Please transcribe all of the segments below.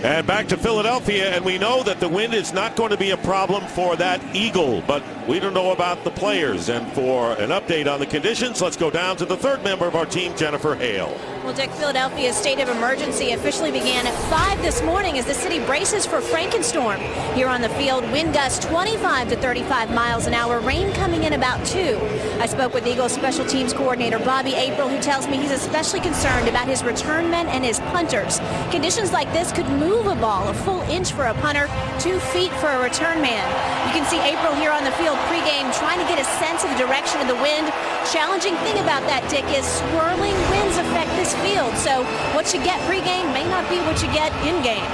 And back to Philadelphia, and we know that the wind is not going to be a problem for that Eagle, but we don't know about the players. And for an update on the conditions, let's go down to the third member of our team, Jennifer Hale. Well, Dick, Philadelphia's state of emergency officially began at 5 this morning as the city braces for Frankenstorm. Here on the field, wind gusts 25 to 35 miles an hour, rain coming in about 2. I spoke with Eagles special teams coordinator Bobby April, who tells me he's especially concerned about his return men and his punters. Conditions like this could move a ball a full inch for a punter, 2 feet for a return man. You can see April here on the field pregame trying to get a sense of the direction of the wind. Challenging thing about that, Dick, is swirling winds affect this field, so what you get pregame may not be what you get in-game.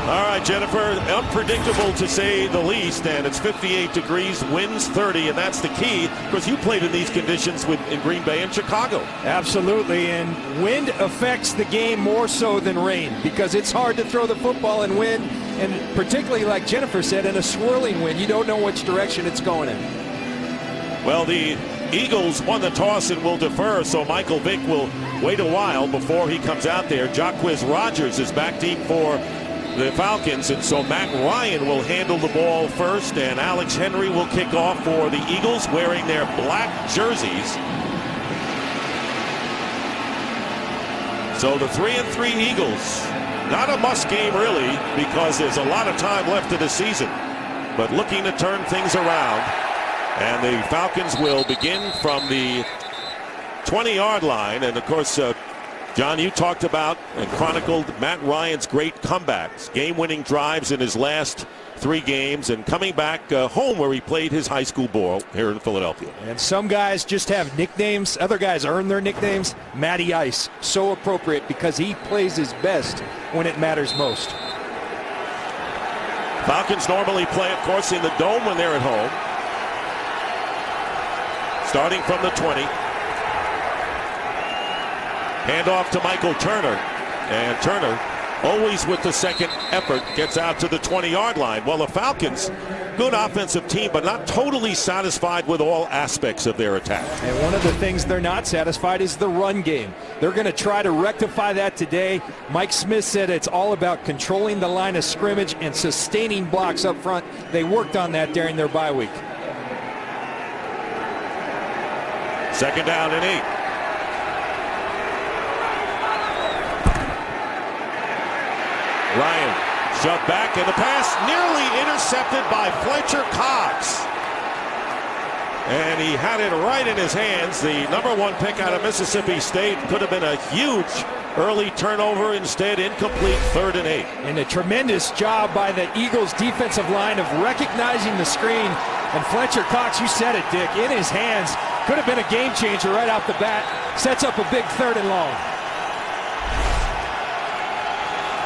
All right, Jennifer, unpredictable to say the least, and it's 58 degrees, winds 30, and that's the key, because you played in these conditions in Green Bay and Chicago. Absolutely, and wind affects the game more so than rain, because it's hard to throw the football in wind, and particularly, like Jennifer said, in a swirling wind, you don't know which direction it's going in. Well, the Eagles won the toss and will defer, so Michael Vick will wait a while before he comes out there. Jacquizz Rodgers is back deep for the Falcons, and so Matt Ryan will handle the ball first, and Alex Henry will kick off for the Eagles wearing their black jerseys. So the 3-3 Eagles, not a must game really, because there's a lot of time left of the season, but looking to turn things around. And the Falcons will begin from the 20-yard line. And, of course, John, you talked about and chronicled Matt Ryan's great comebacks, game-winning drives in his last 3 games, and coming back home where he played his high school ball here in Philadelphia. And some guys just have nicknames. Other guys earn their nicknames. Matty Ice, so appropriate because he plays his best when it matters most. Falcons normally play, of course, in the Dome when they're at home. Starting from the 20. Handoff to Michael Turner. And Turner, always with the second effort, gets out to the 20-yard line. Well, the Falcons, good offensive team, but not totally satisfied with all aspects of their attack. And one of the things they're not satisfied is the run game. They're going to try to rectify that today. Mike Smith said it's all about controlling the line of scrimmage and sustaining blocks up front. They worked on that during their bye week. Second down and 8. Ryan shoved back, and the pass nearly intercepted by Fletcher Cox. And he had it right in his hands. The #1 pick out of Mississippi State could have been a huge early turnover. Instead, incomplete, 3rd and 8. And a tremendous job by the Eagles defensive line of recognizing the screen. And Fletcher Cox, you said it, Dick, in his hands. Could have been a game changer right off the bat. Sets up a big 3rd and long.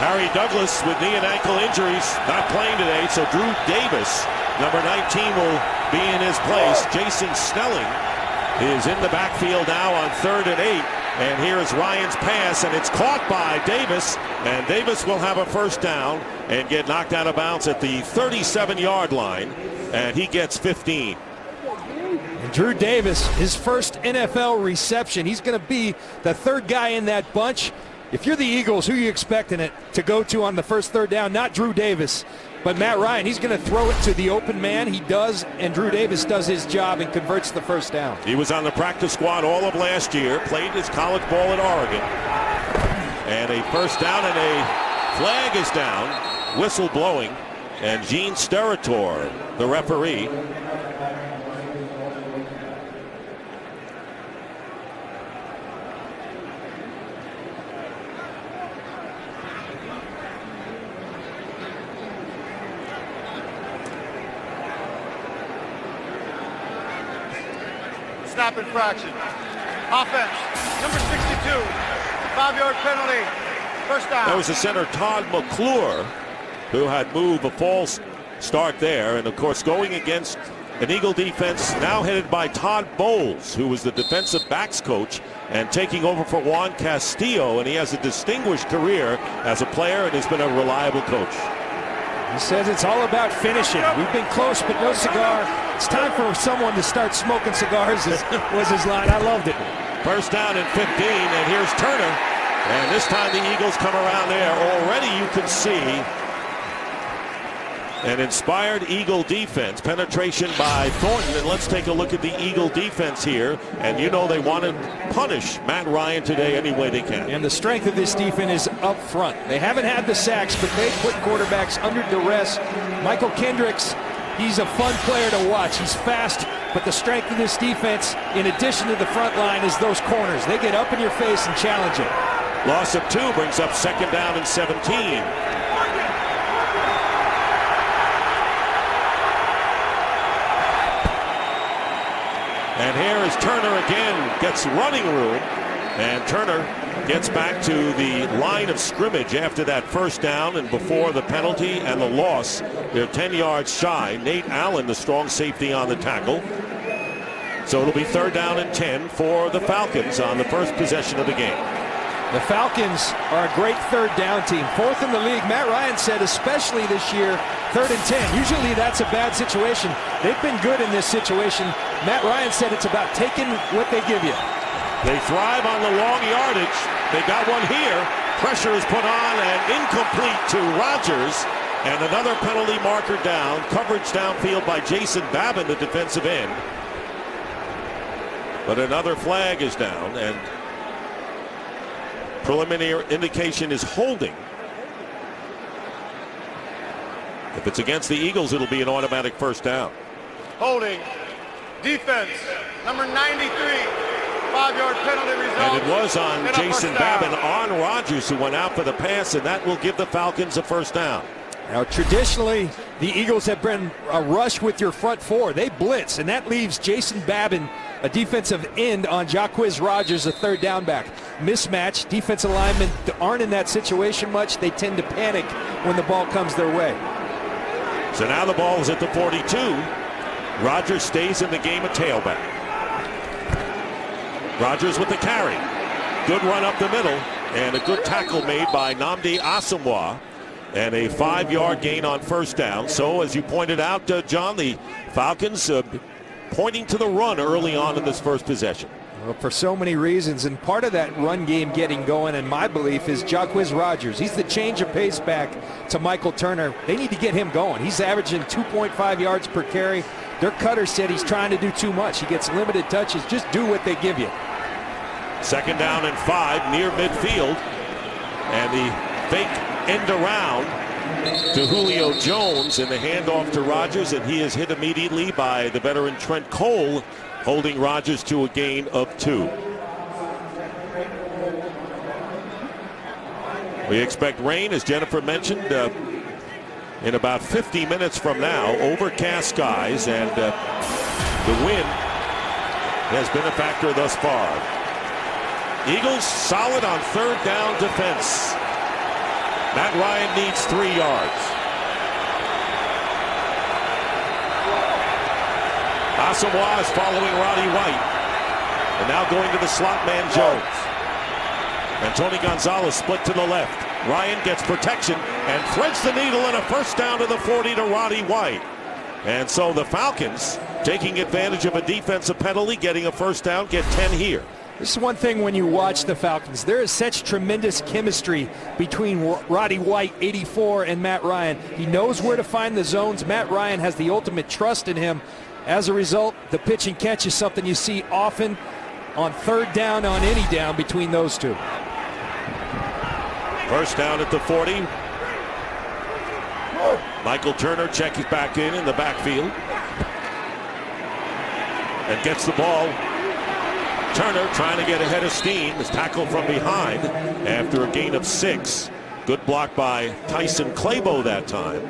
Harry Douglas with knee and ankle injuries, not playing today, so Drew Davis, number 19, will be in his place. Jason Snelling is in the backfield now on 3rd and 8. And here's Ryan's pass, and it's caught by Davis. And Davis will have a first down and get knocked out of bounds at the 37-yard line. And he gets 15. And Drew Davis, his first NFL reception. He's going to be the 3rd guy in that bunch. If you're the Eagles, who are you expecting it to go to on the first 3rd down? Not Drew Davis, but Matt Ryan. He's going to throw it to the open man. He does, and Drew Davis does his job and converts the first down. He was on the practice squad all of last year, played his college ball at Oregon. And a first down, and a flag is down, whistle blowing, and Gene Steratore, the referee. Stop infraction. Offense, number 62, 5-yard penalty, first down. That was the center, Todd McClure, who had moved a false start there. And, of course, going against an Eagle defense now headed by Todd Bowles, who was the defensive backs coach, and taking over for Juan Castillo. And he has a distinguished career as a player and has been a reliable coach. He says it's all about finishing. We've been close, but no cigar. It's time for someone to start smoking cigars, was his line. I loved it. First down and 15, and here's Turner. And this time the Eagles come around there. Already you can see an inspired Eagle defense. Penetration by Thornton. And let's take a look at the Eagle defense here. And you know they want to punish Matt Ryan today any way they can. And the strength of this defense is up front. They haven't had the sacks, but they put quarterbacks under duress. Michael Kendricks, he's a fun player to watch. He's fast, but the strength of this defense, in addition to the front line, is those corners. They get up in your face and challenge it. Loss of 2 brings up 2nd down and 17. And here is Turner again, gets running room, and Turner gets back to the line of scrimmage after that first down and before the penalty and the loss. They're 10 yards shy. Nate Allen, the strong safety, on the tackle. So it'll be 3rd down and 10 for the Falcons on the first possession of the game. The Falcons are a great 3rd down team. 4th in the league. Matt Ryan said especially this year, 3rd and 10. Usually that's a bad situation. They've been good in this situation. Matt Ryan said it's about taking what they give you. They thrive on the long yardage. They got one here. Pressure is put on and incomplete to Rodgers. And another penalty marker down. Coverage downfield by Jason Babin, the defensive end. But another flag is down, and preliminary indication is holding. If it's against the Eagles, it'll be an automatic 1st down. Holding. Defense. Number 93. 5-yard penalty result. And it was on And Jason Babin on Rodgers, who went out for the pass, and that will give the Falcons a 1st down. Now, traditionally, the Eagles have been a rush with your front 4. They blitz, and that leaves Jason Babin, a defensive end, on Jacquizz Rodgers, a 3rd down back. Mismatch. Defensive linemen aren't in that situation much. They tend to panic when the ball comes their way. So now the ball is at the 42. Rodgers stays in the game at tailback. Rodgers with the carry. Good run up the middle, and a good tackle made by Nnamdi Asomugha. And a 5-yard gain on 1st down. So, as you pointed out, John, the Falcons pointing to the run early on in this first possession. Well, for so many reasons, and part of that run game getting going, in my belief, is Jacquizz Rodgers. He's the change of pace back to Michael Turner. They need to get him going. He's averaging 2.5 yards per carry. Dirk Cutter said he's trying to do too much. He gets limited touches. Just do what they give you. 2nd down and 5 near midfield. And the fake end around to Julio Jones, and the handoff to Rodgers, and he is hit immediately by the veteran Trent Cole, holding Rodgers to a gain of 2. We expect rain, as Jennifer mentioned, in about 50 minutes from now. Overcast skies, and the wind has been a factor thus far. Eagles solid on 3rd down defense. Matt Ryan needs 3 yards. Asomugha is following Roddy White. And now going to the slot man Jones. And Tony Gonzalez split to the left. Ryan gets protection and threads the needle, and a 1st down to the 40 to Roddy White. And so the Falcons, taking advantage of a defensive penalty, getting a 1st down, get 10 here. This is one thing when you watch the Falcons. There is such tremendous chemistry between Roddy White, 84, and Matt Ryan. He knows where to find the zones. Matt Ryan has the ultimate trust in him. As a result, the pitch and catch is something you see often on 3rd down, on any down between those two. 1st down at the 40. Michael Turner checks back in the backfield and gets the ball. Turner trying to get ahead of steam, is tackled from behind after a gain of 6. Good block by Tyson Clabo that time.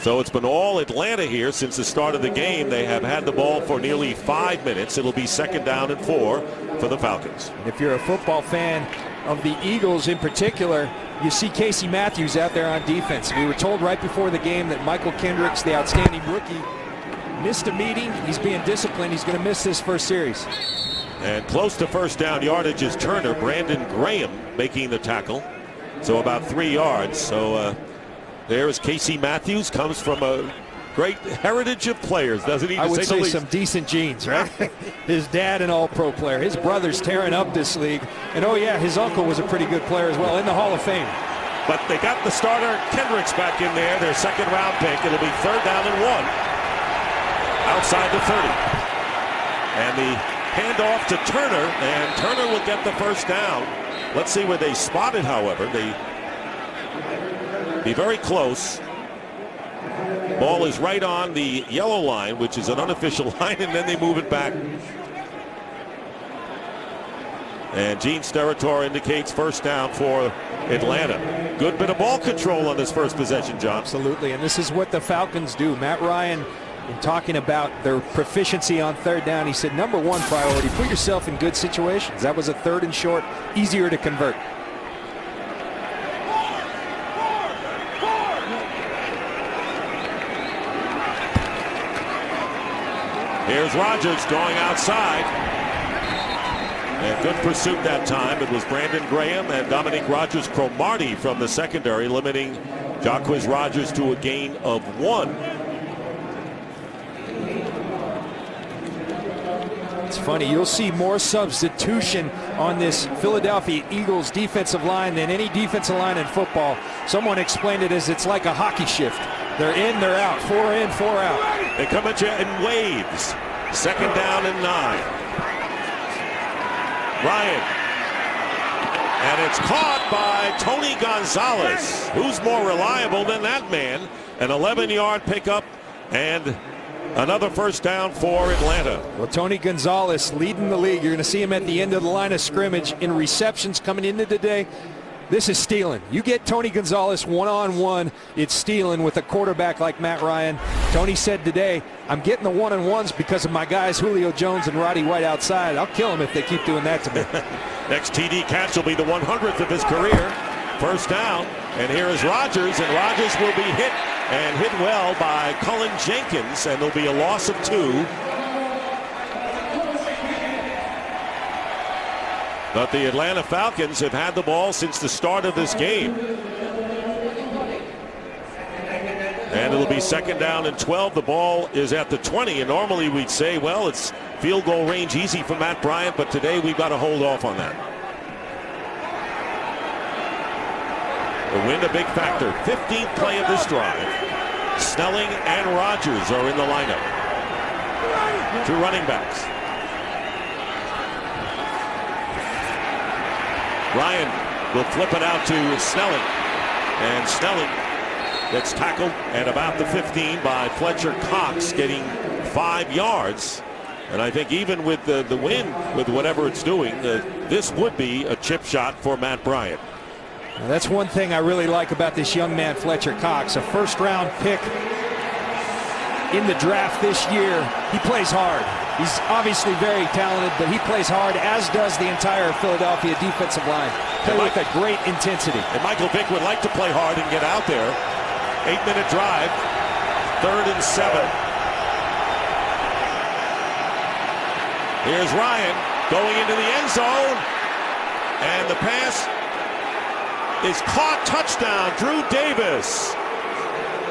So it's been all Atlanta here since the start of the game. They have had the ball for nearly 5 minutes. It'll be 2nd down and 4 for the Falcons. If you're a football fan of the Eagles in particular, you see Casey Matthews out there on defense. We were told right before the game that Michael Kendricks, the outstanding rookie, missed a meeting. He's being disciplined. He's going to miss this first series. And close to 1st down yardage is Turner. Brandon Graham making the tackle. So about 3 yards. So there is Casey Matthews, comes from a great heritage of players, doesn't he? I would the say least. some decent genes, right? His dad, an all-pro player. His brother's tearing up this league. And, oh, yeah, his uncle was a pretty good player as well in the Hall of Fame. But they got the starter, Kendricks, back in there, their second-round pick. It'll be 3rd down and 1. Outside the 30. And the handoff to Turner, and Turner will get the first down. Let's see where they spot it, however. They be very close. Ball is right on the yellow line, which is an unofficial line, and then they move it back. And Gene Steratore indicates first down for Atlanta. Good bit of ball control on this first possession, John. Absolutely, and this is what the Falcons do. Matt Ryan, in talking about their proficiency on 3rd down, he said number 1 priority, put yourself in good situations. That was a 3rd and short, easier to convert. Here's Rodgers going outside. And good pursuit that time. It was Brandon Graham and Dominique Rodgers-Cromartie from the secondary, limiting Jacquizz Rodgers to a gain of 1. It's funny, you'll see more substitution on this Philadelphia Eagles defensive line than any defensive line in football. Someone explained it as it's like a hockey shift. They're in, they're out, 4 in, 4 out. They come at you in waves. 2nd down and 9. Ryan. And it's caught by Tony Gonzalez. Who's more reliable than that man? An 11-yard pickup and another first down for Atlanta. Well, Tony Gonzalez leading the league. You're going to see him at the end of the line of scrimmage in receptions coming into today. This is stealing. You get Tony Gonzalez one-on-one, it's stealing with a quarterback like Matt Ryan. Tony said today, I'm getting the one-on-ones because of my guys Julio Jones and Roddy White outside. I'll kill them if they keep doing that to me. Next TD catch will be the 100th of his career. First down, and here is Rodgers, and Rodgers will be hit, and hit well by Cullen Jenkins, and there'll be a loss of 2. But the Atlanta Falcons have had the ball since the start of this game. And it'll be 2nd down and 12. The ball is at the 20. And normally we'd say, well, it's field goal range easy for Matt Bryant. But today we've got to hold off on that. The wind a big factor. 15th play of this drive. Snelling and Rodgers are in the lineup. 2 running backs. Ryan will flip it out to Snelling. And Snelling gets tackled at about the 15 by Fletcher Cox, getting 5 yards. And I think even with the wind, with whatever it's doing, this would be a chip shot for Matt Bryant. Now, that's one thing I really like about this young man, Fletcher Cox, a first-round pick in the draft this year. He plays hard. He's obviously very talented, but he plays hard, as does the entire Philadelphia defensive line. Play with a great intensity. And Michael Vick would like to play hard and get out there. 8-minute drive, 3rd and 7. Here's Ryan going into the end zone, and the pass is caught. Touchdown, Drew Davis.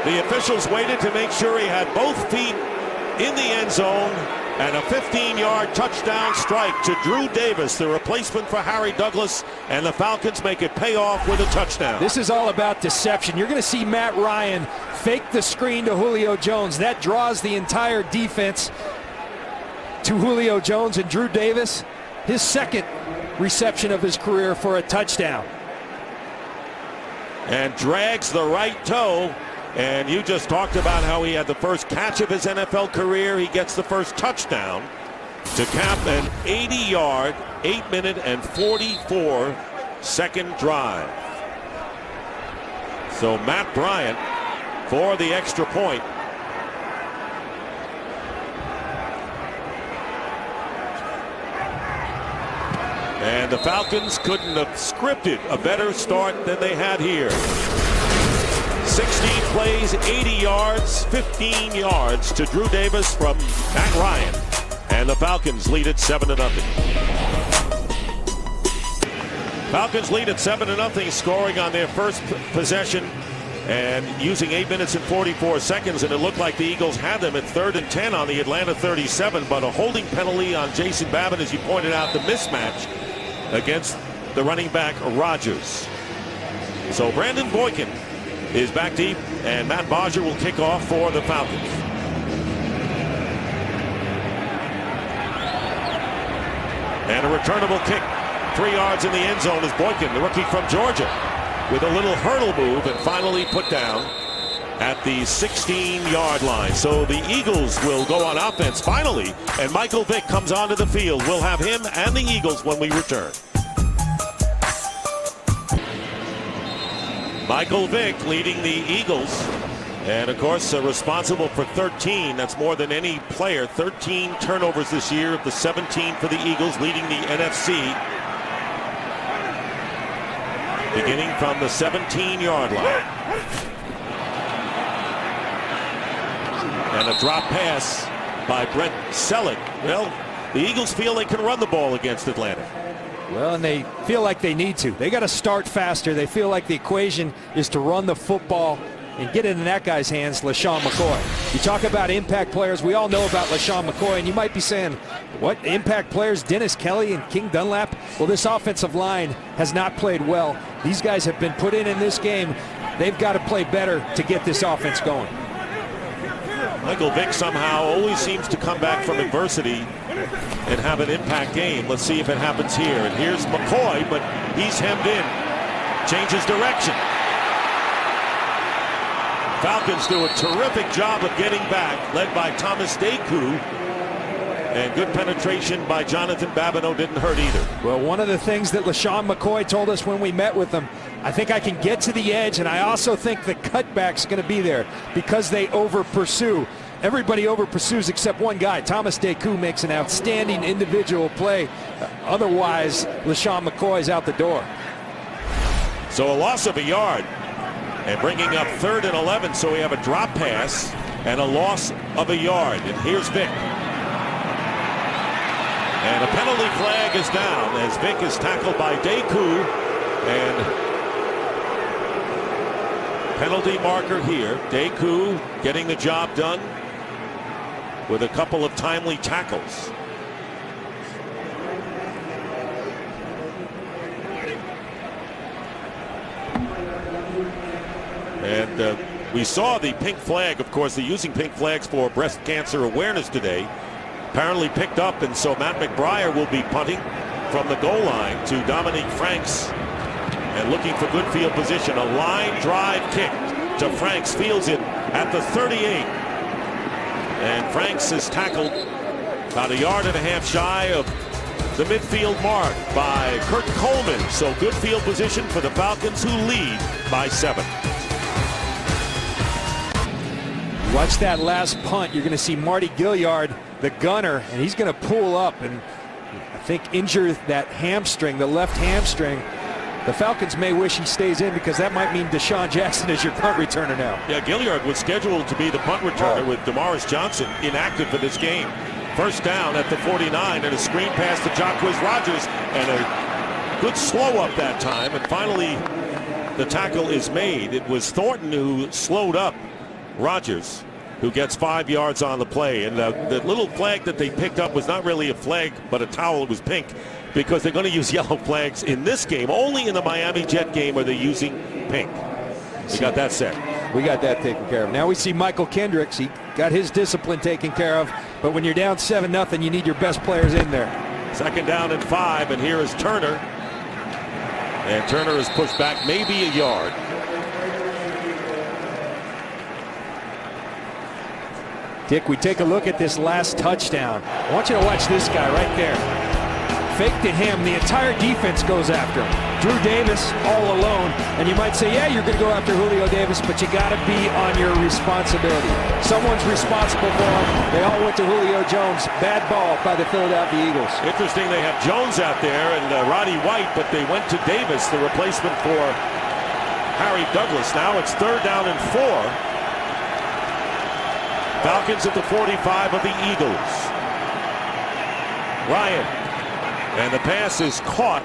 The officials waited to make sure he had both feet in the end zone, and a 15-yard touchdown strike to Drew Davis, the replacement for Harry Douglas, and the Falcons make it pay off with a touchdown. This is all about deception. You're going to see Matt Ryan fake the screen to Julio Jones. That draws the entire defense to Julio Jones, and Drew Davis, his 2nd reception of his career for a touchdown. And drags the right toe. And you just talked about how he had the first catch of his NFL career. He gets the first touchdown to cap an 80-yard, 8-minute and 44-second drive. So Matt Bryant for the extra point. And the Falcons couldn't have scripted a better start than they had here. 16 plays, 80 yards, 15 yards to Drew Davis from Matt Ryan. And the Falcons lead it 7-0. Falcons lead at 7-0, scoring on their first possession and using 8 minutes and 44 seconds, and it looked like the Eagles had them at 3rd and 10 on the Atlanta 37, but a holding penalty on Jason Babin, as you pointed out, the mismatch against the running back Rodgers. So Brandon Boykin is back deep, and Matt Bodger will kick off for the Falcons. And a returnable kick 3 yards in the end zone is Boykin, the rookie from Georgia, with a little hurdle move and finally put down at the 16-yard line. So the Eagles will go on offense finally, and Michael Vick comes onto the field. We'll have him and the Eagles when we return. Michael Vick leading the Eagles, and of course responsible for 13. That's more than any player. 13 turnovers this year of the 17 for the Eagles, leading the NFC. Beginning from the 17-yard line. And a drop pass by Brent Selleck. Well, the Eagles feel they can run the ball against Atlanta. Well, and they feel like they need to. They got to start faster. They feel like the equation is to run the football and get it in that guy's hands, LeSean McCoy. You talk about impact players. We all know about LeSean McCoy, and you might be saying, what impact players? Dennis Kelly and King Dunlap? Well, this offensive line has not played well. These guys have been put in this game. They've got to play better to get this offense going. Michael Vick somehow always seems to come back from adversity and have an impact game. Let's see if it happens here. And here's McCoy, but he's hemmed in. Changes direction. Falcons do a terrific job of getting back, led by Thomas Deku. And good penetration by Jonathan Babineau didn't hurt either. Well, one of the things that LeSean McCoy told us when we met with him, I think I can get to the edge, and I also think the cutback's going to be there because they over-pursue. Everybody over-pursues except one guy. Thomas Deku makes an outstanding individual play. Otherwise, LeSean McCoy's out the door. So a loss of a yard. And bringing up 3rd and 11, so we have a drop pass and a loss of a yard. And here's Vick. And a penalty flag is down as Vick is tackled by Deku. And penalty marker here. Deku getting the job done with a couple of timely tackles. And we saw the pink flag. Of course, they're using pink flags for breast cancer awareness today. Apparently picked up, and so Matt McBriar will be punting from the goal line to Dominique Franks and looking for good field position. A line drive kick to Franks, fields it at the 38. And Franks is tackled about 1.5 yards shy of the midfield mark by Kurt Coleman. So good field position for the Falcons, who lead by 7. Watch that last punt. You're going to see Marty Gilliard, the gunner, and he's going to pull up and I think injure that hamstring, the left hamstring. The Falcons may wish he stays in because that might mean Deshaun Jackson is your punt returner now. Yeah, Gilliard was scheduled to be the punt returner with Damaris Johnson inactive for this game. First down at the 49 and a screen pass to Jacquizz Rodgers and a good slow up that time. And finally, the tackle is made. It was Thornton who slowed up Rodgers, who gets 5 yards on the play. And the little flag that they picked up was not really a flag, but a towel. It was pink, because they're going to use yellow flags in this game. Only in the Miami Jet game are they using pink. We got that set. We got that taken care of. Now we see Michael Kendricks. He got his discipline taken care of. But when you're down 7-0, you need your best players in there. 2nd down and 5, and here is Turner. And Turner is pushed back maybe 1 yard. Dick, we take a look at this last touchdown. I want you to watch this guy right there. Fake to him. The entire defense goes after him. Drew Davis all alone. And you might say, yeah, you're going to go after Julio Davis, but you got to be on your responsibility. Someone's responsible for him. They all went to Julio Jones. Bad ball by the Philadelphia Eagles. Interesting, they have Jones out there and Roddy White, but they went to Davis, the replacement for Harry Douglas. Now it's 3rd down and 4. Falcons at the 45 of the Eagles. Ryan. And the pass is caught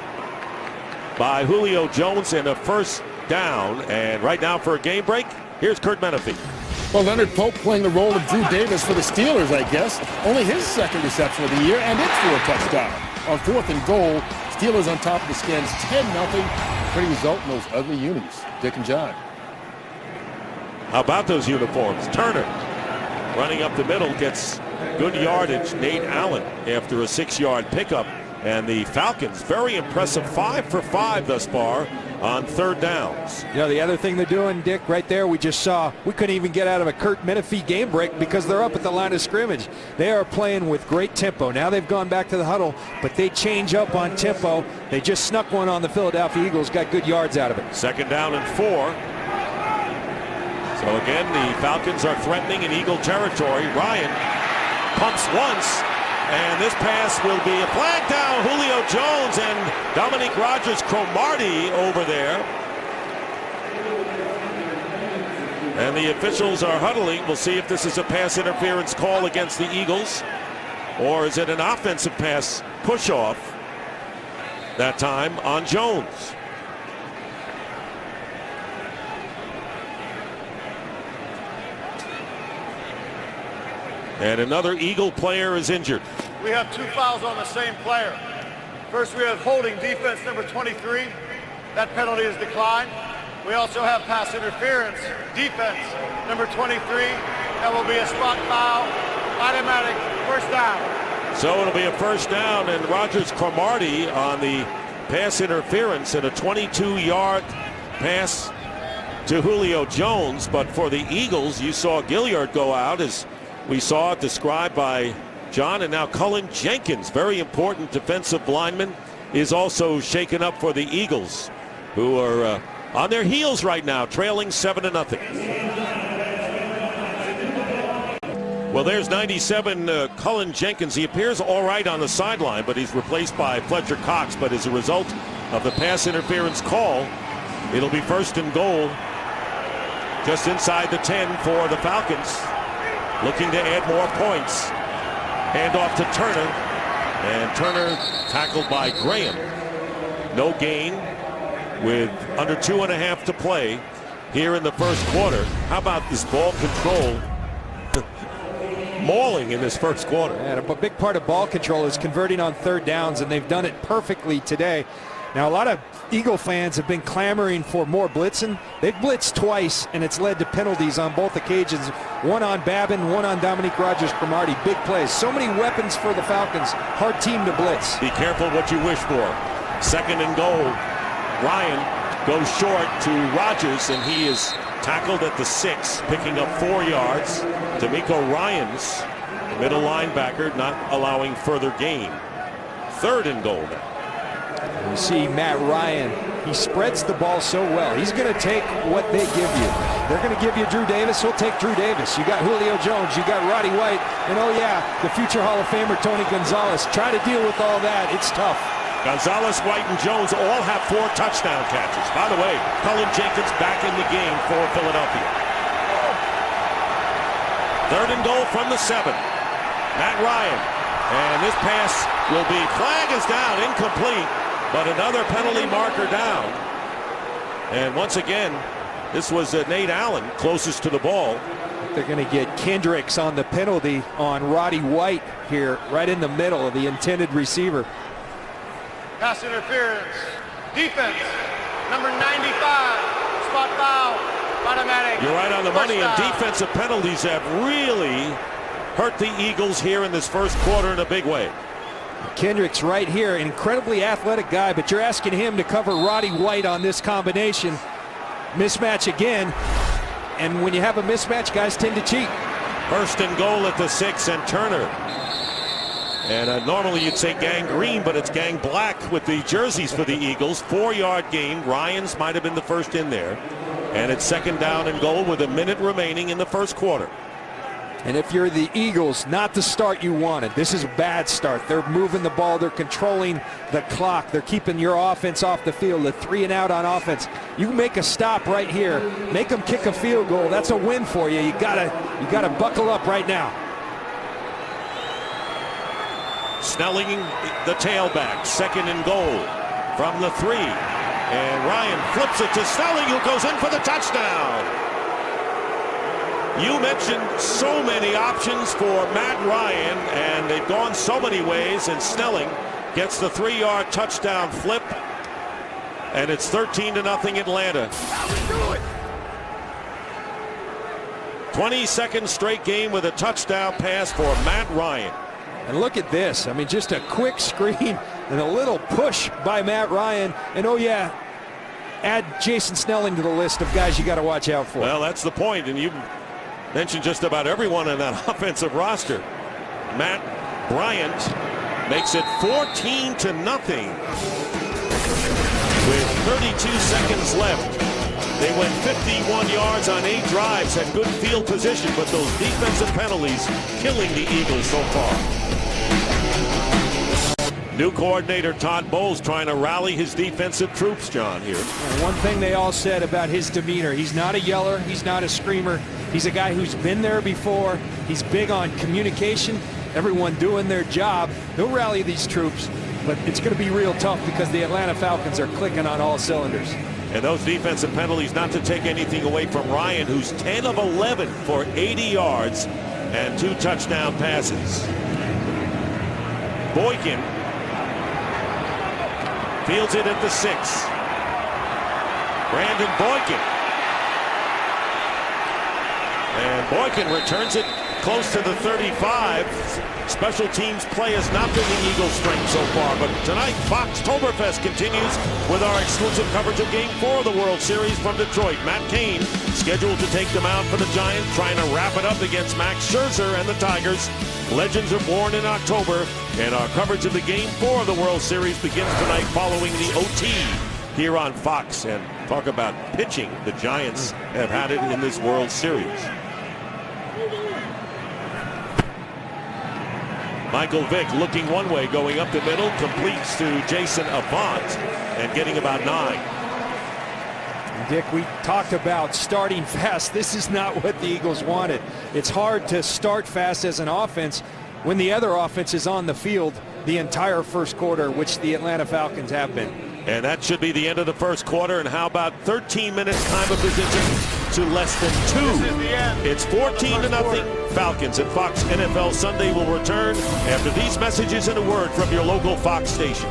by Julio Jones, and a first down. And right now for a game break, here's Curt Menefee. Well, Leonard Pope playing the role of Drew Davis for the Steelers, I guess. Only his second reception of the year, and it's for a touchdown. On 4th and goal, Steelers on top of the Skins 10-0. Pretty result in those ugly unis. Dick and John. How about those uniforms? Turner running up the middle gets good yardage. Nate Allen after a 6-yard pickup. And the Falcons, very impressive, 5 for 5 thus far on 3rd downs. You know, the other thing they're doing, Dick, right there, we just saw, we couldn't even get out of a Curt Menefee game break because they're up at the line of scrimmage. They are playing with great tempo. Now they've gone back to the huddle, but they change up on tempo. They just snuck one on the Philadelphia Eagles, got good yards out of it. 2nd down and 4. So again, the Falcons are threatening in Eagle territory. Ryan pumps once. And this pass will be a flag down. Julio Jones and Dominique Rodgers-Cromartie over there. And the officials are huddling. We'll see if this is a pass interference call against the Eagles, or is it an offensive pass push-off that time on Jones. And another Eagle player is injured. We have 2 fouls on the same player. First, we have holding defense number 23. That penalty is declined. We also have pass interference defense number 23. That will be a spot foul. Automatic first down. So it'll be a first down, and Rodgers-Cromartie on the pass interference and a 22-yard pass to Julio Jones. But for the Eagles, you saw Gilliard go out, as we saw it described by John, and now Cullen Jenkins, very important defensive lineman, is also shaken up for the Eagles, who are on their heels right now, trailing 7-0. Well, there's 97 Cullen Jenkins. He appears all right on the sideline, but he's replaced by Fletcher Cox. But as a result of the pass interference call, it'll be 1st and goal just inside the 10 for the Falcons, looking to add more points. Hand off to Turner, and Turner tackled by Graham. No gain with under 2.5 to play here in the first quarter. How about this ball control? Mauling in this first quarter. And a big part of ball control is converting on 3rd downs, and they've done it perfectly today. Now, a lot of Eagle fans have been clamoring for more blitzing. They've blitzed twice, and it's led to penalties on both occasions. One on Babin, one on Dominique Rodgers-Cromartie. Big plays. So many weapons for the Falcons. Hard team to blitz. Be careful what you wish for. 2nd and goal. Ryan goes short to Rodgers, and he is tackled at the 6, picking up 4 yards. D'Amico Ryans, the middle linebacker, not allowing further gain. 3rd and goal now. You see Matt Ryan, he spreads the ball so well. He's going to take what they give you. They're going to give you Drew Davis, he'll take Drew Davis. You got Julio Jones, you got Roddy White, and oh yeah, the future Hall of Famer Tony Gonzalez. Try to deal with all that, it's tough. Gonzalez, White, and Jones all have 4 touchdown catches. By the way, Cullen Jenkins back in the game for Philadelphia. 3rd and goal from the 7. Matt Ryan, and this pass will be, flag is down, incomplete. But another penalty marker down. And once again, this was Nate Allen closest to the ball. They're going to get Kendricks on the penalty on Roddy White here, right in the middle of the intended receiver. Pass interference. Defense number 95. Spot foul. Automatic. You're right on the first money, down. and defensive penalties have really hurt the Eagles here in this first quarter in a big way. Kendricks right here, incredibly athletic guy, but you're asking him to cover Roddy White on this combination. Mismatch again, and when you have a mismatch, guys tend to cheat. 1st and goal at the 6, and Turner. And normally you'd say gang green, but it's gang black with the jerseys for the Eagles. 4-yard gain. Ryans might have been the first in there. And it's 2nd down and goal with a minute remaining in the first quarter. And if you're the Eagles, not the start you wanted. This is a bad start. They're moving the ball. They're controlling the clock. They're keeping your offense off the field. The 3 and out on offense. You make a stop right here. Make them kick a field goal. That's a win for you. You gotta buckle up right now. Snelling, the tailback, 2nd and goal from the 3. And Ryan flips it to Snelling, who goes in for the touchdown. You mentioned so many options for Matt Ryan, and they've gone so many ways, and Snelling gets the 3-yard touchdown flip, and it's 13-0 Atlanta. 22nd straight game with a touchdown pass for Matt Ryan. And look at this. I mean, just a quick screen and a little push by Matt Ryan. And oh yeah, add Jason Snelling to the list of guys you got to watch out for. Well, that's the point, and you mentioned just about everyone in that offensive roster. Matt Bryant makes it 14-0 with 32 seconds left. They went 51 yards on 8 drives, had good field position, but those defensive penalties killing the Eagles so far. New coordinator Todd Bowles trying to rally his defensive troops, John, here. And one thing they all said about his demeanor, he's not a yeller, he's not a screamer. He's a guy who's been there before. He's big on communication, everyone doing their job. He'll rally these troops, but it's going to be real tough because the Atlanta Falcons are clicking on all cylinders. And those defensive penalties, not to take anything away from Ryan, who's 10 of 11 for 80 yards and 2 touchdown passes. Boykin fields it at the 6. Brandon Boykin. And Boykin returns it close to the 35. Special teams play has not been the Eagles' strength so far, but tonight Foxtoberfest continues with our exclusive coverage of Game 4 of the World Series from Detroit. Matt Cain scheduled to take them out for the Giants, trying to wrap it up against Max Scherzer and the Tigers. Legends are born in October, and our coverage of the Game 4 of the World Series begins tonight following the OT here on Fox. And talk about pitching, the Giants have had it in this World Series. Michael Vick looking one way, going up the middle, completes to Jason Avant and getting about 9. Dick, we talked about starting fast. This is not what the Eagles wanted. It's hard to start fast as an offense when the other offense is on the field the entire first quarter, which the Atlanta Falcons have been. And that should be the end of the first quarter. And how about 13 minutes time of possession to less than 2? It's 14-0 Falcons, and Fox NFL Sunday will return after these messages and a word from your local Fox station.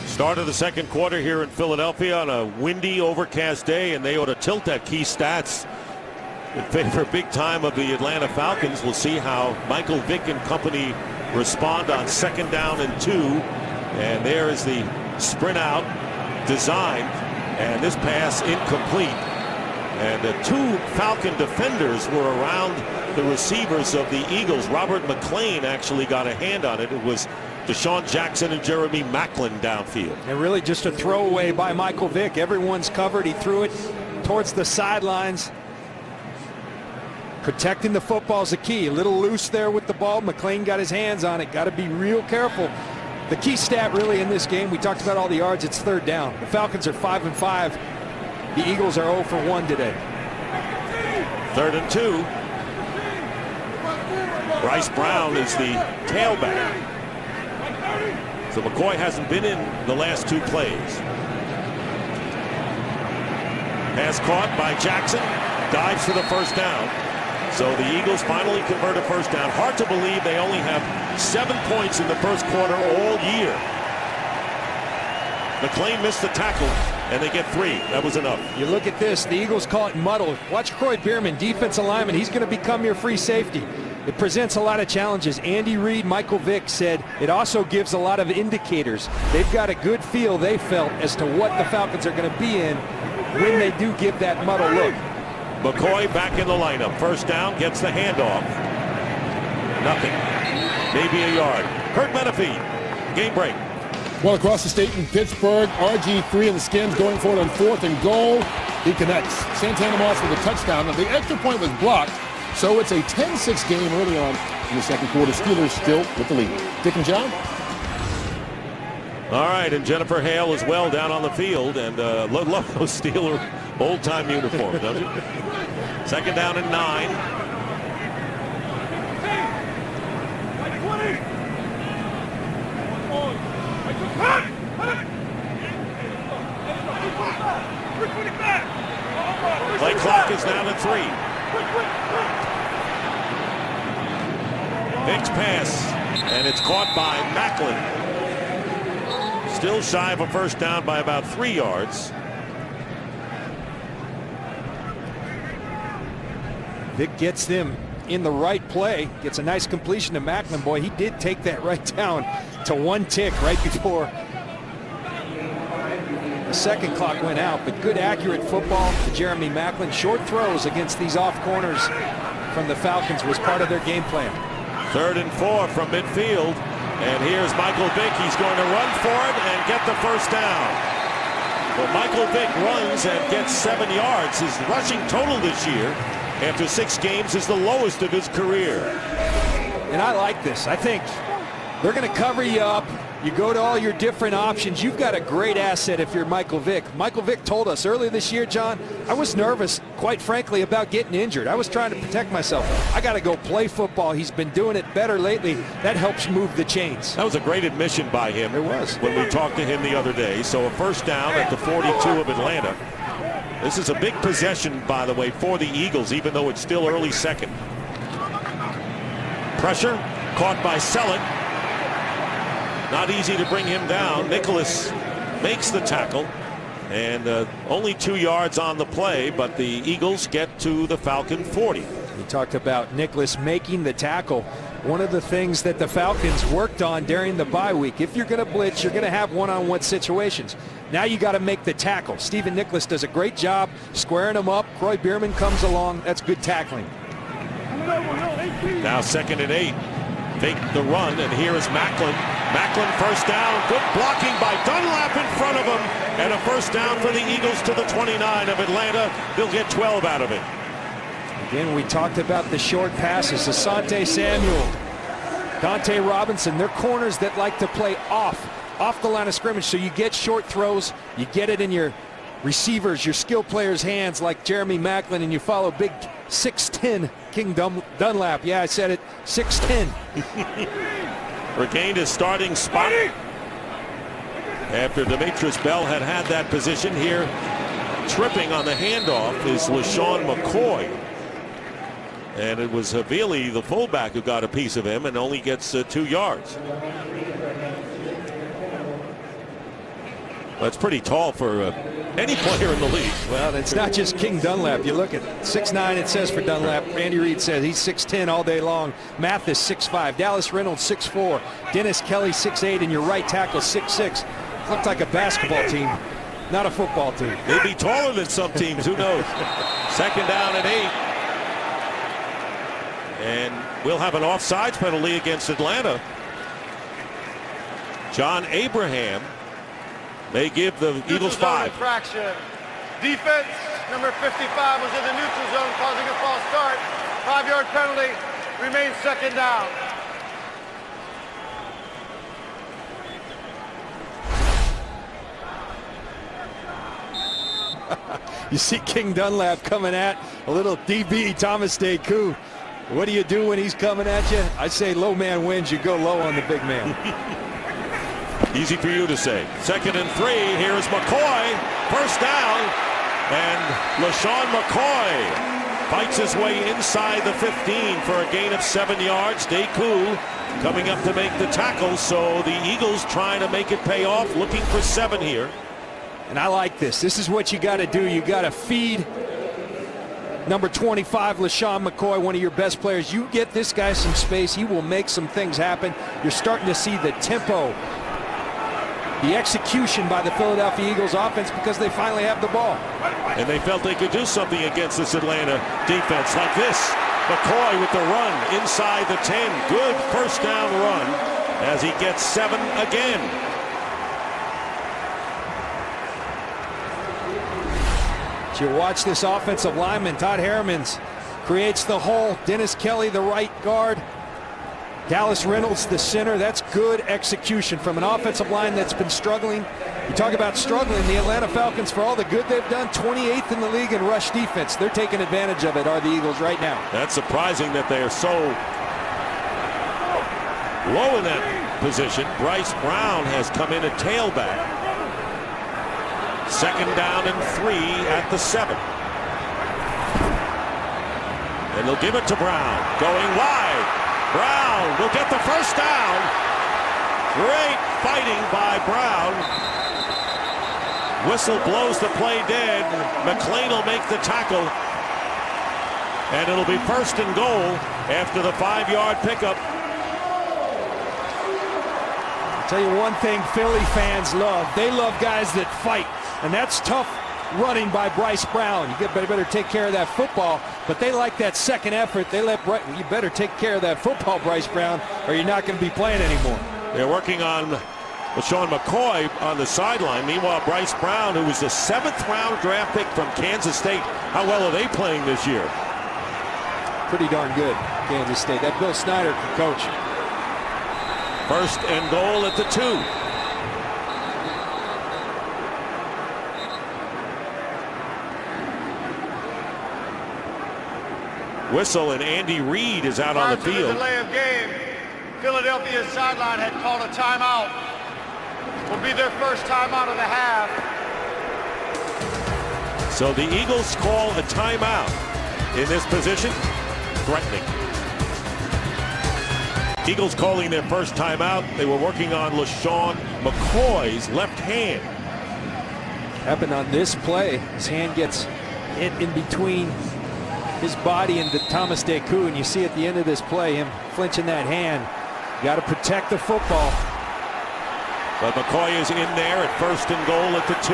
Start of the second quarter here in Philadelphia on a windy, overcast day, and they ought to tilt that key stats in favor big time of the Atlanta Falcons. We'll see how Michael Vick and company respond on 2nd down and 2. And there is the sprint out designed, and this pass incomplete. And the 2 Falcon defenders were around the receivers of the Eagles. Robert McClain actually got a hand on it. It was Deshaun Jackson and Jeremy Maclin downfield. And really just a throwaway by Michael Vick. Everyone's covered. He threw it towards the sidelines. Protecting the football is the key. A little loose there with the ball. McClain got his hands on it. Got to be real careful. The key stat really in this game, we talked about all the yards, it's 3rd down. The Falcons are 5-5. The Eagles are 0 for 1 today. 3rd and 2. Bryce Brown is the tailback. So McCoy hasn't been in the last 2 plays. Pass caught by Jackson. Dives for the 1st down. So the Eagles finally convert a 1st down. Hard to believe they only have 7 points in the first quarter all year. McClain missed the tackle, and they get 3. That was enough. You look at this. The Eagles call it muddle. Watch Croy Bierman, defensive lineman. He's going to become your free safety. It presents a lot of challenges. Andy Reid, Michael Vick said it also gives a lot of indicators. They've got a good feel, they felt, as to what the Falcons are going to be in when they do give that muddle look. McCoy back in the lineup. 1st down, gets the handoff. Nothing. Maybe a yard. Kurt Menefee. Game break. Well, across the state in Pittsburgh, RG3 and the Skins going for it on 4th and goal. He connects. Santana Moss with a touchdown. Now, the extra point was blocked, so it's a 10-6 game early on in the second quarter. Steelers still with the lead. Dick and John? All right, and Jennifer Hale as well down on the field. And love those Steeler old-time uniforms, don't you? 2nd down and 9. Play clock is down to 3. Vick's pass, and it's caught by Macklin. Still shy of a first down by about 3 yards. Vick gets them in the right play, gets a nice completion to Macklin. Boy, he did take that right down to 1 tick right before the second clock went out, but good accurate football to Jeremy Macklin. Short throws against these off corners from the Falcons was part of their game plan. 3rd and 4 from midfield, and here's Michael Vick. He's going to run for it and get the first down. Well, Michael Vick runs and gets 7 yards. His rushing total this year after 6 games is the lowest of his career. And I like this. I think they're going to cover you up. You go to all your different options. You've got a great asset if you're Michael Vick. Michael Vick told us earlier this year, John, I was nervous, quite frankly, about getting injured. I was trying to protect myself. I got to go play football. He's been doing it better lately. That helps move the chains. That was a great admission by him. It was. When we talked to him the other day. So a first down at the 42 of Atlanta. This is a big possession, by the way, for the Eagles, even though it's still early second. Pressure caught by Selleck. Not easy to bring him down. Nicholas makes the tackle, and only 2 yards on the play, but the Eagles get to the Falcon 40. We talked about Nicholas making the tackle. One of the things that the Falcons worked on during the bye week. If you're going to blitz, you're going to have one-on-one situations. Now you got to make the tackle. Stephen Nicholas does a great job squaring them up. Croy Bierman comes along. That's good tackling. Now 2nd and 8. Fake the run, and here is Macklin. Macklin first down. Good blocking by Dunlap in front of him, and a first down for the Eagles to the 29 of Atlanta. They'll get 12 out of it. Again, we talked about the short passes. Asante Samuel, Dante Robinson, they're corners that like to play off the line of scrimmage. So you get short throws, you get it in your receivers, your skill players' hands like Jeremy Macklin, and you follow big 6'10 King Dunlap. Yeah, I said it, 6'10. Regained his starting spot after Demetrius Bell had that position. Here, tripping on the handoff is LaShawn McCoy. And it was Havili, the fullback, who got a piece of him and only gets 2 yards. That's pretty tall for any player in the league. Well, it's not just King Dunlap. You look at 6'9", it says for Dunlap. Randy Reed says he's 6'10 all day long. Mathis 6'5". Dallas Reynolds 6'4". Dennis Kelly 6'8", and your right tackle 6'6". Looked like a basketball team, not a football team. They'd be taller than some teams. Who knows? 2nd down and 8. And we'll have an offsides penalty against Atlanta. John Abraham may give the Eagles 5. Infraction. Defense number 55 was in the neutral zone, causing a false start. 5-yard penalty. Remains 2nd down. You see King Dunlap coming at a little DB, Thomas Deku. What do you do when he's coming at you? I say low man wins. You go low on the big man. Easy for you to say. 2nd and 3. Here's McCoy. First down. And LaShawn McCoy fights his way inside the 15 for a gain of 7 yards. Deku coming up to make the tackle. So the Eagles trying to make it pay off. Looking for 7 here. And I like this. This is what you got to do. You got to feed number 25, LaShawn McCoy, one of your best players. You get this guy some space, he will make some things happen. You're starting to see the tempo, the execution by the Philadelphia Eagles offense because they finally have the ball. And they felt they could do something against this Atlanta defense like this. McCoy with the run inside the 10. Good first down run as he gets 7 again. You watch this offensive lineman, Todd Hermans, creates the hole. Dennis Kelly, the right guard. Dallas Reynolds, the center. That's good execution from an offensive line that's been struggling. You talk about struggling. The Atlanta Falcons, for all the good they've done, 28th in the league in rush defense. They're taking advantage of it, are the Eagles right now. That's surprising that they are so low in that position. Bryce Brown has come in at tailback. Second down and 3 at the 7. And they'll give it to Brown. Going wide. Brown will get the first down. Great fighting by Brown. Whistle blows the play dead. McLean will make the tackle. And it'll be first and goal after the 5-yard pickup. I'll tell you one thing Philly fans love. They love guys that fight. And that's tough running by Bryce Brown. You better take care of that football. But they like that second effort. They let you better take care of that football, Bryce Brown, or you're not going to be playing anymore. They're working on LaShawn McCoy on the sideline. Meanwhile, Bryce Brown, who was the 7th-round draft pick from Kansas State, how well are they playing this year? Pretty darn good, Kansas State. That Bill Snyder can coach. First and goal at the 2. Whistle, and Andy Reid is out on the field. Delay of game. Philadelphia's sideline had called a timeout. Will be their first timeout of the half. So the Eagles call a timeout in this position. Threatening. Eagles calling their first timeout. They were working on LaShawn McCoy's left hand. Happened on this play. His hand gets hit in between his body and the Thomas Deku, and you see at the end of this play him flinching that hand. Got to protect the football. But McCoy is in there at first and goal at the 2.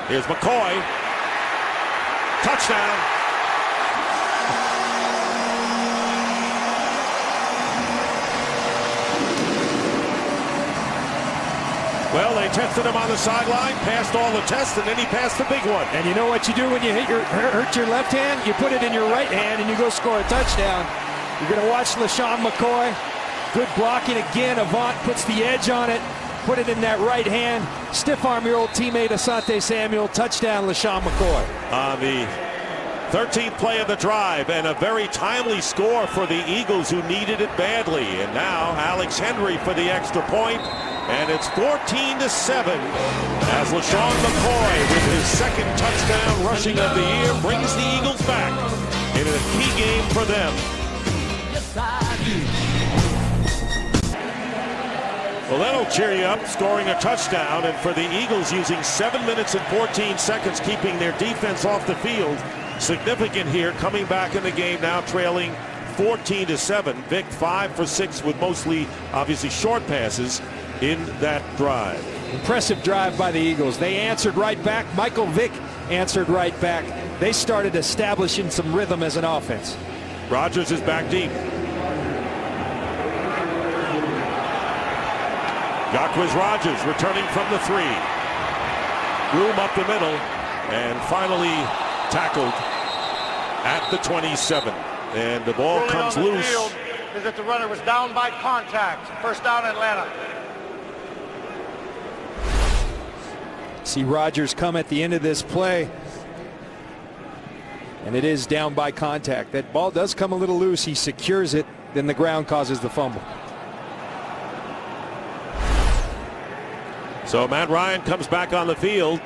Here's McCoy. Touchdown. Well, they tested him on the sideline, passed all the tests, and then he passed the big one. And you know what you do when you hurt your left hand? You put it in your right hand and you go score a touchdown. You're going to watch LaShawn McCoy. Good blocking again. Avant puts the edge on it. Put it in that right hand. Stiff arm your old teammate Asante Samuel. Touchdown, LaShawn McCoy. On the 13th play of the drive, and a very timely score for the Eagles, who needed it badly. And now Alex Henry for the extra point. And it's 14-7 as LaShawn McCoy, with his second touchdown rushing of the year, brings the Eagles back in a key game for them. Well, that'll cheer you up, scoring a touchdown, and for the Eagles using 7 minutes and 14 seconds, keeping their defense off the field. Significant here, coming back in the game now, trailing 14-7. Vic 5 for 6 with mostly, obviously, short passes in that drive. Impressive drive by the Eagles. They answered right back. Michael Vick answered right back. They started establishing some rhythm as an offense. Rodgers is back deep. Jacquizz Rodgers returning from the 3. Room up the middle, and finally tackled at the 27. And the ball Ruling comes on the loose. field is that the runner was down by contact. First down, Atlanta. See Rodgers come at the end of this play, and it is down by contact. That ball does come a little loose. He secures it, then the ground causes the fumble. So Matt Ryan comes back on the field,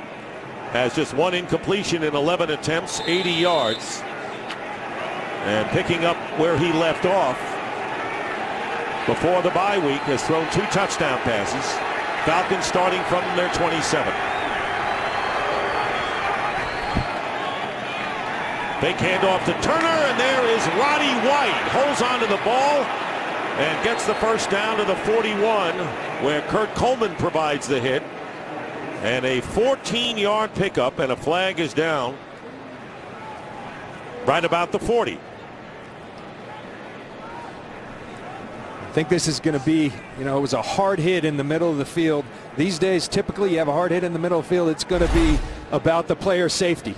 has just 1 incompletion in 11 attempts, 80 yards, and picking up where he left off before the bye week, has thrown 2 touchdown passes. Falcons starting from their 27. Fake handoff to Turner, and there is Roddy White. Holds onto the ball and gets the first down to the 41, where Kurt Coleman provides the hit. And a 14-yard pickup, and a flag is down right about the 40. I think this is going to be, it was a hard hit in the middle of the field. These days, typically, you have a hard hit in the middle of the field, it's going to be about the player's safety.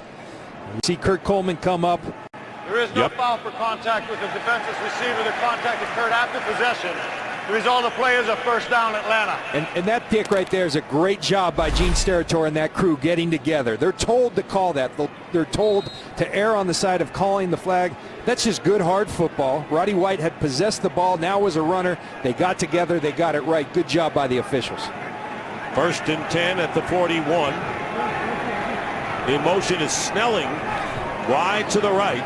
You see Kurt Coleman come up. There is no foul for contact with the defenseless receiver. The contact occurred after possession. The result of the play is a first down, Atlanta. And that pick right there is a great job by Gene Steratore and that crew getting together. They're told to call that. They're told to err on the side of calling the flag. That's just good, hard football. Roddy White had possessed the ball, now was a runner. They got together, they got it right. Good job by the officials. 1st and 10 at the 41. In motion is Snelling, wide to the right.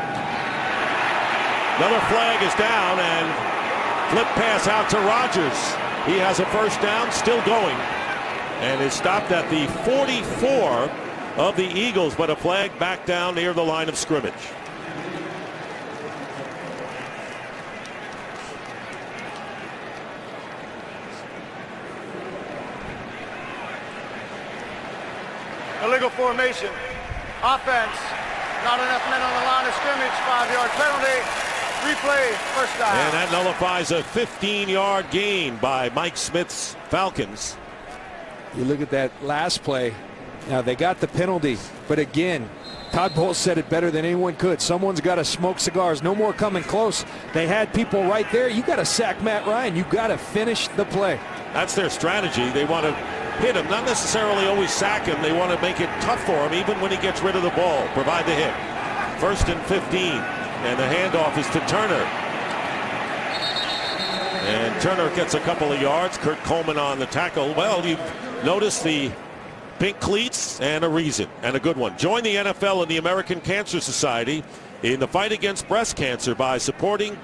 Another flag is down, and flip pass out to Rodgers. He has a first down, still going, and is stopped at the 44 of the Eagles, but a flag back down near the line of scrimmage. Illegal formation. Offense. Not enough men on the line of scrimmage. 5-yard penalty. Replay, first down. And that nullifies a 15-yard gain by Mike Smith's Falcons. You look at that last play. Now, they got the penalty, but again, Todd Bowles said it better than anyone could. Someone's got to smoke cigars. No more coming close. They had people right there. You got to sack Matt Ryan. You got to finish the play. That's their strategy. They want to hit him, not necessarily always sack him. They want to make it tough for him, even when he gets rid of the ball. Provide the hit. 1st and 15. And the handoff is to Turner. And Turner gets a couple of yards. Kurt Coleman on the tackle. Well, you've noticed the pink cleats, and a reason, and a good one. Join the NFL and the American Cancer Society in the fight against breast cancer by supporting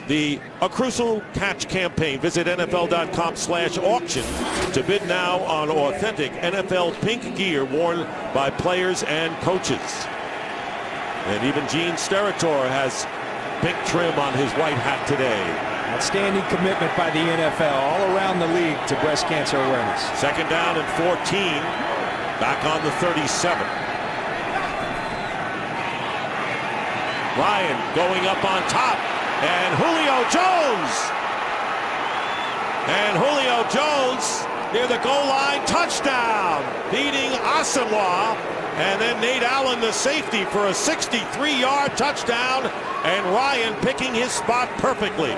the A Crucial Catch campaign. Visit NFL.com/auction to bid now on authentic NFL pink gear worn by players and coaches. And even Gene Steratore has pink trim on his white hat today. Outstanding commitment by the NFL all around the league to breast cancer awareness. 2nd down and 14. Back on the 37. Ryan going up on top. And Julio Jones. And Julio Jones near the goal line. Touchdown. Beating Asamoah. And then Nate Allen, the safety, for a 63-yard touchdown. And Ryan picking his spot perfectly.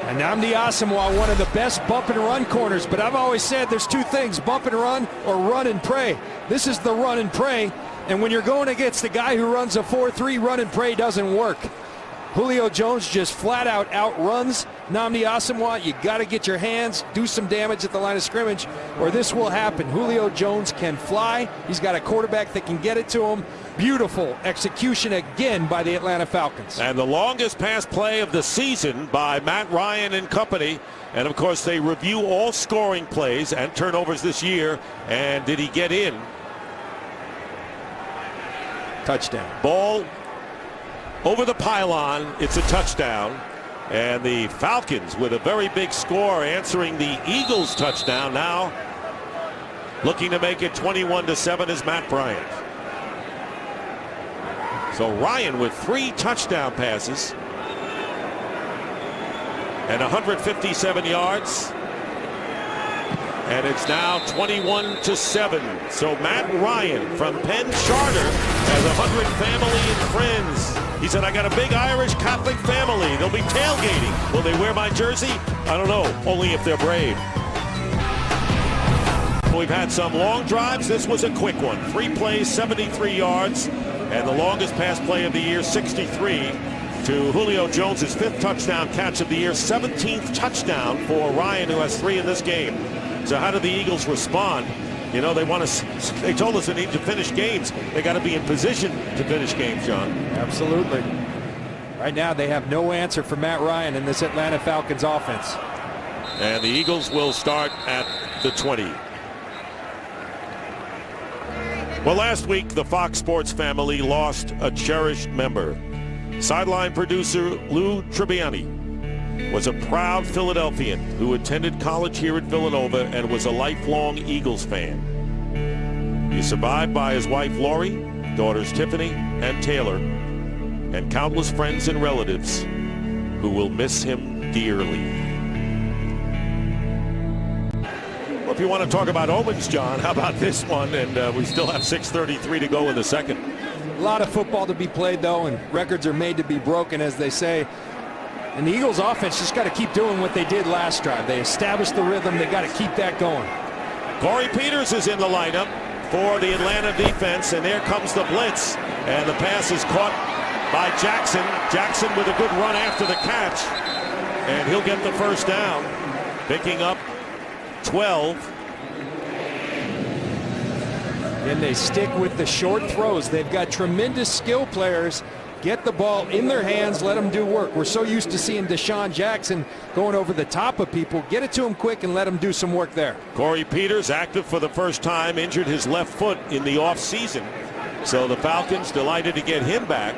And Nnamdi Asamoah, one of the best bump and run corners. But I've always said there's two things, bump and run or run and pray. This is the run and pray. And when you're going against the guy who runs a 4-3, run and pray doesn't work. Julio Jones just flat out outruns Nnamdi Asamoah. You got to get your hands, do some damage at the line of scrimmage, or this will happen. Julio Jones can fly. He's got a quarterback that can get it to him. Beautiful execution again by the Atlanta Falcons. And the longest pass play of the season by Matt Ryan and company. And of course, they review all scoring plays and turnovers this year. And did he get in? Touchdown. Ball over the pylon. It's a touchdown. And the Falcons with a very big score answering the Eagles touchdown now. Looking to make it 21-7 is Matt Bryant. So Ryan with 3 touchdown passes and 157 yards. And it's now 21-7. So Matt Ryan from Penn Charter has 100 family and friends. He said, I got a big Irish Catholic family. They'll be tailgating. Will they wear my jersey? I don't know. Only if they're brave. We've had some long drives. This was a quick one. 3 plays, 73 yards. And the longest pass play of the year, 63, to Julio Jones' 5th touchdown catch of the year, 17th touchdown for Ryan, who has 3 in this game. So how do the Eagles respond? You know, they told us they need to finish games. They got to be in position to finish games, John. Absolutely. Right now, they have no answer for Matt Ryan in this Atlanta Falcons offense. And the Eagles will start at the 20. Well, last week, the Fox Sports family lost a cherished member. Sideline producer Lou Tribbiani was a proud Philadelphian who attended college here at Villanova and was a lifelong Eagles fan. He's survived by his wife Lori, daughters Tiffany and Taylor, and countless friends and relatives who will miss him dearly. Well, if you want to talk about omens, John, how about this one? And we still have 6:33 to go in the second. A lot of football to be played, though, and records are made to be broken, as they say. And the Eagles offense just got to keep doing what they did last drive. They established the rhythm. They got to keep that going. Corey Peters is in the lineup for the Atlanta defense, and there comes the blitz. And the pass is caught by Jackson. Jackson with a good run after the catch. And he'll get the first down, picking up 12. And they stick with the short throws. They've got tremendous skill players. Get the ball in their hands, let them do work. We're so used to seeing Deshaun Jackson going over the top of people. Get it to him quick and let him do some work there. Corey Peters active for the first time, injured his left foot in the offseason. So the Falcons delighted to get him back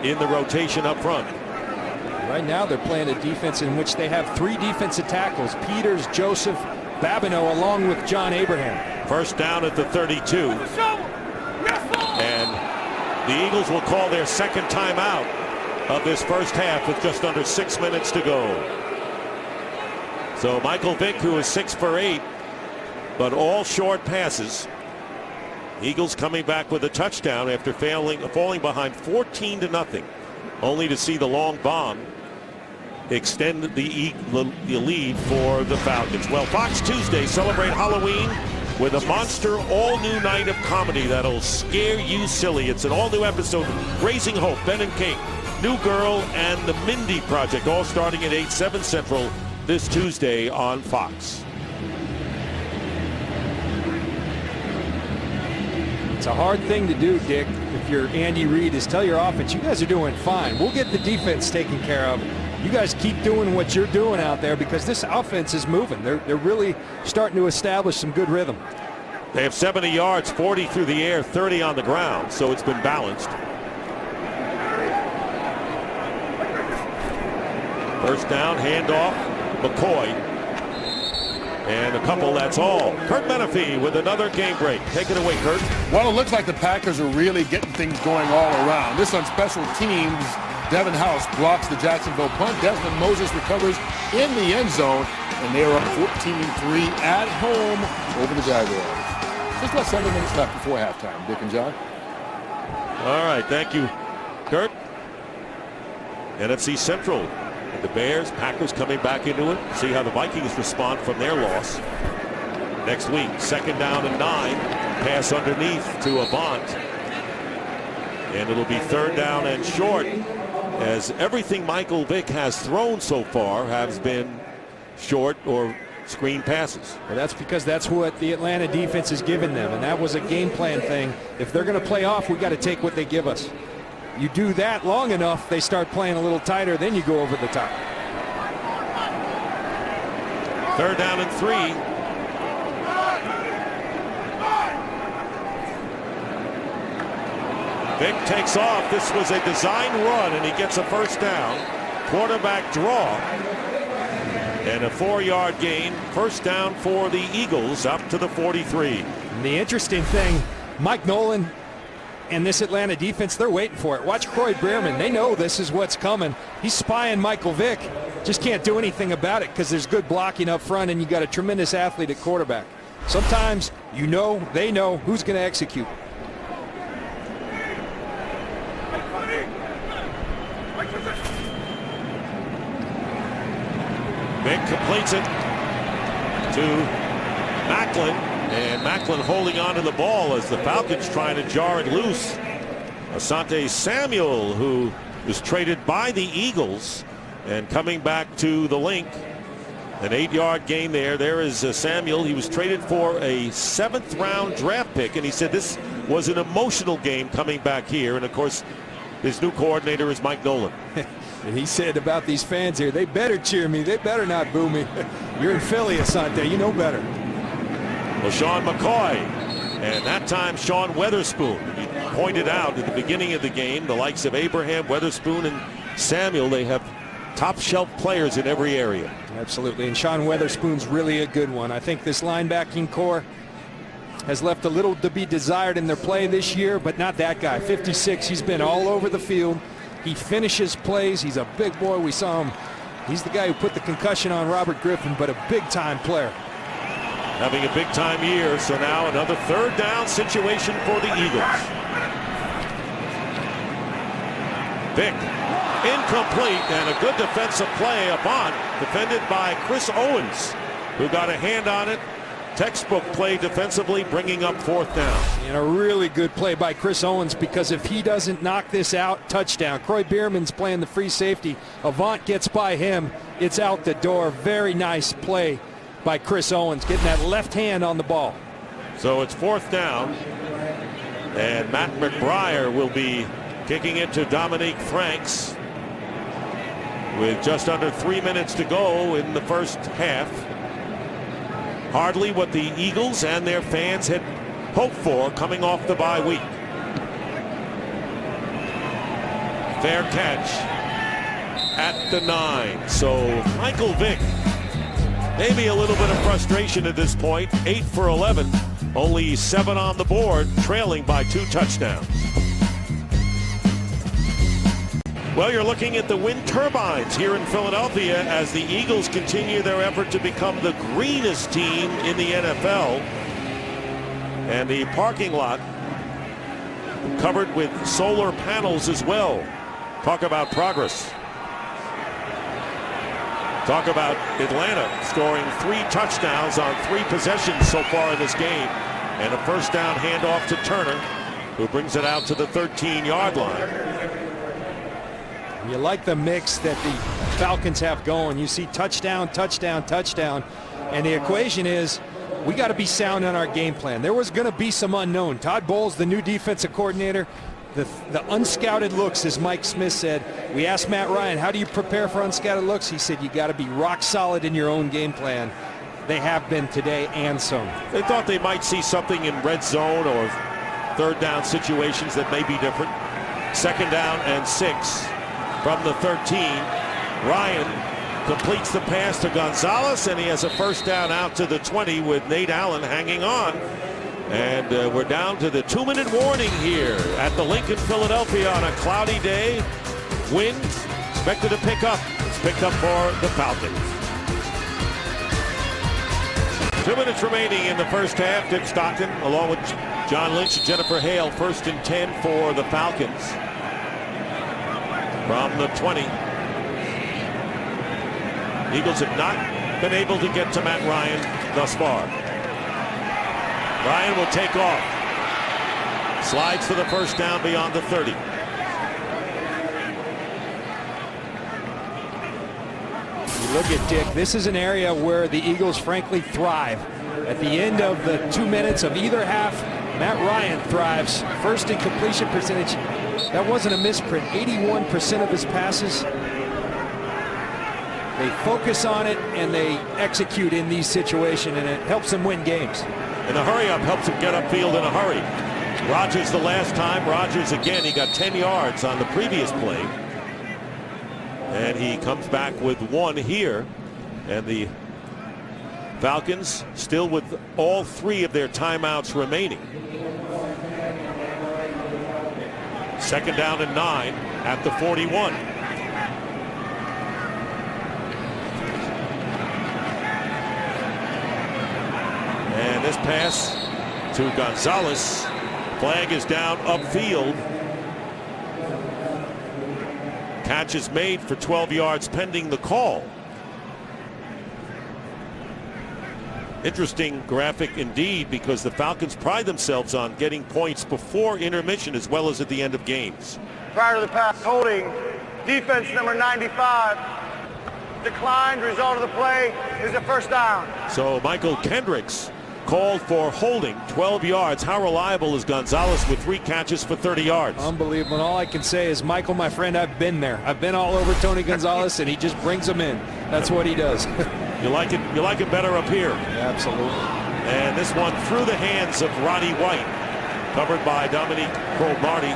in the rotation up front. Right now they're playing a defense in which they have 3 defensive tackles: Peters, Joseph, Babineau, along with John Abraham. First down at the 32. And the Eagles will call their second timeout of this first half with just under 6 minutes to go. So Michael Vick, who is 6 for 8, but all short passes. Eagles coming back with a touchdown after falling behind 14-0, only to see the long bomb extend the lead for the Falcons. Well, Fox Tuesday celebrate Halloween with a monster all-new night of comedy that'll scare you silly. It's an all-new episode of Raising Hope, Ben and Kate, New Girl, and The Mindy Project, all starting at 8/7 Central this Tuesday on Fox. It's a hard thing to do, Dick, if you're Andy Reid, is tell your offense, you guys are doing fine. We'll get the defense taken care of. You guys keep doing what you're doing out there, because this offense is moving. They're really starting to establish some good rhythm. They have 70 yards, 40 through the air, 30 on the ground, so it's been balanced. First down, handoff, McCoy. And a couple, that's all. Kurt Menefee with another game break. Take it away, Kurt. Well, it looks like the Packers are really getting things going all around. This on special teams. Devin House blocks the Jacksonville punt. Desmond Moses recovers in the end zone, and they are up 14-3 at home over the Jaguars. Just about 7 minutes left before halftime, Dick and John. All right, thank you, Kurt. NFC Central. The Bears, Packers coming back into it. See how the Vikings respond from their loss. Next week, 2nd down and 9. Pass underneath to Avant. And it'll be 3rd down and short, as everything Michael Vick has thrown so far has been short or screen passes. Well, that's because that's what the Atlanta defense has given them, and that was a game plan thing. If they're going to play off, we got to take what they give us. You do that long enough, they start playing a little tighter, then you go over the top. 3rd down and 3. Vick takes off. This was a design run, and he gets a first down. Quarterback draw. And a 4-yard gain. First down for the Eagles up to the 43. And the interesting thing, Mike Nolan and this Atlanta defense, they're waiting for it. Watch Croy Bierman. They know this is what's coming. He's spying Michael Vick. Just can't do anything about it because there's good blocking up front, and you got a tremendous athlete at quarterback. Sometimes you know, they know who's going to execute. Vick completes it to Macklin, and Macklin holding on to the ball as the Falcons trying to jar it loose. Asante Samuel, who was traded by the Eagles and coming back to the link. An 8-yard gain there. There is Samuel. He was traded for a 7th-round draft pick, and he said this was an emotional game coming back here. And, of course, his new coordinator is Mike Nolan. And he said about these fans here, they better cheer me. They better not boo me. You're in Philly, Asante. You know better. Well, Sean McCoy, and that time Sean Weatherspoon. He pointed out at the beginning of the game, the likes of Abraham, Weatherspoon, and Samuel, they have top-shelf players in every area. Absolutely, and Sean Weatherspoon's really a good one. I think this linebacking core has left a little to be desired in their play this year, but not that guy. 56, he's been all over the field. He finishes plays. He's a big boy. We saw him. He's the guy who put the concussion on Robert Griffin, but a big-time player. Having a big-time year, so now another 3rd down situation for the Eagles. Vick Incomplete, and a good defensive play. Avant, defended by Chris Owens, who got a hand on it. Textbook play defensively, bringing up 4th down. And a really good play by Chris Owens, because if he doesn't knock this out, touchdown. Croy Bierman's playing the free safety. Avant gets by him. It's out the door. Very nice play by Chris Owens, getting that left hand on the ball. So it's 4th down, and Matt McBriar will be kicking it to Dominique Franks with just under 3 minutes to go in the first half. Hardly what the Eagles and their fans had hoped for coming off the bye week. Fair catch at the 9. So Michael Vick, maybe a little bit of frustration at this point. 8 for 11, only 7 on the board, trailing by 2 touchdowns. Well, you're looking at the wind turbines here in Philadelphia as the Eagles continue their effort to become the greenest team in the NFL. And the parking lot covered with solar panels as well. Talk about progress. Talk about Atlanta scoring 3 touchdowns on 3 possessions so far in this game. And a first down handoff to Turner, who brings it out to the 13-yard line. You like the mix that the Falcons have going. You see touchdown, touchdown, touchdown. And the equation is we got to be sound on our game plan. There was going to be some unknown. Todd Bowles, the new defensive coordinator, the unscouted looks, as Mike Smith said. We asked Matt Ryan, how do you prepare for unscouted looks? He said you got to be rock solid in your own game plan. They have been today and some. They thought they might see something in red zone or 3rd down situations that may be different. 2nd down and 6. From the 13, Ryan completes the pass to Gonzalez, and he has a first down out to the 20 with Nate Allen hanging on. And we're down to the 2-minute warning here at the Lincoln, Philadelphia on a cloudy day. Wind expected to pick up. It's picked up for the Falcons. 2 minutes remaining in the first half. Dick Stockton along with John Lynch and Jennifer Hale, 1st and 10 for the Falcons. From the 20. Eagles have not been able to get to Matt Ryan thus far. Ryan will take off. Slides for the first down beyond the 30. You look at Dick, this is an area where the Eagles frankly thrive. At the end of the 2 minutes of either half, Matt Ryan thrives. First in completion percentage. That wasn't a misprint. 81% of his passes. They focus on it and they execute in these situations, and it helps them win games. And the hurry up helps him get upfield in a hurry. Rodgers the last time. Rodgers again. He got 10 yards on the previous play. And he comes back with 1 here. And the Falcons still with all 3 of their timeouts remaining. 2nd down and 9 at the 41. And this pass to Gonzalez. Flag is down upfield. Catch is made for 12 yards pending the call. Interesting graphic indeed, because the Falcons pride themselves on getting points before intermission as well as at the end of games. Prior to the pass, holding defense number 95. Declined. Result of the play is a first down. So Michael Kendricks called for holding, 12 yards. How reliable is Gonzalez with 3 catches for 30 yards? Unbelievable. And all I can say is, Michael, my friend, I've been there. I've been all over Tony Gonzalez, and he just brings them in. That's what he does. You like it better up here. Absolutely. And this one through the hands of Roddy White, covered by Dominique Cromartie.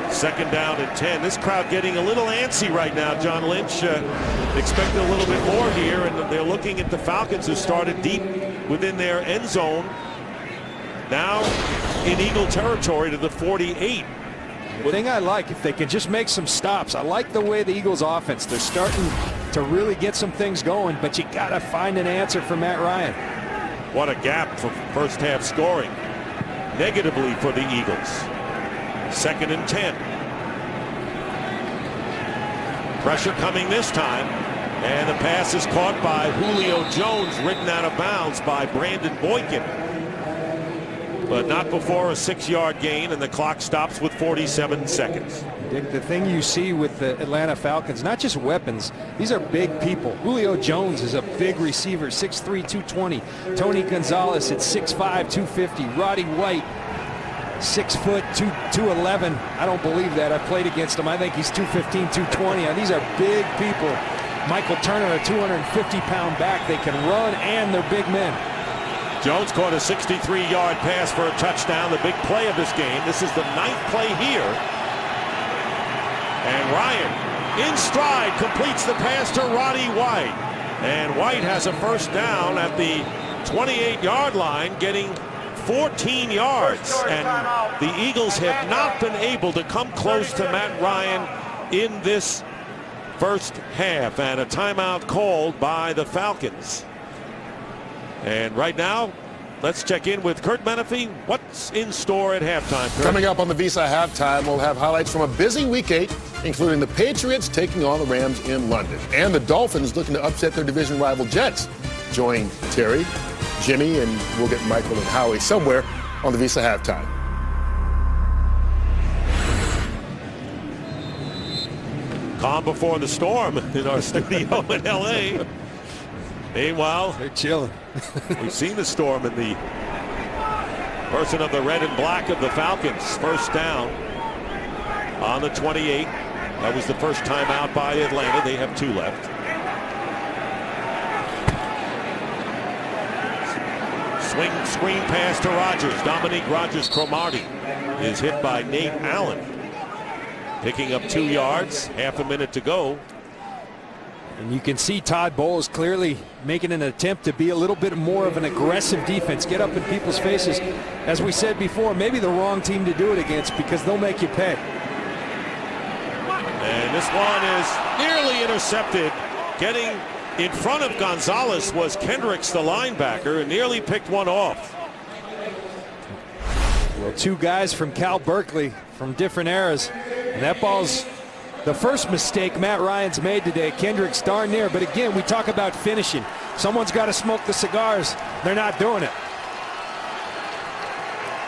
2nd down and 10. This crowd getting a little antsy right now. John Lynch expected a little bit more here, and they're looking at the Falcons, who started deep within their end zone. Now in Eagle territory to the 48. The thing I like, if they can just make some stops, I like the way the Eagles offense, they're starting to really get some things going, but you got to find an answer for Matt Ryan. What a gap for first half scoring. Negatively for the Eagles. 2nd and 10. Pressure coming this time. And the pass is caught by Julio Jones, ridden out of bounds by Brandon Boykin. But not before a 6-yard gain, and the clock stops with 47 seconds. Dick, the thing you see with the Atlanta Falcons, not just weapons, these are big people. Julio Jones is a big receiver, 6'3", 220. Tony Gonzalez at 6'5", 250. Roddy White, 6 foot, 211. I don't believe that. I played against him. I think he's 215, 220. These are big people. Michael Turner, a 250-pound back. They can run, and they're big men. Jones caught a 63-yard pass for a touchdown, the big play of this game. This is the 9th play here. And Ryan, in stride, completes the pass to Roddy White. And White has a first down at the 28-yard line, getting 14 yards. And the Eagles have not been able to come close to Matt Ryan in this first half. And a timeout called by the Falcons. And right now, let's check in with Curt Menefee. What's in store at halftime, Curt? Coming up on the Visa halftime, we'll have highlights from a busy week 8, including the Patriots taking on the Rams in London, and the Dolphins looking to upset their division rival Jets. Join Terry, Jimmy, and we'll get Michael and Howie somewhere on the Visa halftime. Calm before the storm in our studio in L.A. Meanwhile, they're chilling. We've seen the storm in the person of the red and black of the Falcons. First down on the 28. That was the first time out by Atlanta. They have 2 left. Screen pass to Rodgers. Dominique Rodgers-Cromartie is hit by Nate Allen. Picking up 2 yards, half a minute to go. And you can see Todd Bowles clearly making an attempt to be a little bit more of an aggressive defense, get up in people's faces. As we said before, maybe the wrong team to do it against because they'll make you pay. And this one is nearly intercepted. Getting in front of Gonzalez was Kendricks, the linebacker, and nearly picked one off. Well, 2 guys from Cal Berkeley from different eras. And that ball's the first mistake Matt Ryan's made today. Kendricks darn near, but again, we talk about finishing. Someone's got to smoke the cigars. They're not doing it.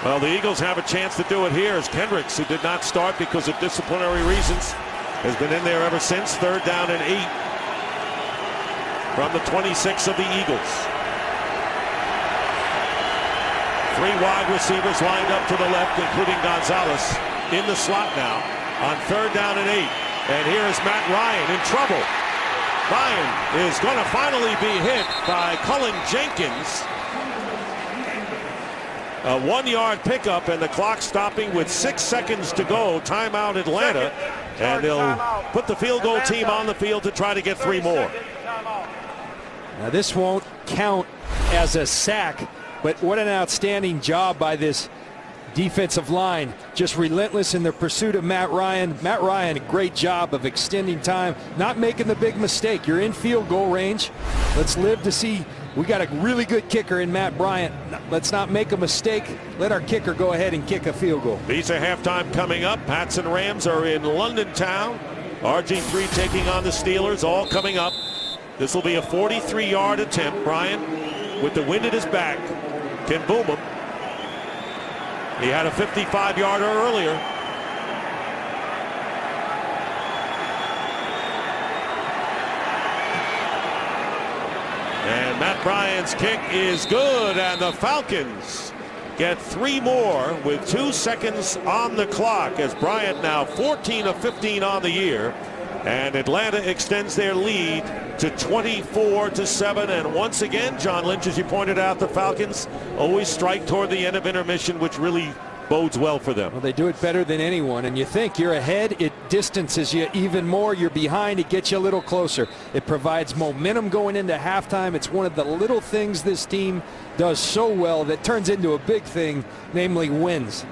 Well, the Eagles have a chance to do it here as Kendricks, who did not start because of disciplinary reasons, has been in there ever since. 3rd down and 8 from the 26 of the Eagles. 3 wide receivers lined up to the left, including Gonzalez in the slot now on 3rd down and 8. And here is Matt Ryan in trouble. Ryan is going to finally be hit by Cullen Jenkins. A 1-yard pickup, and the clock stopping with 6 seconds to go. Timeout Atlanta. And they'll put the field goal team on the field to try to get 3 more. Now this won't count as a sack, but what an outstanding job by this defensive line, just relentless in their pursuit of Matt Ryan. Matt Ryan, a great job of extending time, not making the big mistake. You're in field goal range. Let's live to see. We got a really good kicker in Matt Bryant. Let's not make a mistake. Let our kicker go ahead and kick a field goal. Visa halftime coming up. Pats and Rams are in London town. RG3 taking on the Steelers, all coming up. This will be a 43-yard attempt. Bryant, with the wind at his back, can boom him. He had a 55-yarder earlier. And Matt Bryant's kick is good, and the Falcons get 3 more with 2 seconds on the clock as Bryant now 14 of 15 on the year. And Atlanta extends their lead to 24-7. And once again, John Lynch, as you pointed out, the Falcons always strike toward the end of intermission, which really bodes well for them. Well, they do it better than anyone. And you think you're ahead, it distances you even more. You're behind, it gets you a little closer. It provides momentum going into halftime. It's one of the little things this team does so well that turns into a big thing, namely wins.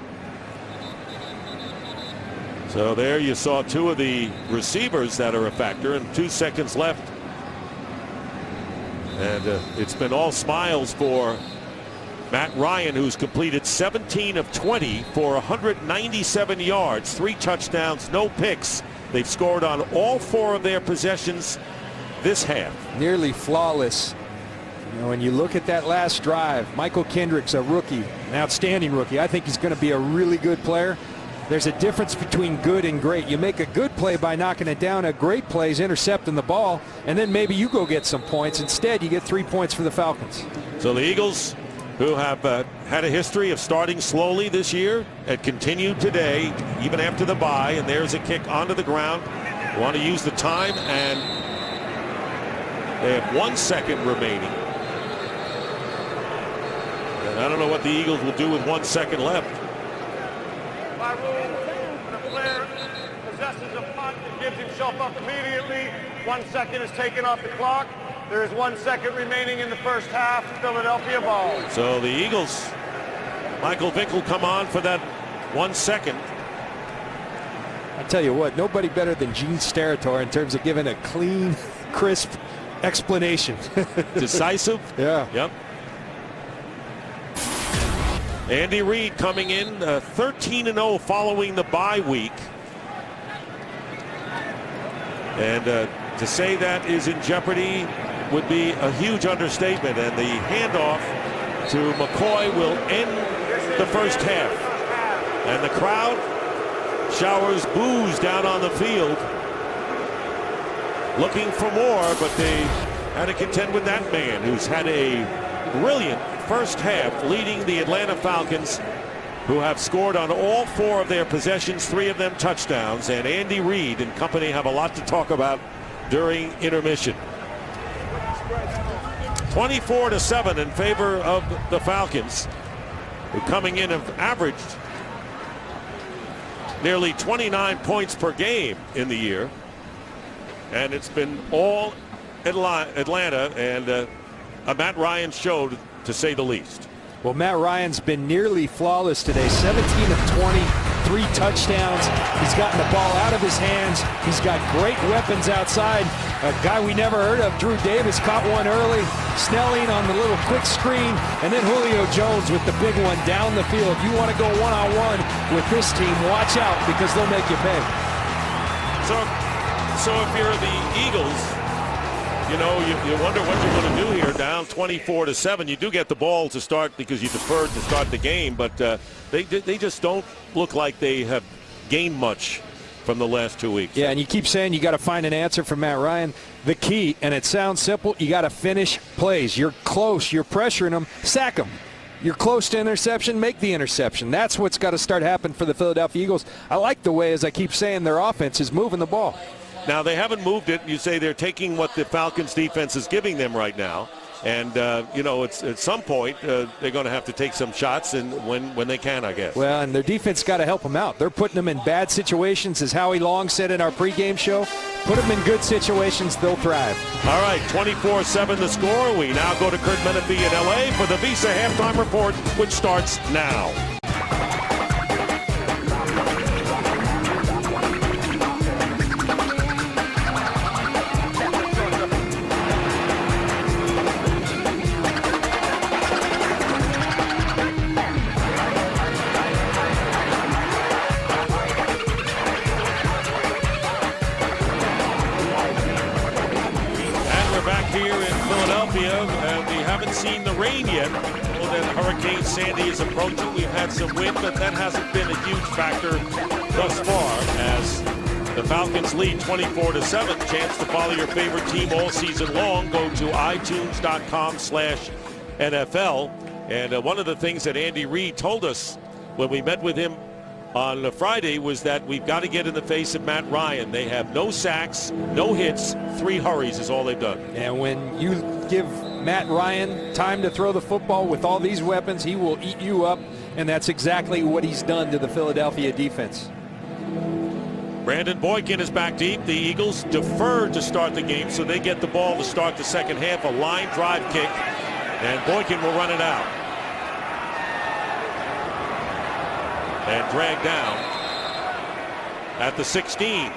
So there you saw 2 of the receivers that are a factor, and 2 seconds left. And it's been all smiles for Matt Ryan, who's completed 17 of 20 for 197 yards, 3 touchdowns, no picks, They've scored on all 4 of their possessions this half. Nearly flawless. You know, when you look at that last drive, Michael Kendricks, a rookie, an outstanding rookie. I think he's going to be a really good player. There's a difference between good and great. You make a good play by knocking it down. A great play is intercepting the ball, and then maybe you go get some points. Instead, you get 3 points for the Falcons. So the Eagles, who have had a history of starting slowly this year, and continued today, even after the bye, and there's a kick onto the ground. Want to use the time, and they have 1 second remaining. And I don't know what the Eagles will do with 1 second left. By rule, when a player possesses a punt and gives himself up immediately, 1 second is taken off the clock. There is 1 second remaining in the first half. Philadelphia ball. So the Eagles, Michael Vick will come on for that 1 second. I tell you what, nobody better than Gene Steratore in terms of giving a clean, crisp explanation. Decisive. Yeah. Yep. Andy Reid coming in 13-0 following the bye week. And to say that is in jeopardy would be a huge understatement. And the handoff to McCoy will end the first half. And the crowd showers boos down on the field, looking for more, but they had to contend with that man who's had a brilliant first half, leading the Atlanta Falcons, who have scored on all 4 of their possessions, 3 of them touchdowns. And Andy Reid and company have a lot to talk about during intermission. 24-7 in favor of the Falcons, who coming in have averaged nearly 29 points per game in the year. And it's been all Atlanta, and Matt Ryan showed, to say the least. Well, Matt Ryan's been nearly flawless today. 17 of 20, 3 touchdowns. He's gotten the ball out of his hands. He's got great weapons outside. A guy we never heard of, Drew Davis, caught one early. Snelling on the little quick screen. And then Julio Jones with the big one down the field. If you want to go one-on-one with this team, watch out, because they'll make you pay. So if you're the Eagles, you know, you wonder what you're going to do here, down 24-7. You do get the ball to start because you deferred to start the game, but they just don't look like they have gained much from the last 2 weeks. Yeah, and you keep saying you got to find an answer for Matt Ryan. The key, and it sounds simple, you got to finish plays. You're close, you're pressuring them, sack them. You're close to interception, make the interception. That's what's got to start happening for the Philadelphia Eagles. I like the way, as I keep saying, their offense is moving the ball. Now, they haven't moved it. You say they're taking what the Falcons defense is giving them right now. And, you know, it's at some point they're going to have to take some shots, and when they can, I guess. Well, and their defense got to help them out. They're putting them in bad situations, as Howie Long said in our pregame show. Put them in good situations, they'll thrive. All right, 24-7 the score. We now go to Kurt Menefee in L.A. for the Visa Halftime Report, which starts now. And we haven't seen the rain yet. Well, then Hurricane Sandy is approaching. We've had some wind, but that hasn't been a huge factor thus far, as the Falcons lead 24-7. Chance to follow your favorite team all season long. Go to itunes.com/NFL. And one of the things that Andy Reid told us when we met with him on Friday was that we've got to get in the face of Matt Ryan. They have no sacks, no hits, 3 hurries is all they've done. And when you give Matt Ryan time to throw the football with all these weapons, he will eat you up, and that's exactly what he's done to the Philadelphia defense. Brandon Boykin is back deep. The Eagles deferred to start the game, so they get the ball to start the second half. A line drive kick, and Boykin will run it out. And dragged down at the 16.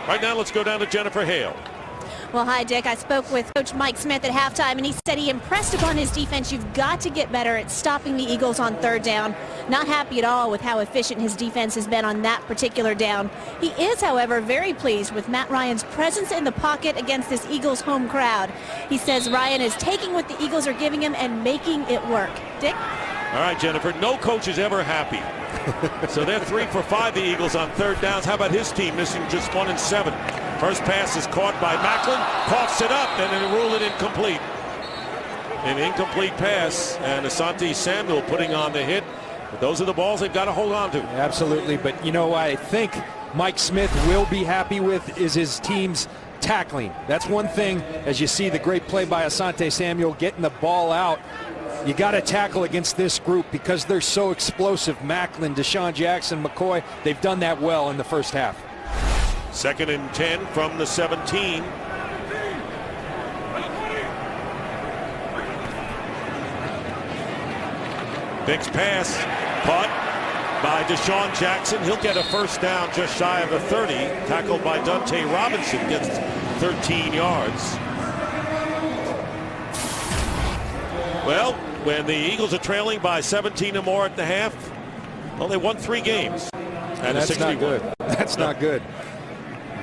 Right now, let's go down to Jennifer Hale. Well, hi, Dick. I spoke with Coach Mike Smith at halftime, and he said he impressed upon his defense. You've got to get better at stopping the Eagles on third down. Not happy at all with how efficient his defense has been on that particular down. He is, however, very pleased with Matt Ryan's presence in the pocket against this Eagles home crowd. He says Ryan is taking what the Eagles are giving him and making it work. Dick? All right, Jennifer, no coach is ever happy. So they're 3 for 5, the Eagles, on third downs. How about his team missing just 1 and 7? First pass is caught by Macklin, coughs it up, and then ruled it incomplete. An incomplete pass, and Asante Samuel putting on the hit. But those are the balls they've got to hold on to. Absolutely, but you know, I think Mike Smith will be happy with is his team's tackling. That's one thing, as you see the great play by Asante Samuel getting the ball out. You got to tackle against this group because they're so explosive. Macklin, Deshaun Jackson, McCoy, they've done that well in the first half. 2nd and 10 from the 17. Vick's pass caught by Deshaun Jackson. He'll get a first down just shy of the 30. Tackled by Dante Robinson, gets 13 yards. Well, when the Eagles are trailing by 17 or more at the half, well, they won 3 games. And that's not good. That's not good.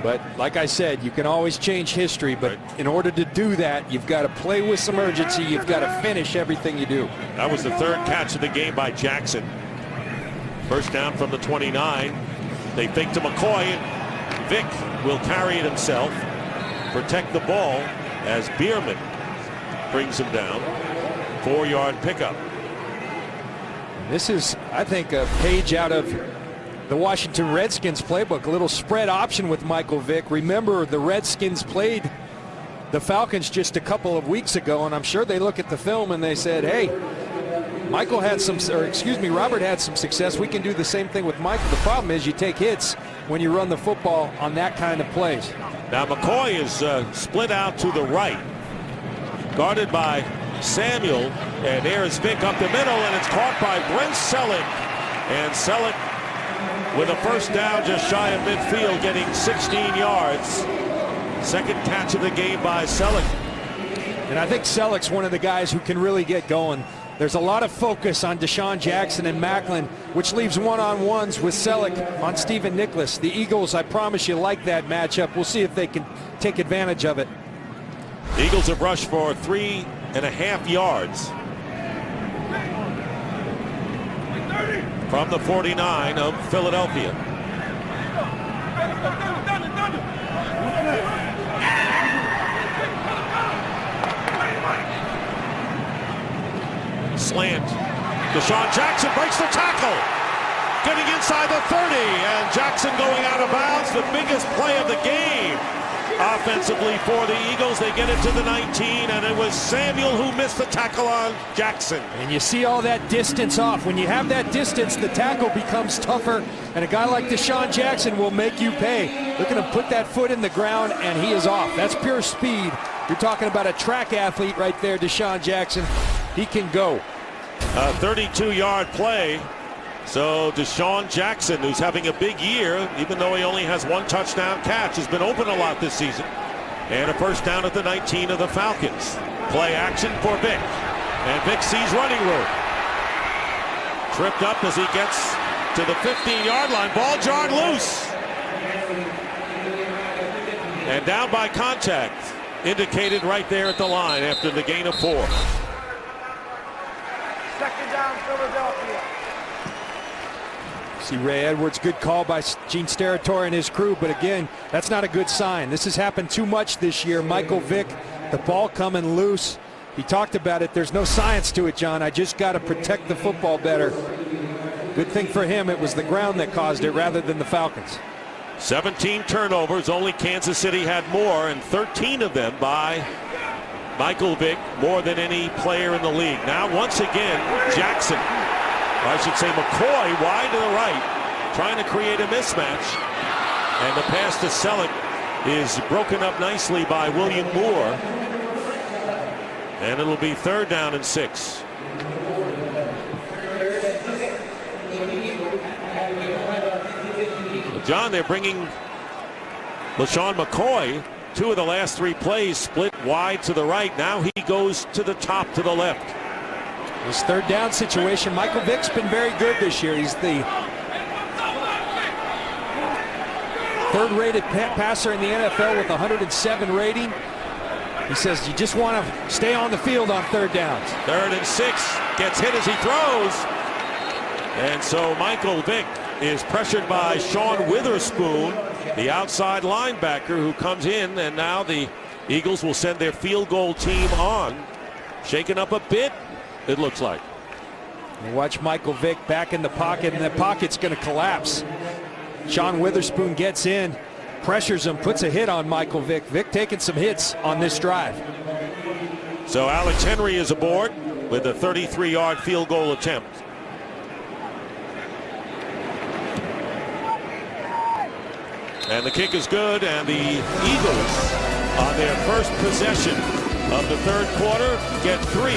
But like I said, you can always change history, but in order to do that, you've got to play with some urgency. You've got to finish everything you do. That was the 3rd catch of the game by Jackson. First down from the 29. They fake to McCoy, and Vick will carry it himself, protect the ball as Bierman brings him down. 4-yard pickup. This is, I think, a page out of the Washington Redskins playbook. A little spread option with Michael Vick. Remember, the Redskins played the Falcons just a couple of weeks ago, and I'm sure they look at the film and they said, hey, Robert had some success. We can do the same thing with Michael. The problem is you take hits when you run the football on that kind of plays. Now McCoy is split out to the right, guarded by Samuel, and there is Vick up the middle, and it's caught by Brent Selleck. And Selleck with a first down just shy of midfield, getting 16 yards. 2nd catch of the game by Selleck. And I think Selleck's one of the guys who can really get going. There's a lot of focus on Deshaun Jackson and Macklin, which leaves one-on-ones with Selleck on Stephen Nicholas. The Eagles, I promise you, like that matchup. We'll see if they can take advantage of it. The Eagles have rushed for 3.5 yards from the 49 of Philadelphia. Slant. Deshaun Jackson breaks the tackle. Getting inside the 30, and Jackson going out of bounds. The biggest play of the game offensively for the Eagles. They get it to the 19, and it was Samuel who missed the tackle on Jackson. And you see all that distance off. When you have that distance, the tackle becomes tougher, and a guy like Deshaun Jackson will make you pay. Look at him put that foot in the ground, and he is off. That's pure speed. You're talking about a track athlete right there, Deshaun Jackson. He can go. A 32-yard play. So Deshaun Jackson, who's having a big year, even though he only has 1 touchdown catch, has been open a lot this season. And a first down at the 19 of the Falcons. Play action for Vick. And Vick sees running room. Tripped up as he gets to the 15-yard line. Ball jarred loose. And down by contact. Indicated right there at the line after the gain of 4. 2nd down, Philadelphia. See Ray Edwards, good call by Gene Steratore and his crew, but again, that's not a good sign. This has happened too much this year. Michael Vick, the ball coming loose. He talked about it. There's no science to it, John. I just got to protect the football better. Good thing for him, it was the ground that caused it rather than the Falcons. 17 turnovers, only Kansas City had more, and 13 of them by Michael Vick, more than any player in the league. Now once again, Jackson, or I should say McCoy, wide to the right, trying to create a mismatch. And the pass to Selleck is broken up nicely by William Moore. And it'll be 3rd down and 6. John, they're bringing LaShawn McCoy 2 of the last 3 plays split wide to the right. Now he goes to the top to the left. This third down situation, Michael Vick's been very good this year. He's the third-rated passer in the NFL with 107 rating. He says you just want to stay on the field on third downs. 3rd and 6, gets hit as he throws. And so Michael Vick is pressured by Sean Witherspoon, the outside linebacker who comes in, and now the Eagles will send their field goal team on. Shaken up a bit, it looks like. And watch Michael Vick back in the pocket, and the pocket's going to collapse. Sean Witherspoon gets in, pressures him, puts a hit on Michael Vick. Vick taking some hits on this drive. So Alex Henry is aboard with a 33-yard field goal attempt. And the kick is good, and the Eagles, on their first possession of the third quarter, get 3,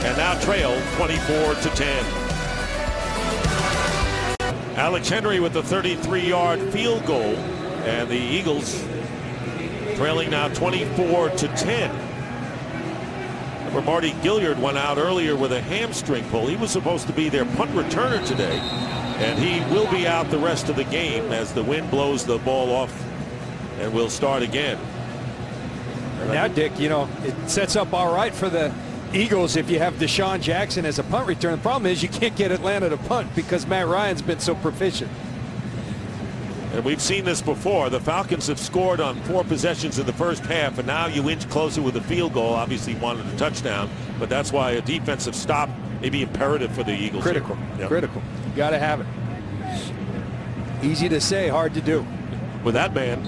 and now trail 24-10. Alex Henry with the 33-yard field goal, and the Eagles trailing now 24-10. Remember, Marty Gilliard went out earlier with a hamstring pull. He was supposed to be their punt returner today, and he will be out the rest of the game as the wind blows the ball off, and will start again. And now, Dick, you know, it sets up all right for the Eagles if you have Deshaun Jackson as a punt return. The problem is you can't get Atlanta to punt because Matt Ryan's been so proficient. And we've seen this before. The Falcons have scored on 4 possessions in the first half, and now you inch closer with a field goal. Obviously wanted a touchdown, but that's why a defensive stop may be imperative for the Eagles. Critical. Yep. Critical. You got to have it. Easy to say, hard to do. With that man.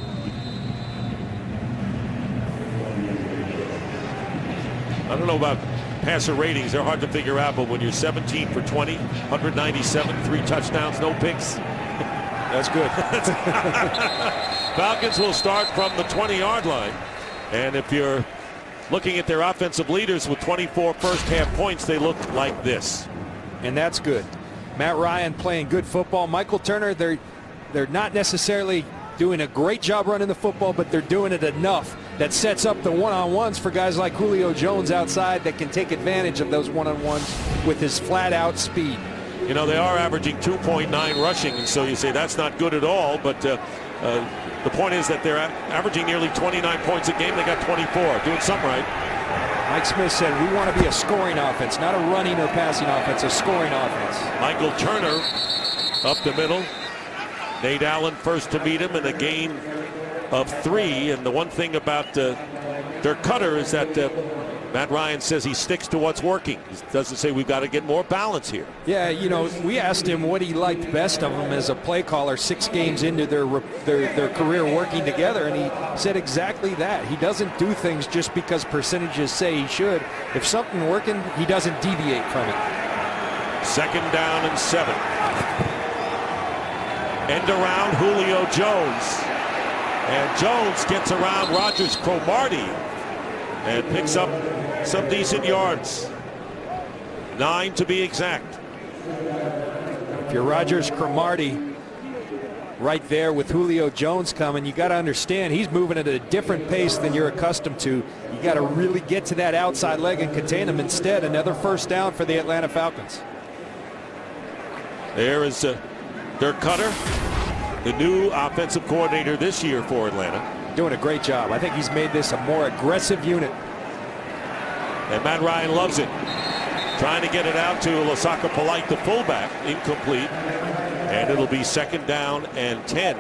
I don't know about passer ratings. They're hard to figure out, but when you're 17 for 20, 197, 3 touchdowns, no picks. That's good. Falcons will start from the 20-yard line. And if you're looking at their offensive leaders with 24 first half points, they look like this. And that's good. Matt Ryan playing good football. Michael Turner, they're not necessarily doing a great job running the football, but they're doing it enough that sets up the one-on-ones for guys like Julio Jones outside that can take advantage of those one-on-ones with his flat-out speed. You know, they are averaging 2.9 rushing, and so you say that's not good at all, but the point is that they're averaging nearly 29 points a game. They got 24, doing something right. Mike Smith said we want to be a scoring offense, not a running or passing offense, a scoring offense. Michael Turner up the middle. Nate Allen first to meet him in a gain of 3, and the one thing about Dirk Cutter is that Matt Ryan says he sticks to what's working. He doesn't say we've got to get more balance here. Yeah, you know, we asked him what he liked best of him as a play caller 6 games into their career working together, and he said exactly that. He doesn't do things just because percentages say he should. If something's working, he doesn't deviate from it. 2nd down and 7. End around Julio Jones. And Jones gets around Rogers Cromartie and picks up some decent yards. 9 to be exact. If you're Rogers Cromartie right there with Julio Jones coming, you got to understand he's moving at a different pace than you're accustomed to. You got to really get to that outside leg and contain him. Instead, another first down for the Atlanta Falcons. There is Dirk Cutter, the new offensive coordinator this year for Atlanta. Doing a great job. I think he's made this a more aggressive unit. And Matt Ryan loves it. Trying to get it out to Lasaka Polite, the fullback, incomplete. And it'll be 2nd down and 10.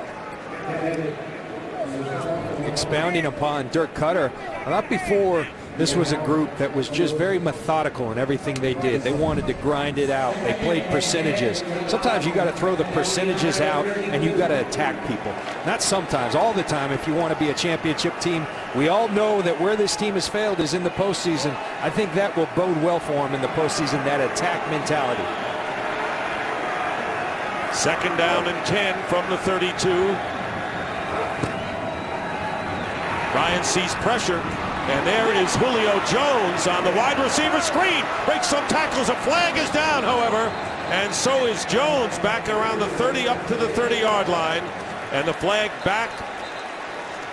Expounding upon Dirk Cutter, not before this was a group that was just very methodical in everything they did. They wanted to grind it out. They played percentages. Sometimes you got to throw the percentages out and you got to attack people. Not sometimes, all the time if you want to be a championship team. We all know that where this team has failed is in the postseason. I think that will bode well for them in the postseason, that attack mentality. 2nd down and 10 from the 32. Ryan sees pressure. And there is Julio Jones on the wide receiver screen. Breaks some tackles. A flag is down, however. And so is Jones back around the 30 up to the 30-yard line. And the flag back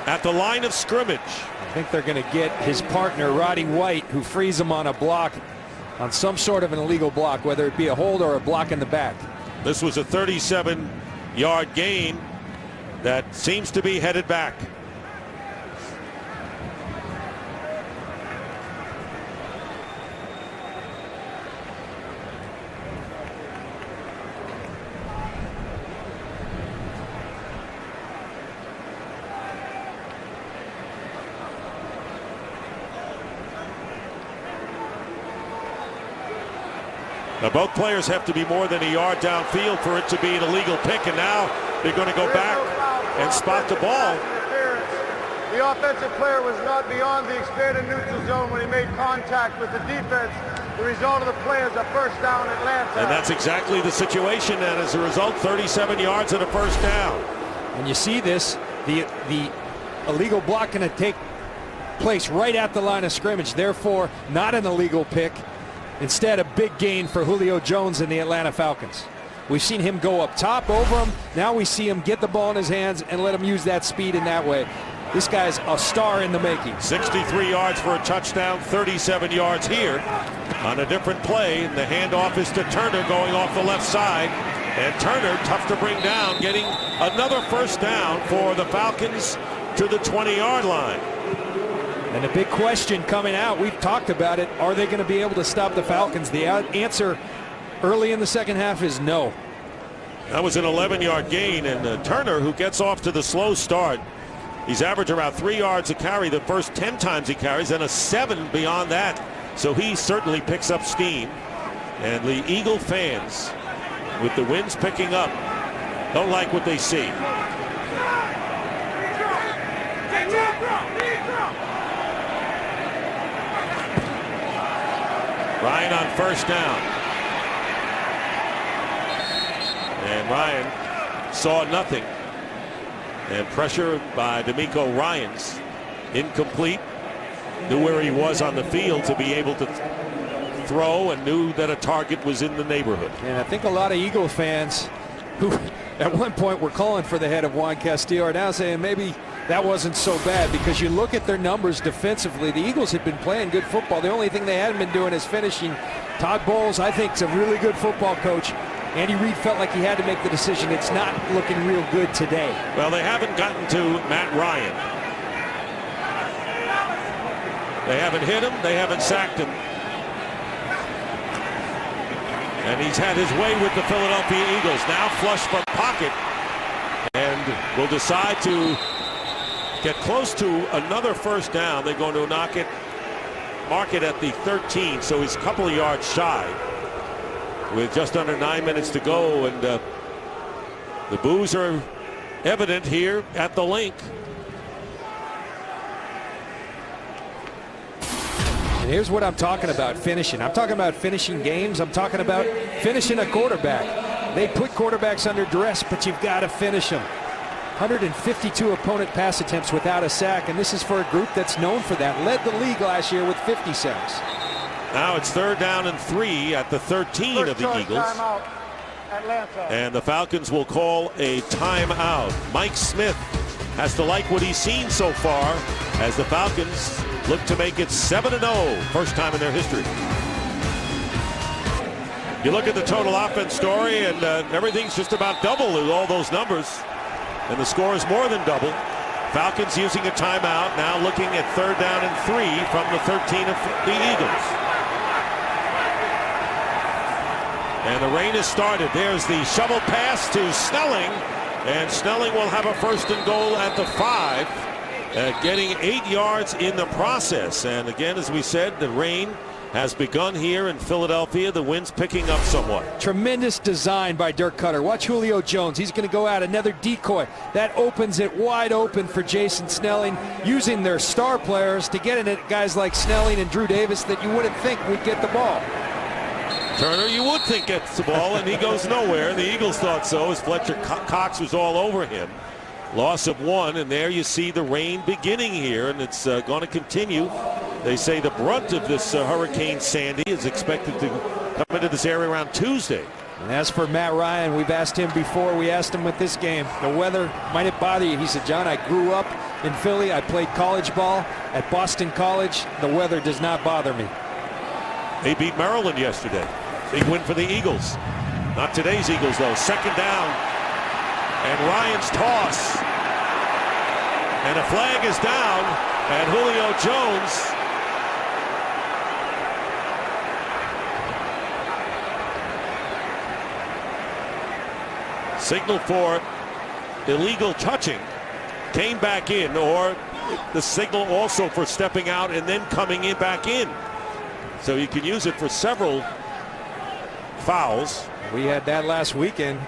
at the line of scrimmage. I think they're going to get his partner, Roddy White, who frees him on a block, on some sort of an illegal block, whether it be a hold or a block in the back. This was a 37-yard gain that seems to be headed back. Now both players have to be more than a yard downfield for it to be an illegal pick, and now they're going to go back and spot the ball. The offensive player was not beyond the expanded neutral zone when he made contact with the defense. The result of the play is a first down Atlanta. And that's exactly the situation, and as a result, 37 yards and a first down. And you see this, the illegal block going to take place right at the line of scrimmage, therefore not an illegal pick. Instead, a big gain for Julio Jones and the Atlanta Falcons. We've seen him go up top over him. Now we see him get the ball in his hands and let him use that speed in that way. This guy's a star in the making. 63 yards for a touchdown, 37 yards here on a different play. The handoff is to Turner going off the left side. And Turner, tough to bring down, getting another first down for the Falcons to the 20-yard line. And the big question coming out, we've talked about it, are they going to be able to stop the Falcons? The answer early in the second half is no. That was an 11-yard gain, and Turner, who gets off to the slow start, he's averaged around 3 yards a carry the first 10 times he carries, and a 7 beyond that. So he certainly picks up steam. And the Eagle fans, with the winds picking up, don't like what they see. Ryan on first down. And Ryan saw nothing. And pressure by D'Amico Ryans. Incomplete. Knew where he was on the field to be able to throw, and knew that a target was in the neighborhood. And I think a lot of Eagle fans who at one point were calling for the head of Juan Castillo are now saying maybe that wasn't so bad, because you look at their numbers defensively. The Eagles had been playing good football. The only thing they hadn't been doing is finishing. Todd Bowles, I think, is a really good football coach. Andy Reid felt like he had to make the decision. It's not looking real good today. Well, they haven't gotten to Matt Ryan. They haven't hit him. They haven't sacked him. And he's had his way with the Philadelphia Eagles. Now flush from pocket, and will decide to get close to another first down. They're going to mark it at the 13, so he's a couple of yards shy with just under 9 minutes to go, and the boos are evident here at the link. And here's what I'm talking about, finishing. I'm talking about finishing games. I'm talking about finishing a quarterback. They put quarterbacks under duress, but you've got to finish them. 152 opponent pass attempts without a sack, and this is for a group that's known for that. Led the league last year with 50 sacks. Now it's 3rd down and 3 at the 13 of the Eagles. Timeout, Atlanta. And the Falcons will call a timeout. Mike Smith has to like what he's seen so far as the Falcons look to make it 7-0, first time in their history. You look at the total offense story, and everything's just about double with all those numbers. And the score is more than double. Falcons using a timeout, now looking at 3rd down and 3 from the 13 of the Eagles. And the rain has started. There's the shovel pass to Snelling, and Snelling will have a 1st and goal at the 5, getting 8 yards in the process. And again, as we said, the rain has begun here in Philadelphia. The wind's picking up somewhat. Tremendous design by Dirk Cutter. Watch Julio Jones. He's going to go out, another decoy. That opens it wide open for Jason Snelling, using their star players to get in at guys like Snelling and Drew Davis that you wouldn't think would get the ball. Turner, you would think, gets the ball, and he goes nowhere. The Eagles thought so, as Fletcher Cox was all over him. Loss of 1, and there you see the rain beginning here, and it's going to continue. They say the brunt of this Hurricane Sandy is expected to come into this area around Tuesday. And as for Matt Ryan, we've asked him before. We asked him with this game, the weather, might it bother you? He said, John, I grew up in Philly. I played college ball at Boston College. The weather does not bother me. They beat Maryland yesterday. Big win for the Eagles. Not today's Eagles, though. Second down. And Ryan's toss. And a flag is down. And Julio Jones signal for illegal touching. Came back in, or the signal also for stepping out and then coming in back in. So you can use it for several fouls. We had that last weekend.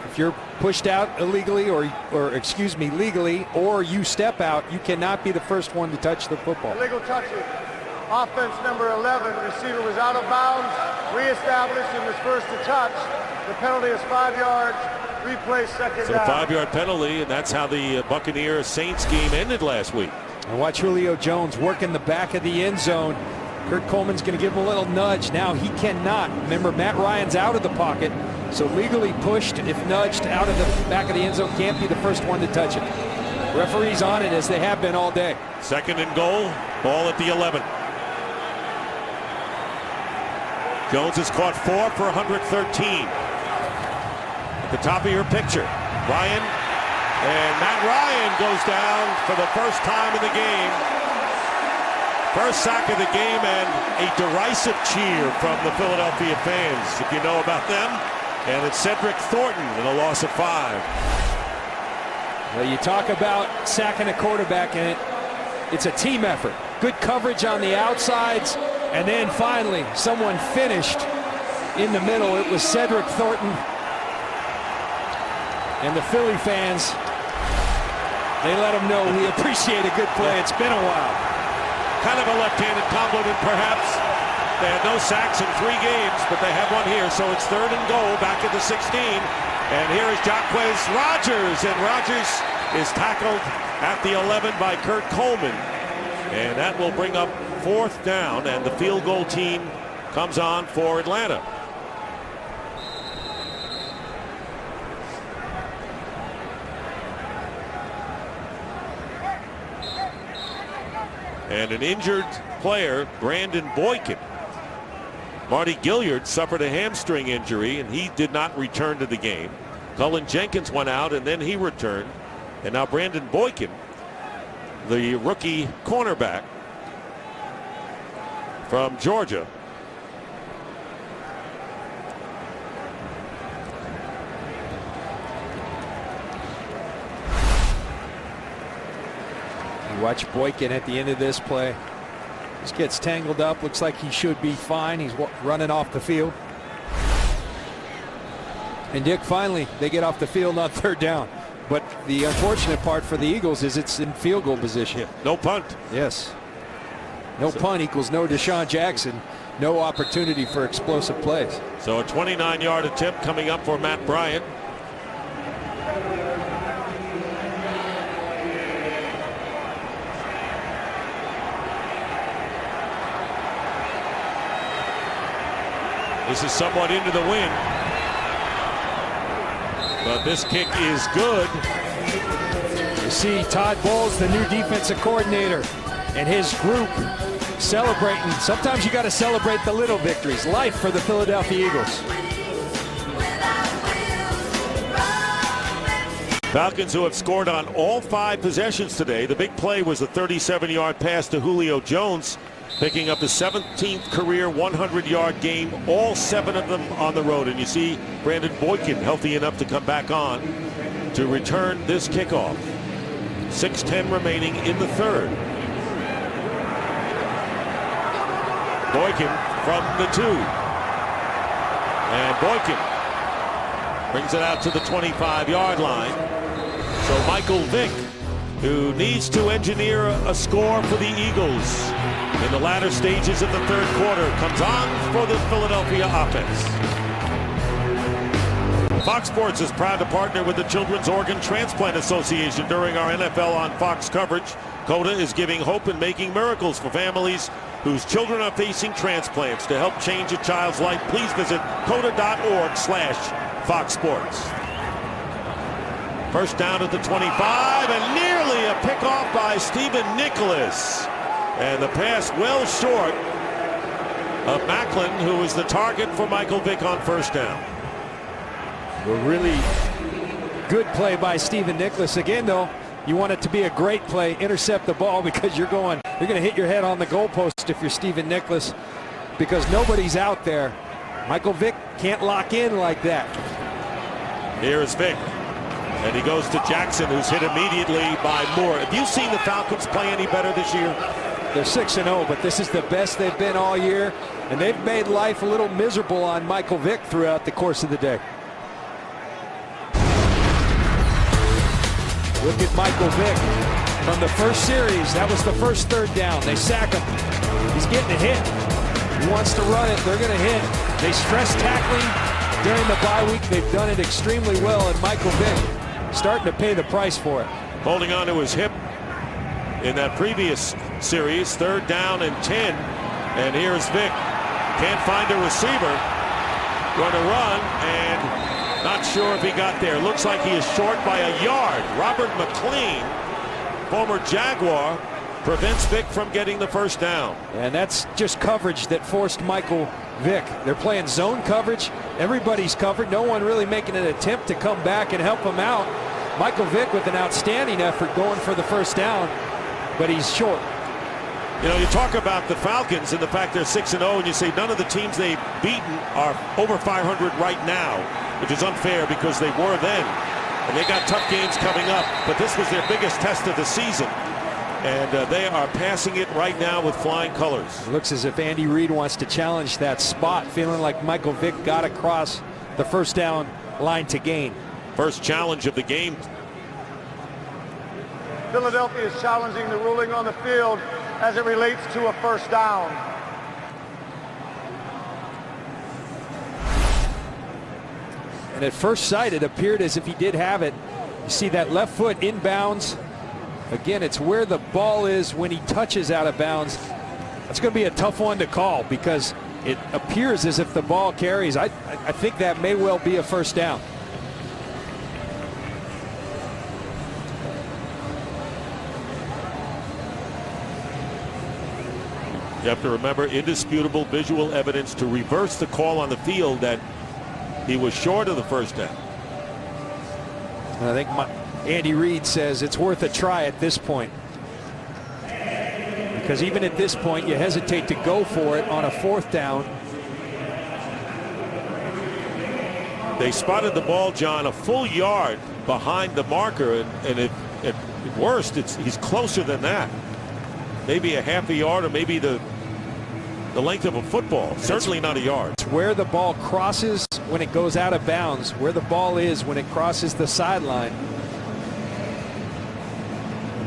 If you're pushed out illegally or excuse me, legally, or you step out, you cannot be the first one to touch the football. Illegal touching. Offense number 11. Receiver was out of bounds. Reestablished and was first to touch. The penalty is 5 yards. Replay second So down. 5-yard penalty, and that's how the Buccaneers Saints game ended last week. And watch Julio Jones work in the back of the end zone. Kurt Coleman's going to give him a little nudge. Now he cannot. Remember, Matt Ryan's out of the pocket, so legally pushed, if nudged out of the back of the end zone, can't be the first one to touch it. Referees on it as they have been all day. Second and goal, ball at the 11. Jones has caught 4 for 113. At the top of your picture, Ryan, and Matt Ryan goes down for the first time in the game. First sack of the game, and a derisive cheer from the Philadelphia fans, if you know about them. And it's Cedric Thornton with a loss of 5. Well, you talk about sacking a quarterback, and it's a team effort. Good coverage on the outsides, and then finally someone finished in the middle. It was Cedric Thornton. And the Philly fans, they let him know we appreciate a good play. It's been a while. Kind of a left-handed compliment, perhaps. They had no sacks in 3 games, but they have one here. So it's third and goal back at the 16. And here is Jacquez Rodgers. And Rodgers is tackled at the 11 by Kurt Coleman. And that will bring up 4th down. And the field goal team comes on for Atlanta. And an injured player, Brandon Boykin. Marty Gilliard suffered a hamstring injury, and he did not return to the game. Cullen Jenkins went out, and then he returned. And now Brandon Boykin, the rookie cornerback from Georgia. Watch Boykin at the end of this play. Just gets tangled up. Looks like he should be fine. He's running off the field. And Dick, finally, they get off the field on 3rd down. But the unfortunate part for the Eagles is it's in field goal position. No punt. Yes. No punt equals no Deshaun Jackson. No opportunity for explosive plays. So a 29-yard attempt coming up for Matt Bryant. This is somewhat into the wind, but this kick is good. You see Todd Bowles, the new defensive coordinator, and his group celebrating. Sometimes you got to celebrate the little victories. Life for the Philadelphia Eagles. Falcons, who have scored on all 5 possessions today. The big play was a 37-yard pass to Julio Jones, picking up his 17th career 100-yard game, all 7 of them on the road. And you see Brandon Boykin healthy enough to come back on to return this kickoff. 6:10 remaining in the 3rd. Boykin from the 2. And Boykin brings it out to the 25-yard line. So Michael Vick, who needs to engineer a score for the Eagles in the latter stages of the 3rd quarter, comes on for the Philadelphia offense. Fox Sports is proud to partner with the Children's Organ Transplant Association during our NFL on Fox coverage. COTA is giving hope and making miracles for families whose children are facing transplants. To help change a child's life, please visit COTA.org/Fox Sports. First down at the 25, and nearly a pickoff by Stephen Nicholas. And the pass well short of Macklin, who was the target for Michael Vick on first down. A really good play by Stephen Nicholas. Again, though, you want it to be a great play, intercept the ball, because you're going to hit your head on the goalpost if you're Stephen Nicholas, because nobody's out there. Michael Vick can't lock in like that. Here's Vick, and he goes to Jackson, who's hit immediately by Moore. Have you seen the Falcons play any better this year? They're 6-0, but this is the best they've been all year, and they've made life a little miserable on Michael Vick throughout the course of the day. Look at Michael Vick from the first series. That was the first third down. They sack him. He's getting a hit. He wants to run it. They're going to hit. They stress tackling during the bye week. They've done it extremely well, and Michael Vick starting to pay the price for it. Holding on to his hip in that previous series. Third down and 10. And here's Vick. Can't find a receiver. Going to run, and not sure if he got there. Looks like he is short by a yard. Robert McLean, former Jaguar, prevents Vick from getting the first down. And that's just coverage that forced Michael Vick. They're playing zone coverage. Everybody's covered. No one really making an attempt to come back and help him out. Michael Vick with an outstanding effort going for the first down, but he's short. You know, you talk about the Falcons and the fact they're 6-0, and you say none of the teams they've beaten are over 500 right now, which is unfair because they were then. And they got tough games coming up, but this was their biggest test of the season. And they are passing it right now with flying colors. It looks as if Andy Reid wants to challenge that spot, feeling like Michael Vick got across the first down line to gain. First challenge of the game. Philadelphia is challenging the ruling on the field as it relates to a first down. And at first sight, it appeared as if he did have it. You see that left foot inbounds. Again, it's where the ball is when he touches out of bounds. That's going to be a tough one to call because it appears as if the ball carries. I think that may well be a first down. You have to remember, indisputable visual evidence to reverse the call on the field that he was short of the first down. And I think Andy Reid says it's worth a try at this point. Because even at this point, you hesitate to go for it on a fourth down. They spotted the ball, John, a full yard behind the marker, and at worst, he's closer than that. Maybe a half a yard, or maybe the length of a football. Certainly not a yard. It's where the ball crosses when it goes out of bounds, where the ball is when it crosses the sideline.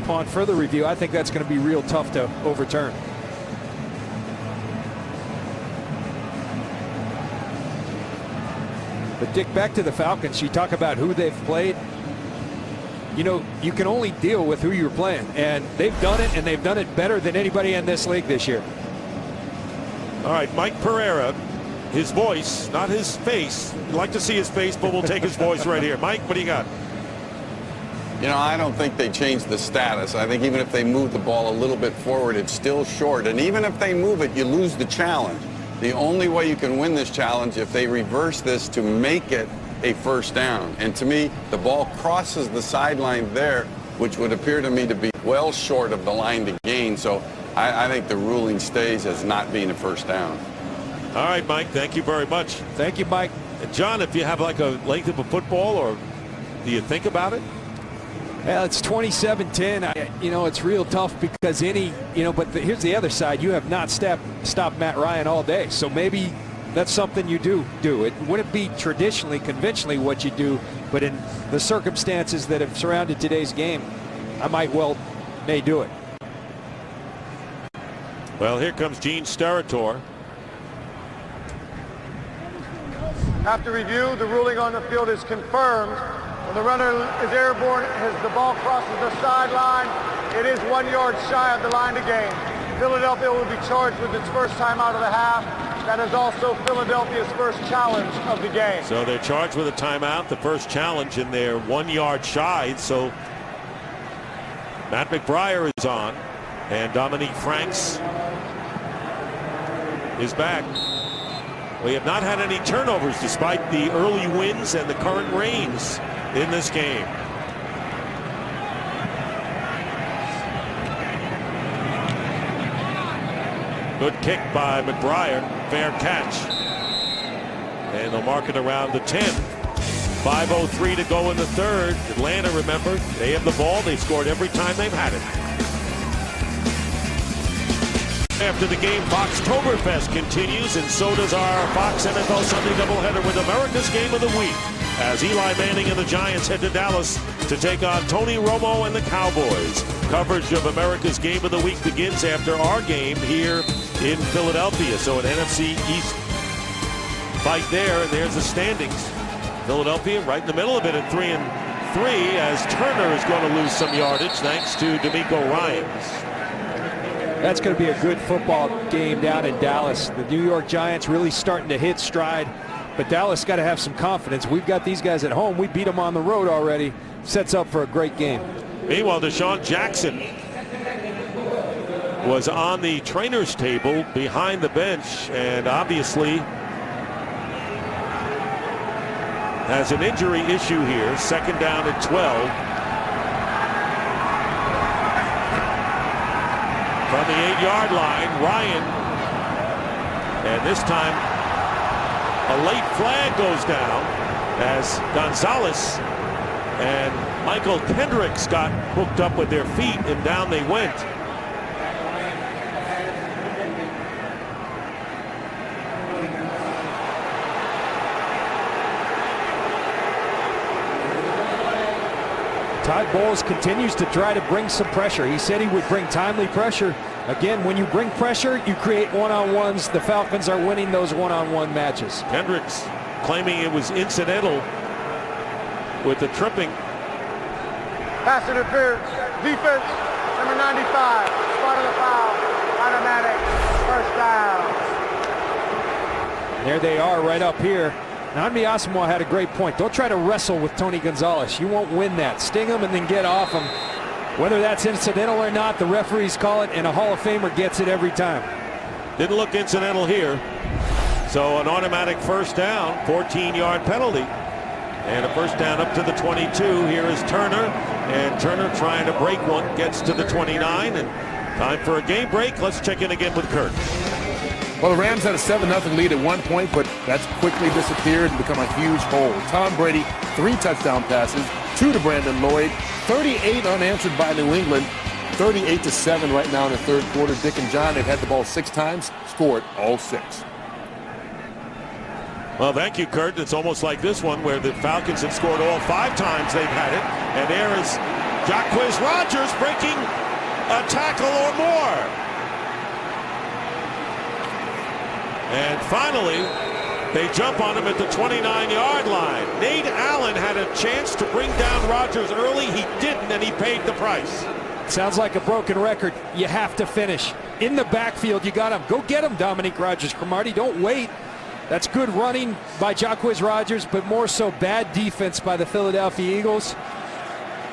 Upon further review, I think that's going to be real tough to overturn. But Dick, back to the Falcons, you talk about who they've played. You know, you can only deal with who you're playing, and they've done it, and they've done it better than anybody in this league this year. All right, Mike Pereira, his voice, not his face. We'd like to see his face, but we'll take his voice right here. Mike, what do you got? You know, I don't think they changed the status. I think even if they move the ball a little bit forward, it's still short. And even if they move it, you lose the challenge. The only way you can win this challenge if they reverse this to make it a first down. And to me, the ball crosses the sideline there, which would appear to me to be well short of the line to gain. So I think the ruling stays as not being a first down. All right, Mike, thank you very much. Thank you, Mike. And John, if you have like a length of a football, or do you think about it? Well, it's 27-10. You know, it's real tough because but here's the other side. You have not stopped Matt Ryan all day. So maybe that's something you do. It wouldn't be traditionally, conventionally what you do, but in the circumstances that have surrounded today's game, I may do it. Well, here comes Gene Steratore. After review, the ruling on the field is confirmed. When the runner is airborne as the ball crosses the sideline, it is 1 yard shy of the line to gain. Philadelphia will be charged with its first time out of the half. That is also Philadelphia's first challenge of the game. So they're charged with a timeout, the first challenge, and they're 1 yard shy. So Matt McBriar is on, and Dominique Franks is back. We have not had any turnovers despite the early wins and the current rains in this game. Good kick by McBriar. Fair catch. And they'll mark it around the 10. 5:03 to go in the third. Atlanta, remember, they have the ball. They've scored every time they've had it. After the game, Foxtoberfest continues, and so does our Fox NFL Sunday doubleheader with America's Game of the Week, as Eli Manning and the Giants head to Dallas to take on Tony Romo and the Cowboys. Coverage of America's Game of the Week begins after our game here in Philadelphia. So an NFC East fight there, and there's the standings. Philadelphia right in the middle of it at 3-3, as Turner is going to lose some yardage thanks to D'Amico Ryans. That's going to be a good football game down in Dallas. The New York Giants really starting to hit stride, but Dallas got to have some confidence. We've got these guys at home. We beat them on the road already. Sets up for a great game. Meanwhile, Deshaun Jackson was on the trainer's table behind the bench, and obviously has an injury issue here. Second down at 12. From the 8-yard line, Ryan, and this time a late flag goes down as Gonzalez and Michael Kendricks got hooked up with their feet, and down they went. Todd Bowles continues to try to bring some pressure. He said he would bring timely pressure. Again, when you bring pressure, you create one-on-ones. The Falcons are winning those one-on-one matches. Kendricks claiming it was incidental with the tripping. Pass interference, defense, number 95, spot of the foul, automatic, first down. There they are right up here. Nnamdi Asomugha had a great point. Don't try to wrestle with Tony Gonzalez. You won't win that. Sting him and then get off him. Whether that's incidental or not, the referees call it, and a Hall of Famer gets it every time. Didn't look incidental here. So an automatic first down, 14-yard penalty. And a first down up to the 22. Here is Turner. And Turner trying to break one, gets to the 29. And time for a game break. Let's check in again with Kurt. Well, the Rams had a 7-0 lead at one point, but that's quickly disappeared and become a huge hole. Tom Brady, 3 touchdown passes, 2 to Brandon Lloyd, 38 unanswered by New England, 38-7 right now in the third quarter. Dick and John, they've had the ball 6 times, scored all 6. Well, thank you, Kurt. It's almost like this one where the Falcons have scored all 5 times they've had it. And there is Jacquizz Rodgers breaking a tackle or more. And finally, they jump on him at the 29-yard line. Nate Allen had a chance to bring down Rodgers early. He didn't, and he paid the price. Sounds like a broken record. You have to finish. In the backfield, you got him. Go get him, Dominique Rodgers-Cromartie. Don't wait. That's good running by Jacquizz Rodgers, but more so bad defense by the Philadelphia Eagles.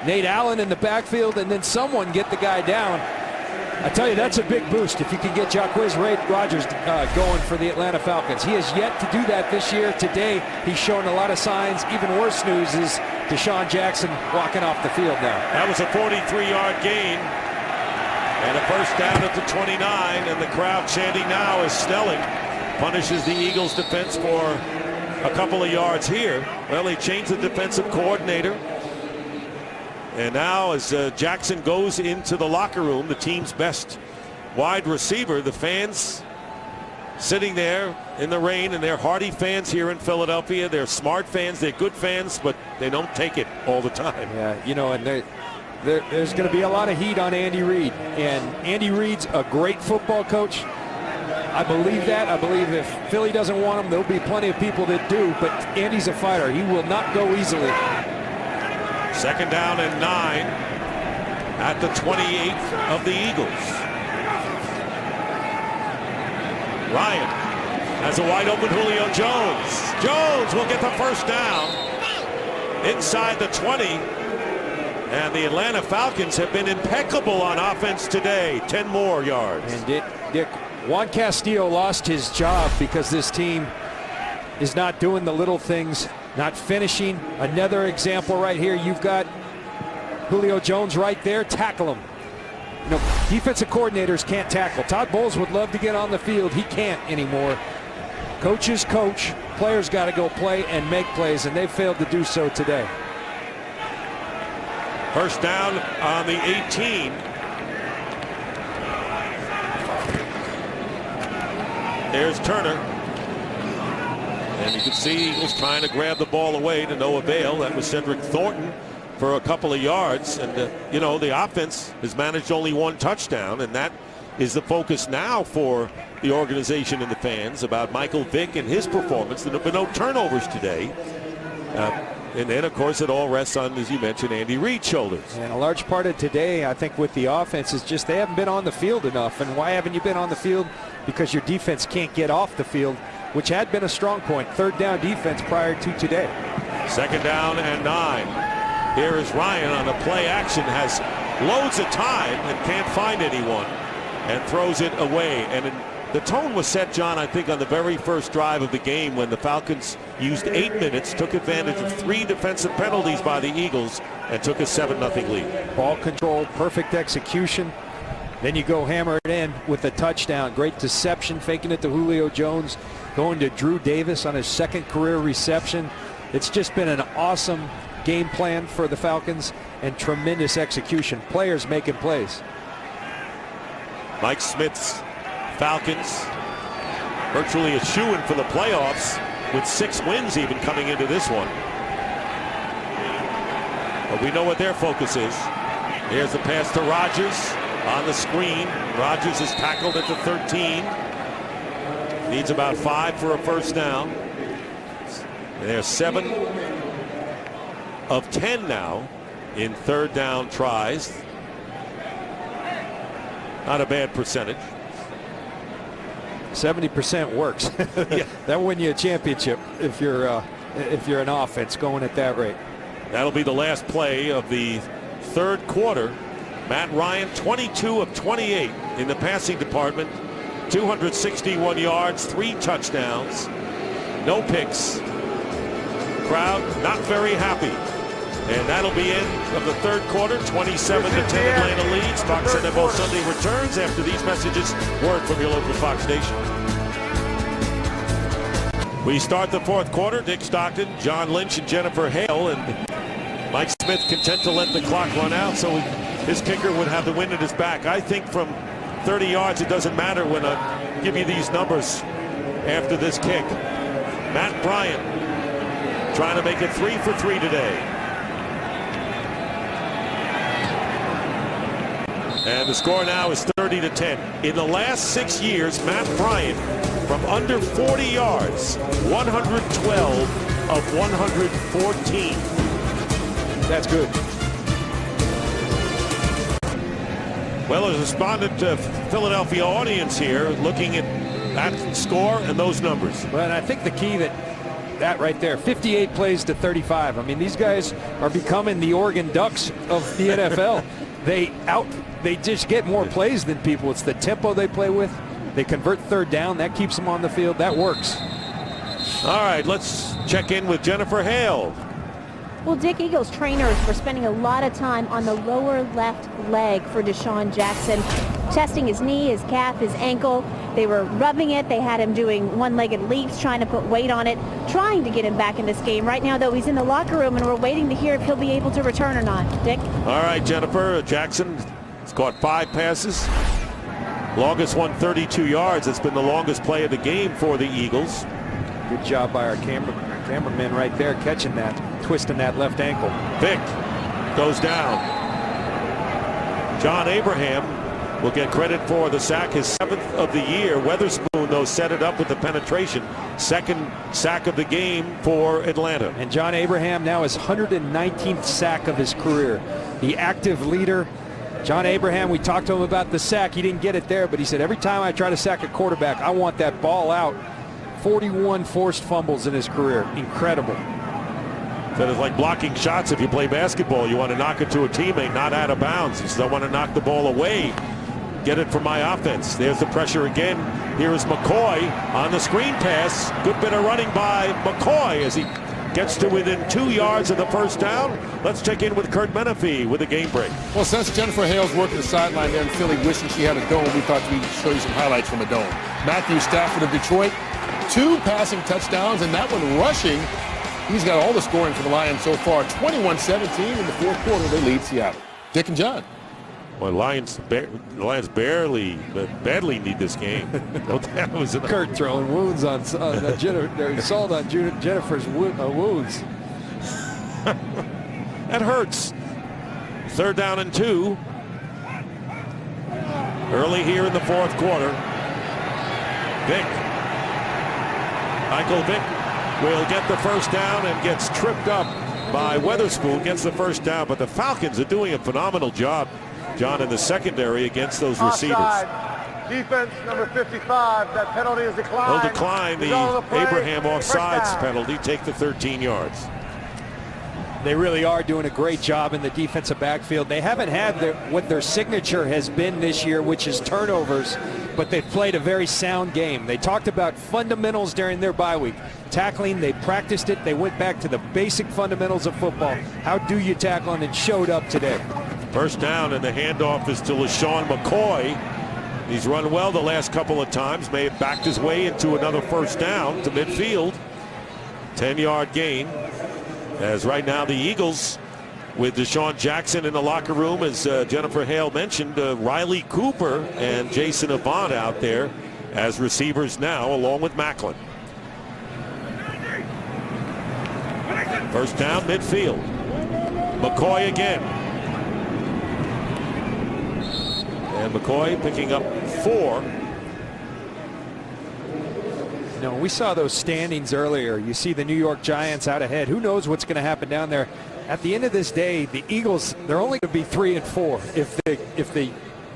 Nate Allen in the backfield, and then someone get the guy down. I tell you, that's a big boost if you can get Jacquizz Rodgers going for the Atlanta Falcons. He has yet to do that this year. Today, he's shown a lot of signs. Even worse news is Deshaun Jackson walking off the field now. That was a 43-yard gain. And a first down at the 29, and the crowd chanting now as Snelling punishes the Eagles defense for a couple of yards here. Well, they changed the defensive coordinator. And now as Jackson goes into the locker room, the team's best wide receiver, the fans sitting there in the rain, and they're hardy fans here in Philadelphia. They're smart fans, they're good fans, but they don't take it all the time. Yeah, you know, and there's going to be a lot of heat on Andy Reid. And Andy Reid's a great football coach. I believe that. I believe if Philly doesn't want him, there'll be plenty of people that do. But Andy's a fighter. He will not go easily. 2nd down and 9 at the 28 of the Eagles. Ryan has a wide open Julio Jones. Jones will get the 1st down inside the 20. And the Atlanta Falcons have been impeccable on offense today. 10 more yards. And Dick, Juan Castillo lost his job because this team is not doing the little things, not finishing. Another example right here. You've got Julio Jones right there. Tackle him. You know, defensive coordinators can't tackle. Todd Bowles would love to get on the field. He can't anymore. Coaches coach. Players got to go play and make plays, and they've failed to do so today. 1st down on the 18. There's Turner. And you can see Eagles trying to grab the ball away to no avail. That was Cedric Thornton for a couple of yards. And, you know, the offense has managed only 1 touchdown. And that is the focus now for the organization and the fans about Michael Vick and his performance. There have been no turnovers today. And then, of course, it all rests on, as you mentioned, Andy Reid's shoulders. And a large part of today, I think, with the offense is just they haven't been on the field enough. And why haven't you been on the field? Because your defense can't get off the field, which had been a strong point. 3rd down defense prior to today. 2nd down and 9. Here is Ryan on a play action, has loads of time and can't find anyone and throws it away. And the tone was set, John, I think, on the very first drive of the game when the Falcons used 8 minutes, took advantage of 3 defensive penalties by the Eagles, and took a 7-0 lead. Ball control, perfect execution. Then you go hammer it in with a touchdown. Great deception, faking it to Julio Jones, going to Drew Davis on his 2nd career reception. It's just been an awesome game plan for the Falcons and tremendous execution. Players making plays. Mike Smith's Falcons virtually a shoo-in for the playoffs with 6 wins even coming into this one. But we know what their focus is. Here's the pass to Rodgers on the screen. Rodgers is tackled at the 13. Needs about 5 for a 1st down. And they're 7 of 10 now in 3rd down tries. Not a bad percentage. 70% works. Yeah. That'll win you a championship if you're an offense going at that rate. That'll be the last play of the 3rd quarter. Matt Ryan, 22 of 28 in the passing department, 261 yards, 3 touchdowns, no picks. Crowd not very happy. And that'll be end of the 3rd quarter. 27-10 Atlanta leads. Fox NFL Sunday returns after these messages. Word from your local Fox station. We start the 4th quarter. Dick Stockton, John Lynch, and Jennifer Hale, and Mike Smith content to let the clock run out so his kicker would have the wind at his back. I think from 30 yards it doesn't matter when I give you these numbers after this kick. Matt Bryant trying to make it 3 for 3 today. And the score now is 30-10. In the last 6 years, Matt Bryant from under 40 yards, 112 of 114. That's good. Well, there's a respondent Philadelphia audience here looking at that score and those numbers. Well, and I think the key that right there, 58 plays to 35. I mean, these guys are becoming the Oregon Ducks of the NFL. They just get more plays than people. It's the tempo they play with. They convert 3rd down. That keeps them on the field. That works. All right, let's check in with Jennifer Hale. Well, Dick, Eagles trainers were spending a lot of time on the lower left leg for Deshaun Jackson, testing his knee, his calf, his ankle. They were rubbing it. They had him doing one-legged leaps, trying to put weight on it, trying to get him back in this game. Right now, though, he's in the locker room, and we're waiting to hear if he'll be able to return or not. Dick? All right, Jennifer. Jackson has caught 5 passes. Longest one, 32 yards. It's been the longest play of the game for the Eagles. Good job by our cameraman right there, catching that, twisting that left ankle. Vick goes down. John Abraham will get credit for the sack, his 7th of the year. Weatherspoon, though, set it up with the penetration. 2nd sack of the game for Atlanta. And John Abraham now his 119th sack of his career. The active leader. John Abraham, we talked to him about the sack. He didn't get it there, but he said, every time I try to sack a quarterback, I want that ball out. 41 forced fumbles in his career. Incredible. That is like blocking shots if you play basketball. You want to knock it to a teammate, not out of bounds. He says, I want to knock the ball away. Get it for my offense. There's the pressure again. Here is McCoy on the screen pass. Good bit of running by McCoy as he gets to within 2 yards of the first down. Let's check in with Kurt Menefee with a game break. Well, since Jennifer Hale's working the sideline there in Philly, wishing she had a dome, we thought we'd show you some highlights from a dome. Matthew Stafford of Detroit, 2 passing touchdowns, and that one rushing. He's got all the scoring for the Lions so far. 21-17 in the 4th quarter. They lead Seattle. Dick and John. Well, Lions badly need this game. That was Kurt throwing wounds on Jennifer, salt on Jennifer's wounds. That hurts. 3rd down and 2. Early here in the 4th quarter. Michael Vick will get the first down and gets tripped up by Weatherspoon. Gets the first down, but the Falcons are doing a phenomenal job, John, in the secondary against those receivers. Offside. Defense number 55. That penalty is declined. They'll decline the Abraham offsides penalty. Take the 13 yards. They really are doing a great job in the defensive backfield. They haven't had what their signature has been this year, which is turnovers, but they've played a very sound game. They talked about fundamentals during their bye week. Tackling, they practiced it. They went back to the basic fundamentals of football. How do you tackle, and it showed up today. First down, and the handoff is to LeSean McCoy. He's run well the last couple of times. May have backed his way into another first down to midfield. 10-yard gain. As right now the Eagles with Deshaun Jackson in the locker room, as Jennifer Hale mentioned, Riley Cooper and Jason Avant out there as receivers now, along with Macklin. First down midfield. McCoy again. And McCoy picking up 4. No, we saw those standings earlier. You see the New York Giants out ahead. Who knows what's going to happen down there? At the end of this day, the Eagles, they're only going to be 3 and 4 if the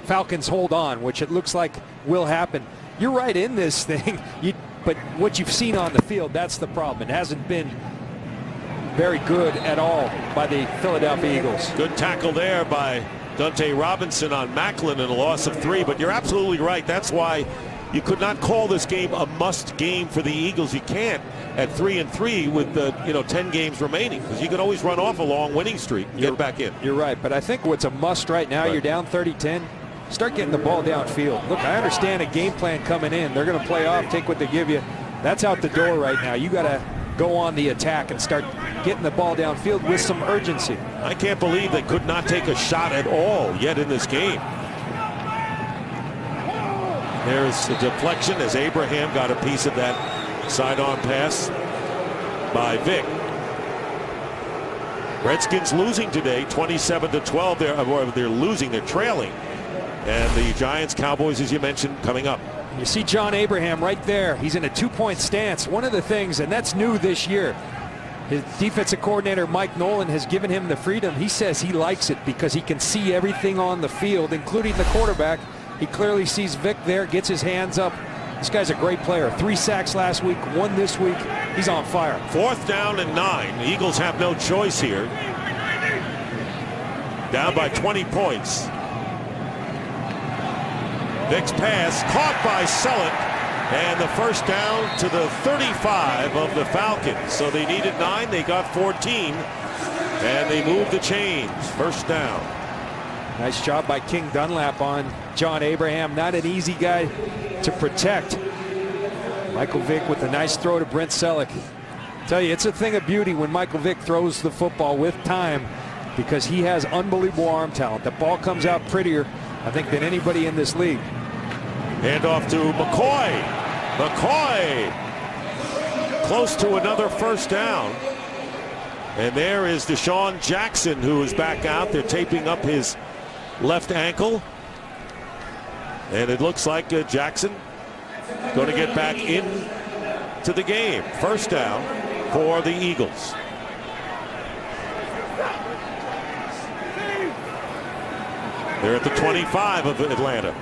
Falcons hold on, which it looks like will happen. You're right in this thing, but what you've seen on the field, that's the problem. It hasn't been very good at all by the Philadelphia Eagles. Good tackle there by Dante Robinson on Macklin and a loss of 3, but you're absolutely right. That's why you could not call this game a must game for the Eagles. You can't at 3 and 3 with the 10 games remaining, because you can always run off a long winning streak and get back in. You're right, but I think what's a must right now, you're down 30-10, start getting the ball downfield. Look, I understand a game plan coming in. They're going to play off, take what they give you. That's out the door right now. You got to go on the attack and start getting the ball downfield with some urgency. I can't believe they could not take a shot at all yet in this game. There's a deflection as Abraham got a piece of that side-on pass by Vick. Redskins losing today, 27-12. They're losing, they're trailing. And the Giants, Cowboys, as you mentioned, coming up. You see John Abraham right there. He's in a 2-point stance. One of the things, and that's new this year, his defensive coordinator, Mike Nolan, has given him the freedom. He says he likes it because he can see everything on the field, including the quarterback. He clearly sees Vick there, gets his hands up. This guy's a great player. 3 sacks last week, 1 this week. He's on fire. 4th down and 9. The Eagles have no choice here. Down by 20 points. Vick's pass caught by Selleck, and the first down to the 35 of the Falcons. So they needed 9, they got 14, and they moved the chains. First down. Nice job by King Dunlap on John Abraham. Not an easy guy to protect. Michael Vick with a nice throw to Brent Selleck. Tell you, it's a thing of beauty when Michael Vick throws the football with time, because he has unbelievable arm talent. The ball comes out prettier, I think, than anybody in this league. Handoff to McCoy. McCoy close to another first down. And there is Deshaun Jackson, who is back out. They're taping up his left ankle. And it looks like Jackson going to get back in to the game. First down for the Eagles. They're at the 25 of Atlanta.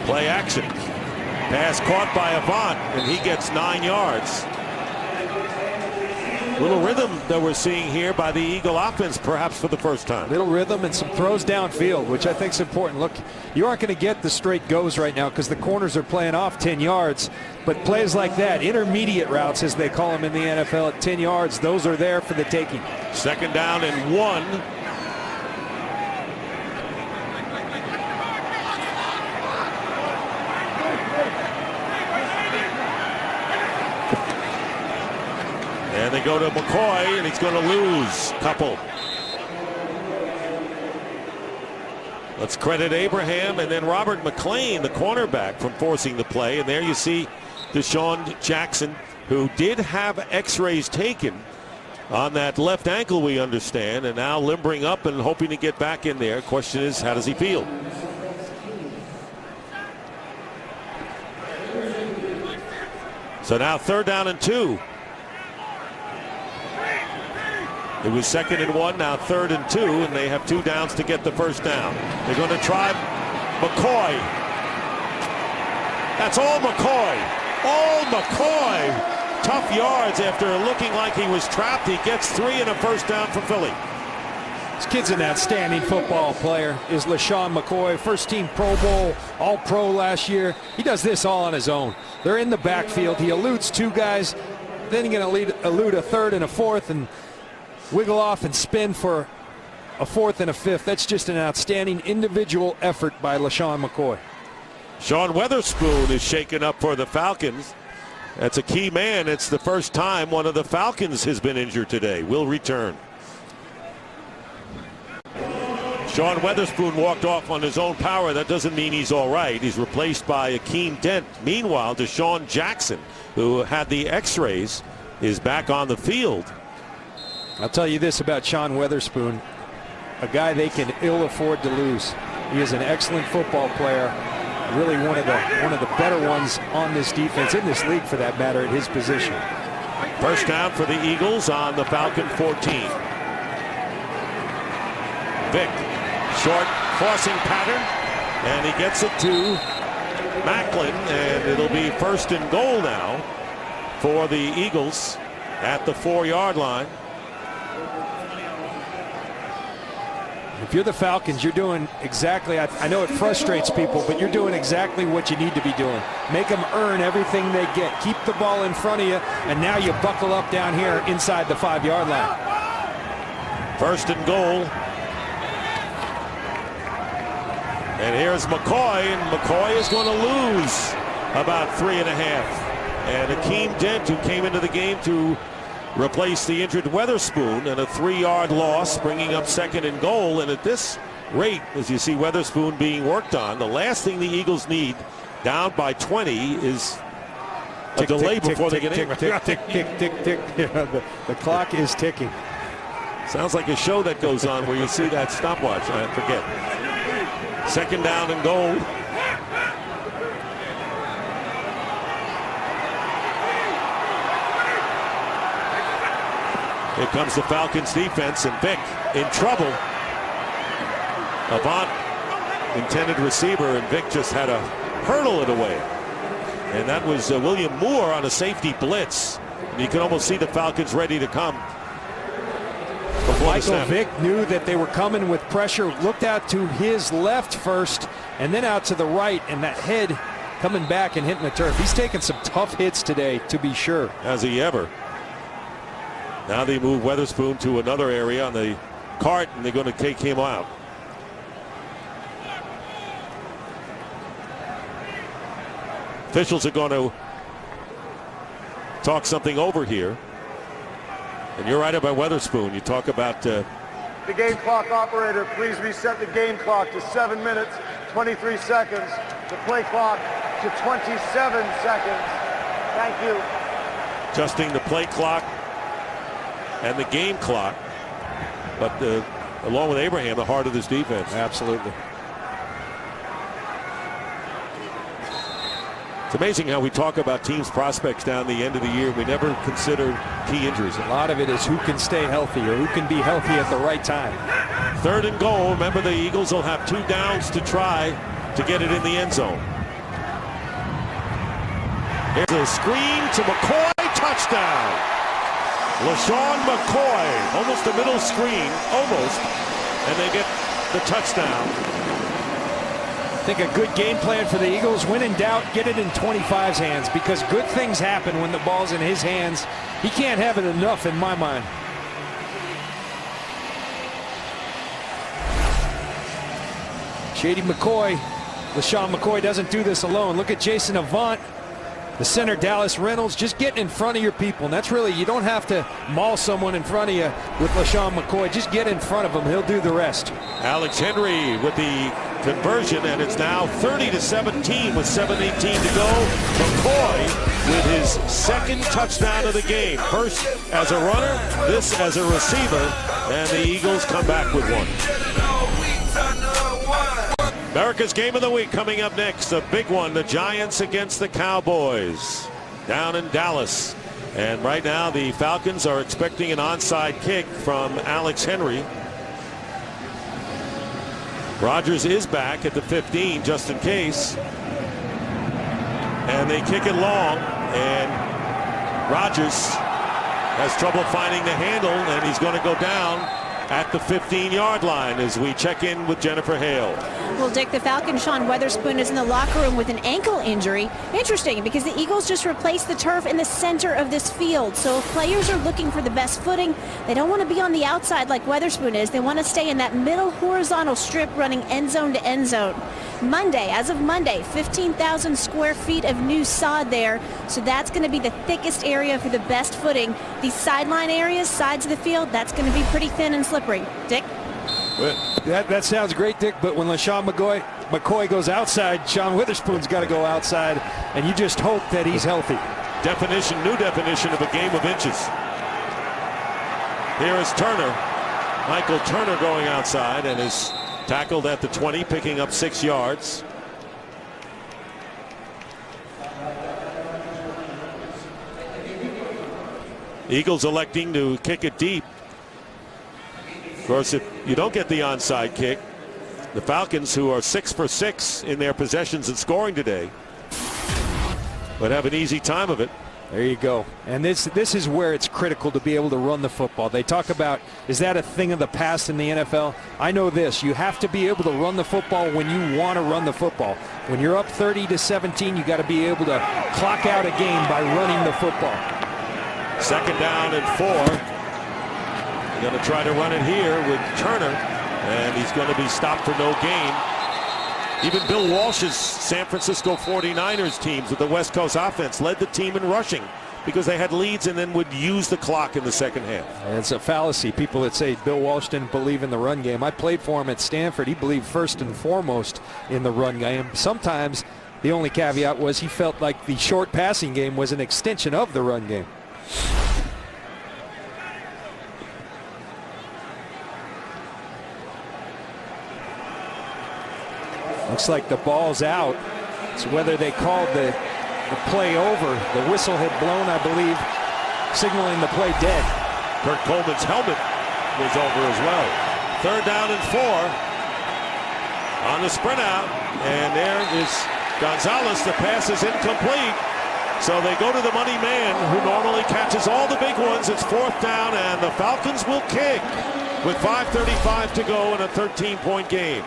Play action. Pass caught by Avant, and he gets 9 yards. Little rhythm that we're seeing here by the Eagle offense, perhaps for the first time. Little rhythm and some throws downfield, which I think is important. Look, you aren't going to get the straight goes right now because the corners are playing off 10 yards. But plays like that, intermediate routes as they call them in the NFL at 10 yards, those are there for the taking. Second down and 1. And they go to McCoy, and he's going to lose a couple. Let's credit Abraham and then Robert McClain, the cornerback, from forcing the play. And there you see DeSean Jackson, who did have x-rays taken on that left ankle, we understand, and now limbering up and hoping to get back in there. Question is, how does he feel? So now third down and 2. It was second and 1, now third and 2, and they have 2 downs to get the first down. They're going to try McCoy. That's all McCoy. All McCoy. Tough yards after looking like he was trapped. He gets 3 and a first down for Philly. This kid's an outstanding football player, is LaShawn McCoy. First team Pro Bowl, all pro last year. He does this all on his own. They're in the backfield. He eludes 2 guys. Then he's going to elude a third and a fourth and wiggle off and spin for a fourth and a fifth. That's just an outstanding individual effort by LaShawn McCoy. Sean Weatherspoon is shaken up for the Falcons. That's a key man. It's the first time one of the Falcons has been injured today. Will return. Sean Weatherspoon walked off on his own power. That doesn't mean he's all right. He's replaced by Akeem Dent. Meanwhile, DeSean Jackson, who had the x-rays, is back on the field. I'll tell you this about Sean Weatherspoon, a guy they can ill afford to lose. He is an excellent football player, really one of the better ones on this defense, in this league for that matter, at his position. First down for the Eagles on the Falcon 14. Vick, short crossing pattern, and he gets it to Macklin, and it'll be first and goal now for the Eagles at the 4-yard line. If you're the Falcons, you're doing exactly, I know it frustrates people, but you're doing exactly what you need to be doing. Make them earn everything they get. Keep the ball in front of you, and now you buckle up down here inside the 5-yard line. First and goal. And here's McCoy, and McCoy is going to lose about 3.5. And Akeem Dent, who came into the game to replace the injured Weatherspoon, and a 3-yard loss, bringing up second and goal. And at this rate, as you see Weatherspoon being worked on, the last thing the Eagles need, down by 20, is a delay before they get in. Tick, tick, tick, tick, tick. Yeah, the clock is ticking. Sounds like a show that goes on where you see that stopwatch. I forget. Second down and goal. Here comes the Falcons defense, and Vick in trouble. Avant, intended receiver, and Vick just had to hurdle it away. And that was William Moore on a safety blitz. And you can almost see the Falcons ready to come. Michael Vick knew that they were coming with pressure, looked out to his left first, and then out to the right, and that head coming back and hitting the turf. He's taken some tough hits today, to be sure. Has he ever? Now they move Weatherspoon to another area on the cart, and they're going to take him out. Officials are going to talk something over here. And you're right about Weatherspoon. You talk about the game clock operator, please reset the game clock to 7 minutes, 23 seconds. The play clock to 27 seconds. Thank you. Adjusting the play clock and the game clock. But along with Abraham, the heart of this defense. Absolutely. It's amazing how we talk about teams' prospects down the end of the year. We never consider key injuries. A lot of it is who can stay healthy or who can be healthy at the right time. 3rd and goal. Remember, the Eagles will have 2 downs to try to get it in the end zone. Here's a screen to McCoy. Touchdown. LeSean McCoy. Almost a middle screen. Almost. And they get the touchdown. I think a good game plan for the Eagles, when in doubt, get it in 25's hands, because good things happen when the ball's in his hands. He can't have it enough in my mind. Shady McCoy. LeSean McCoy doesn't do this alone. Look at Jason Avant, the center, Dallas Reynolds, just getting in front of your people. And that's really, you don't have to maul someone in front of you with LeSean McCoy. Just get in front of him. He'll do the rest. Alex Henry with the conversion, and it's now 30-17 with 7:18 to go. McCoy with his 2nd touchdown of the game. First as a runner, this as a receiver, and the Eagles come back with one. America's Game of the Week coming up next. A big one, the Giants against the Cowboys down in Dallas. And right now the Falcons are expecting an onside kick from Alex Henry. Rodgers is back at the 15 just in case. And they kick it long, and Rodgers has trouble finding the handle, and he's going to go down at the 15-yard line as we check in with Jennifer Hale. Well, Dick, the Falcons, Sean Weatherspoon, is in the locker room with an ankle injury. Interesting, because the Eagles just replaced the turf in the center of this field. So if players are looking for the best footing, they don't want to be on the outside like Weatherspoon is. They want to stay in that middle horizontal strip running end zone to end zone. Monday, as of Monday, 15,000 square feet of new sod there. So that's going to be the thickest area for the best footing. These sideline areas, sides of the field, that's going to be pretty thin and slippery. Dick? That sounds great, Dick, but when LeSean McCoy goes outside, Sean Witherspoon's got to go outside, and you just hope that he's healthy. New definition of a game of inches. Here is Turner. Michael Turner going outside and is tackled at the 20, picking up 6 yards. Eagles electing to kick it deep. Of course, if you don't get the onside kick, the Falcons, who are 6 for 6 in their possessions and scoring today, would have an easy time of it. There you go. And this is where it's critical to be able to run the football. They talk about, is that a thing of the past in the NFL? I know this. You have to be able to run the football when you want to run the football. When you're up 30-17, you got to be able to clock out a game by running the football. 2nd down and 4. Going to try to run it here with Turner, and he's going to be stopped for no gain. Even Bill Walsh's San Francisco 49ers teams with the West Coast offense led the team in rushing because they had leads and then would use the clock in the second half. It's a fallacy. People that say Bill Walsh didn't believe in the run game. I played for him at Stanford. He believed first and foremost in the run game. Sometimes the only caveat was he felt like the short passing game was an extension of the run game. Looks like the ball's out. It's whether they called the play over. The whistle had blown, I believe, signaling the play dead. Kurt Coleman's helmet was over as well. 3rd down and 4 on the sprint out. And there is Gonzalez. The pass is incomplete. So they go to the money man who normally catches all the big ones. It's 4th down, and the Falcons will kick with 5:35 to go in a 13-point game.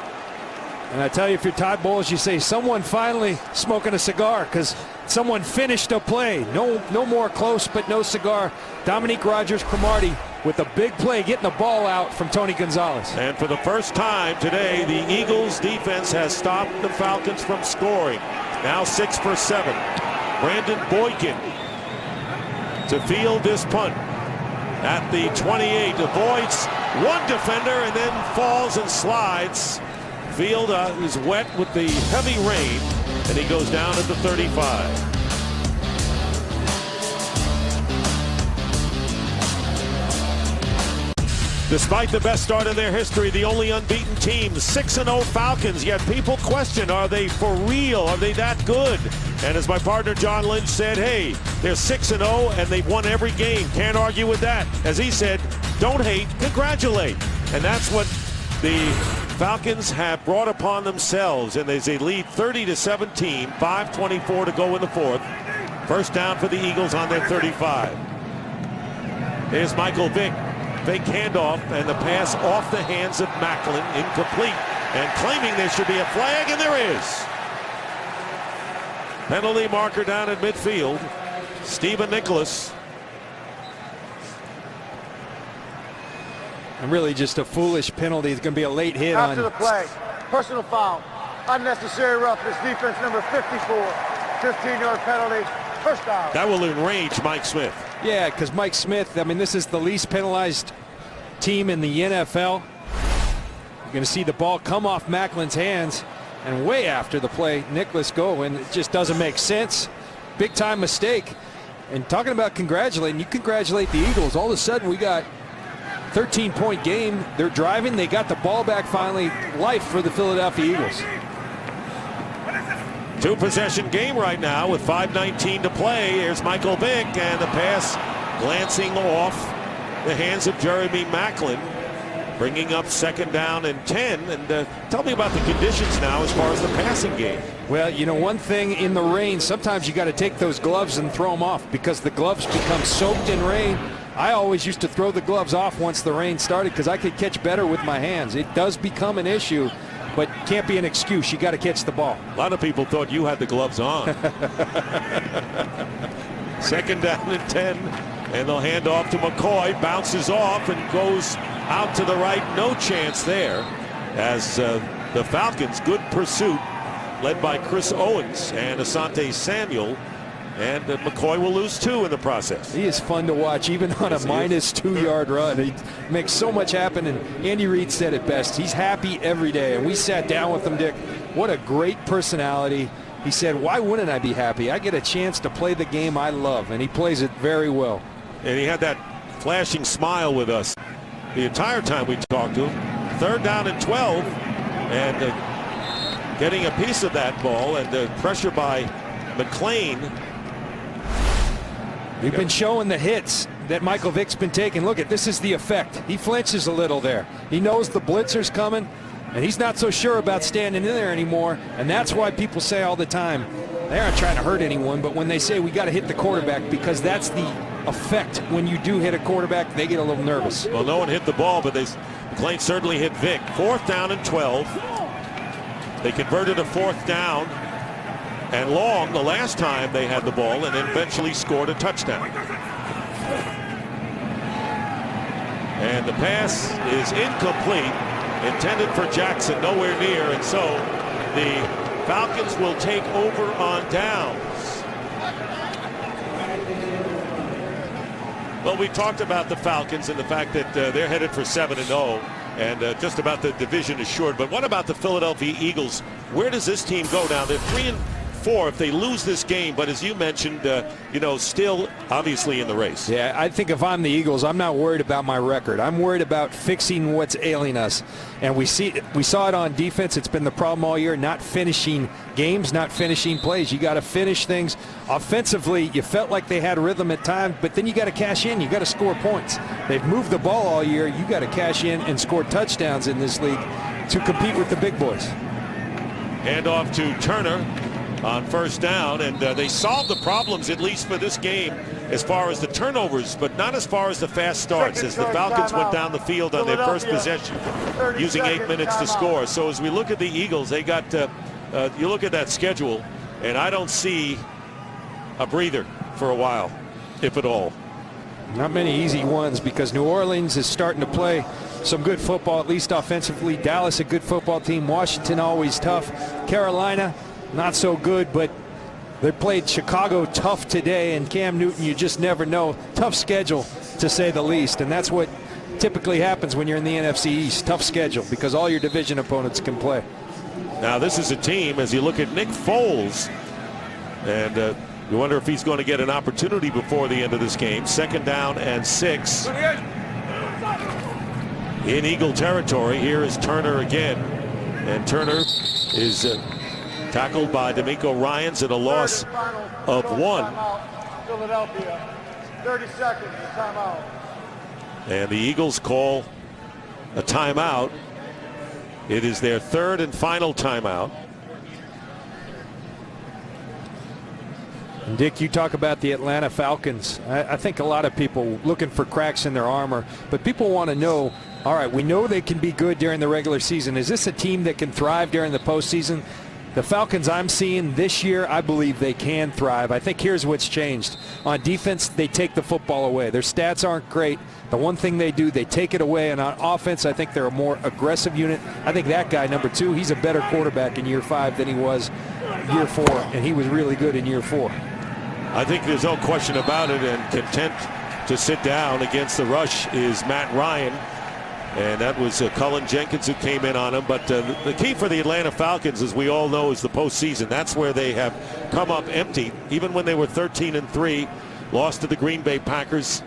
And I tell you, if you're Todd Bowles, you say someone finally smoking a cigar because someone finished a play. No more close, but no cigar. Dominique Rodgers-Cromartie with a big play, getting the ball out from Tony Gonzalez. And for the first time today, the Eagles defense has stopped the Falcons from scoring. Now 6 for 7. Brandon Boykin to field this punt at the 28. Avoids one defender and then falls and slides. Field is wet with the heavy rain, and he goes down at the 35. Despite the best start in their history, the only unbeaten team, 6-0 Falcons, yet people question, are they for real? Are they that good? And as my partner John Lynch said, hey, they're 6-0 and they've won every game. Can't argue with that. As he said, don't hate, congratulate. And that's what the Falcons have brought upon themselves, and as they lead 30-17, 5:24 to go in the fourth. First down for the Eagles on their 35. There's Michael Vick. Fake handoff, and the pass off the hands of Macklin, incomplete, and claiming there should be a flag, and there is. Penalty marker down at midfield. Stephen Nicholas. And really just a foolish penalty. It's going to be a late hit After on. the play, personal foul, unnecessary roughness, defense number 54, 15-yard penalty, first down. That will enrage Mike Smith. Yeah, because Mike Smith, I mean, this is the least penalized team in the NFL. You're going to see the ball come off Macklin's hands, and way after the play, Nicholas go, and it just doesn't make sense. Big time mistake. And talking about congratulating, you congratulate the Eagles. All of a sudden, we got 13-point game. They're driving. They got the ball back finally. Life for the Philadelphia Eagles. Two-possession game right now with 5:19 to play. Here's Michael Vick, and the pass glancing off the hands of Jeremy Macklin, bringing up second down and 10. And tell me about the conditions now as far as the passing game. Well, you know, one thing in the rain, sometimes you got to take those gloves and throw them off because the gloves become soaked in rain. I always used to throw the gloves off once the rain started because I could catch better with my hands. It does become an issue, but can't be an excuse. You got to catch the ball. A lot of people thought you had the gloves on. Second down and 10, and they'll hand off to McCoy. Bounces off and goes out to the right. No chance there as the Falcons, good pursuit, led by Chris Owens and Asante Samuel. And McCoy will lose 2 in the process. He is fun to watch, even on a minus 2-yard run. He makes so much happen, and Andy Reid said it best. He's happy every day, and we sat down with him, Dick. What a great personality. He said, why wouldn't I be happy? I get a chance to play the game I love, and he plays it very well. And he had that flashing smile with us the entire time we talked to him. Third down and 12, and getting a piece of that ball, and pressure by McClain. We've been showing the hits that Michael Vick's been taking. Look at this is the effect. He flinches a little there. He knows the blitzer's coming, and he's not so sure about standing in there anymore. And that's why people say all the time, they aren't trying to hurt anyone, but when they say we got to hit the quarterback, because that's the effect when you do hit a quarterback, they get a little nervous. Well, no one hit the ball, but McClain certainly hit Vick. Fourth down and 12. They converted a fourth down and long the last time they had the ball, and then eventually scored a touchdown. And the pass is incomplete, intended for Jackson, nowhere near, and so the Falcons will take over on downs. Well, we talked about the Falcons and the fact that they're headed for 7-0 and just about the division assured. But what about the Philadelphia Eagles? Where does this team go now? They're 3-4 if they lose this game, but as you mentioned, you know, still obviously in the race. Yeah, I think if I'm the Eagles, I'm not worried about my record. I'm worried about fixing what's ailing us. And we saw it on defense. It's been the problem all year, not finishing games, not finishing plays. You got to finish things. Offensively, you felt like they had rhythm at times, but then you got to cash in. You got to score points. They've moved the ball all year. You got to cash in and score touchdowns in this league to compete with the big boys. Hand off to Turner on first down, and they solved the problems, at least for this game, as far as the turnovers, but not as far as the fast starts, as the Falcons went down the field on their first possession using 8 minutes to score. So as we look at the Eagles, they got you look at that schedule, and I don't see a breather for a while, if at all. Not many easy ones, because New Orleans is starting to play some good football, at least offensively. Dallas, a good football team. Washington, always tough. Carolina, not so good, but they played Chicago tough today, and Cam Newton, you just never know. Tough schedule, to say the least, and that's what typically happens when you're in the NFC East. Tough schedule, because all your division opponents can play. Now, this is a team, as you look at Nick Foles, and you wonder if he's going to get an opportunity before the end of this game. Second down and 6. in Eagle territory. Here is Turner again. And Turner is tackled by D'Amico Ryans at a loss of 1. Philadelphia, 30 seconds, timeout. And the Eagles call a timeout. It is their third and final timeout. And Dick, you talk about the Atlanta Falcons. I think a lot of people looking for cracks in their armor, but people want to know, all right, we know they can be good during the regular season. Is this a team that can thrive during the postseason? The Falcons I'm seeing this year, I believe they can thrive. I think here's what's changed. On defense, they take the football away. Their stats aren't great. The one thing they do, they take it away. And on offense, I think they're a more aggressive unit. I think that guy, number 2, he's a better quarterback in year 5 than he was year 4. And he was really good in year 4. I think there's no question about it, and content to sit down against the rush is Matt Ryan. And that was Cullen Jenkins who came in on him. But the key for the Atlanta Falcons, as we all know, is the postseason. That's where they have come up empty. Even when they were 13-3, lost to the Green Bay Packers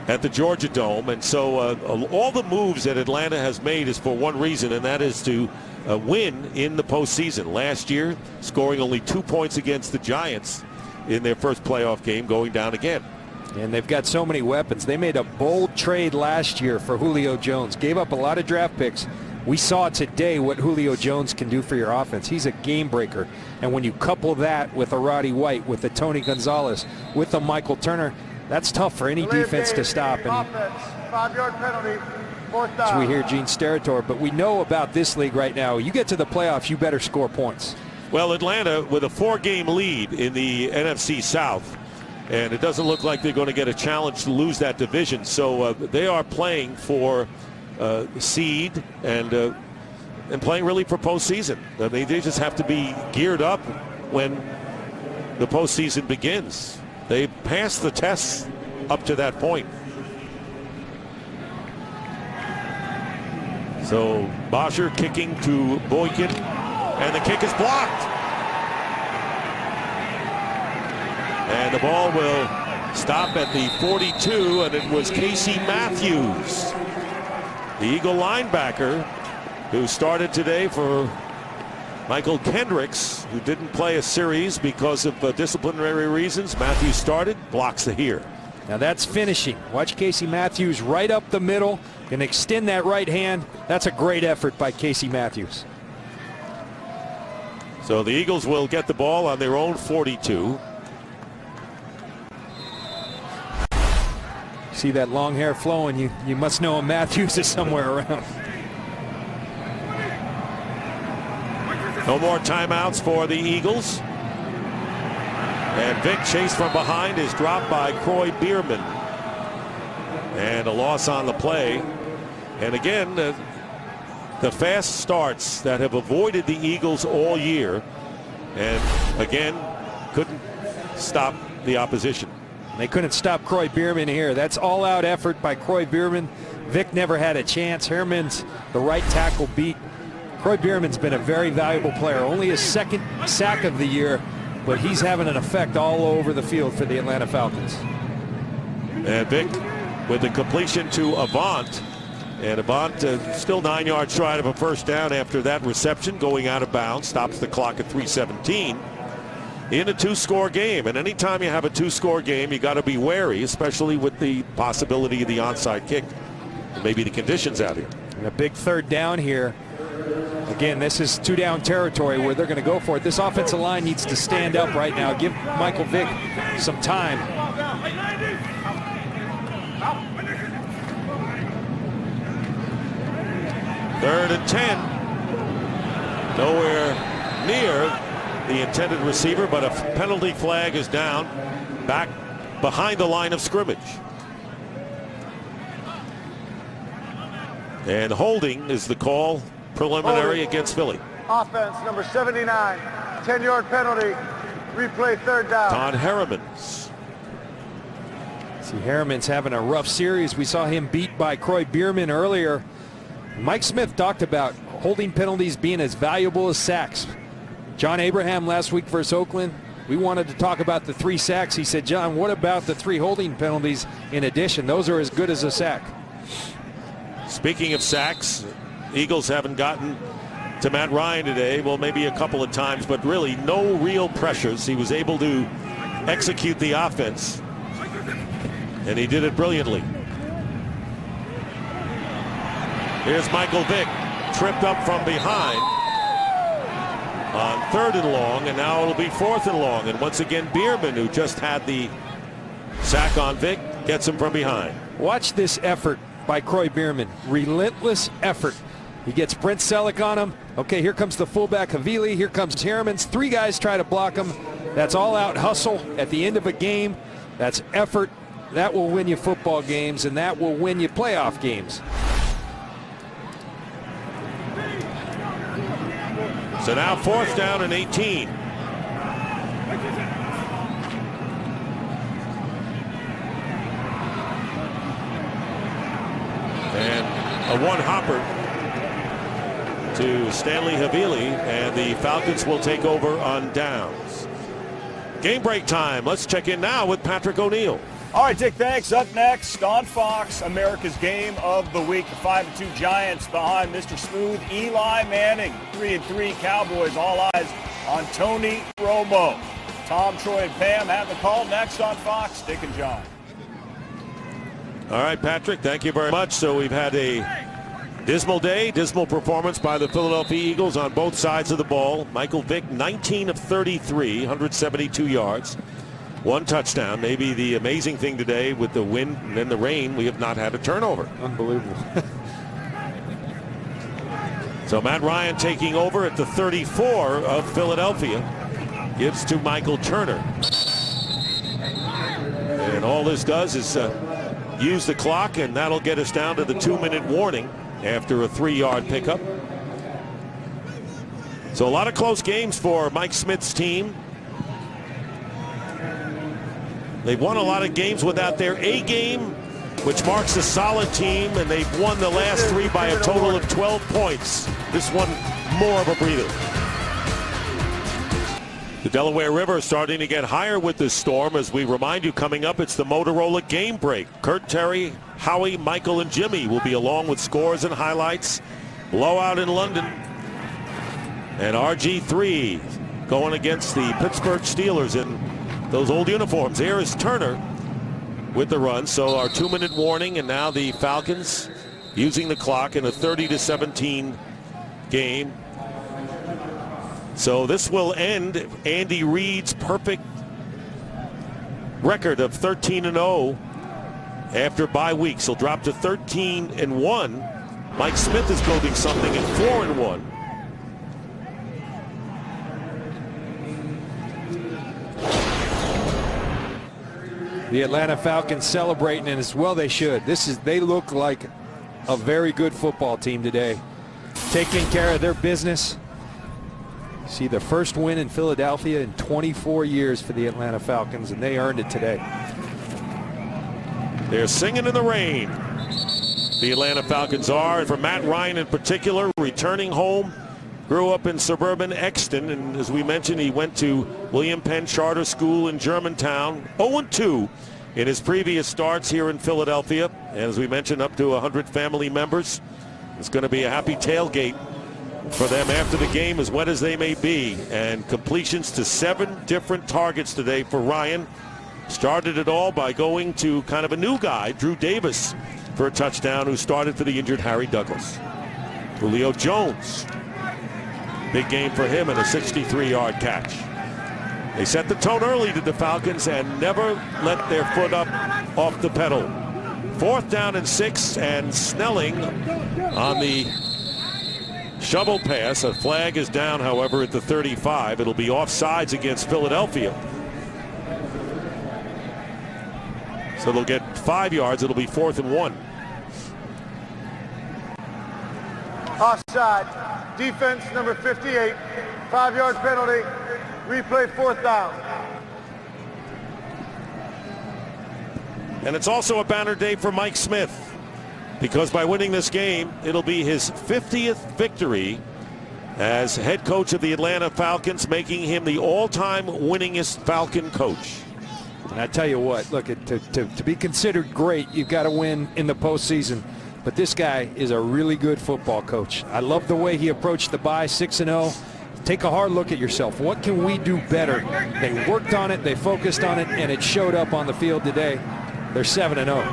at the Georgia Dome. And so all the moves that Atlanta has made is for one reason, and that is to win in the postseason. Last year, scoring only 2 points against the Giants in their first playoff game, going down again. And they've got so many weapons. They made a bold trade last year for Julio Jones. Gave up a lot of draft picks. We saw today what Julio Jones can do for your offense. He's a game breaker. And when you couple that with a Roddy White, with a Tony Gonzalez, with a Michael Turner, that's tough for any defense to stop. And Offense, 5-yard penalty, 4th down. as we hear Gene Steratore, but we know about this league right now. You get to the playoffs, you better score points. Well, Atlanta with a 4-game lead in the NFC South. And it doesn't look like they're going to get a challenge to lose that division. So they are playing for seed and playing really for postseason. I mean, they just have to be geared up when the postseason begins. They passed the tests up to that point. So Bosher kicking to Boykin, and the kick is blocked. And the ball will stop at the 42, and it was Casey Matthews, the Eagle linebacker, who started today for Michael Kendricks, who didn't play a series because of disciplinary reasons. Matthews started, blocks the here. Now that's finishing. Watch Casey Matthews right up the middle and extend that right hand. That's a great effort by Casey Matthews. So the Eagles will get the ball on their own 42. See that long hair flowing, you must know Matthews is somewhere around. No more timeouts for the Eagles. And Vick, chased from behind, is dropped by Croy Bierman. And a loss on the play. And again, the fast starts that have avoided the Eagles all year. And again, couldn't stop the opposition. They couldn't stop Croy Bierman here. That's all-out effort by Croy Bierman. Vick never had a chance. Herman's the right tackle beat. Croy Bierman's been a very valuable player. Only his 2nd sack of the year, but he's having an effect all over the field for the Atlanta Falcons. And Vick with the completion to Avant. And Avant still 9 yards shy of a first down after that reception, going out of bounds. Stops the clock at 3:17. In a 2-score game, and anytime you have a 2-score game, you got to be wary, especially with the possibility of the onside kick, and maybe the conditions out here. And a big 3rd down here. Again, this is 2-down territory where they're going to go for it. This offensive line needs to stand up right now. Give Michael Vick some time. 3rd and 10. Nowhere near the intended receiver, but a penalty flag is down back behind the line of scrimmage. And holding is the call, preliminary against Philly. Offense, number 79, 10-yard penalty, replay 3rd down. Todd Herremans. See, Herremans having a rough series. We saw him beat by Croy Bierman earlier. Mike Smith talked about holding penalties being as valuable as sacks. John Abraham last week versus Oakland, we wanted to talk about the 3 sacks. He said, John, what about the 3 holding penalties in addition? Those are as good as a sack. Speaking of sacks, Eagles haven't gotten to Matt Ryan today. Well, maybe a couple of times, but really no real pressures. He was able to execute the offense, and he did it brilliantly. Here's Michael Vick, tripped up from behind on 3rd and long, and now it'll be 4th and long. And once again, Bierman, who just had the sack on Vick, gets him from behind. Watch this effort by Kroy Bierman. Relentless effort. He gets Brent Selleck on him. Okay, here comes the fullback Havili. Here comes Hermans. 3 guys try to block him. That's all out hustle at the end of a game. That's effort. That will win you football games, and that will win you playoff games. So now 4th down and 18. And a one-hopper to Stanley Havili, and the Falcons will take over on downs. Game break time. Let's check in now with Patrick O'Neill. All right, Dick, thanks. Up next on Fox, America's Game of the Week. The 5-2 Giants behind Mr. Smooth, Eli Manning. 3-3 Cowboys. All eyes on Tony Romo. Tom, Troy, and Pam have the call next on Fox. Dick and John. All right, Patrick, thank you very much. So we've had a dismal day, dismal performance by the Philadelphia Eagles on both sides of the ball. Michael Vick, 19 of 33, 172 yards. 1 touchdown. Maybe the amazing thing today with the wind and then the rain, we have not had a turnover. Unbelievable. So Matt Ryan taking over at the 34 of Philadelphia. Gives to Michael Turner. And all this does is use the clock, and that'll get us down to the 2-minute warning after a 3-yard pickup. So a lot of close games for Mike Smith's team. They've won a lot of games without their A game, which marks a solid team, and they've won the last 3 by a total of 12 points. This one more of a breather. The Delaware River is starting to get higher with this storm. As we remind you, coming up, it's the Motorola Game Break. Kurt, Terry, Howie, Michael, and Jimmy will be along with scores and highlights. Blowout in London. And RG3 going against the Pittsburgh Steelers in those old uniforms. Here is Turner with the run. So our 2-minute warning, and now the Falcons using the clock in a 30-17 game. So this will end Andy Reid's perfect record of 13-0 after bye weeks. He'll drop to 13-1. Mike Smith is building something at 4-1. The Atlanta Falcons celebrating, and as well they should. They look like a very good football team today, taking care of their business. See the first win in Philadelphia in 24 years for the Atlanta Falcons, and they earned it today. They're singing in the rain. The Atlanta Falcons are, and for Matt Ryan in particular, returning home. Grew up in suburban Exton, and as we mentioned, he went to William Penn Charter School in Germantown. 0-2 in his previous starts here in Philadelphia. And as we mentioned, up to 100 family members. It's going to be a happy tailgate for them after the game, as wet as they may be. And completions to 7 different targets today for Ryan. Started it all by going to kind of a new guy, Drew Davis, for a touchdown, who started for the injured Harry Douglas. Julio Jones. Big game for him and a 63-yard catch. They set the tone early to the Falcons and never let their foot up off the pedal. 4th down and 6, and Snelling on the shovel pass. A flag is down, however, at the 35. It'll be offsides against Philadelphia. So they'll get 5 yards. It'll be 4th and 1. Offside. Defense number 58. 5-yard penalty. Replay 4th down. And it's also a banner day for Mike Smith, because by winning this game, it'll be his 50th victory as head coach of the Atlanta Falcons, making him the all-time winningest Falcon coach. And I tell you what, look, to be considered great, you've got to win in the postseason. but this guy is a really good football coach. I love the way he approached the bye, 6-0. Take a hard look at yourself. What can we do better? They worked on it, they focused on it, and it showed up on the field today. They're 7-0.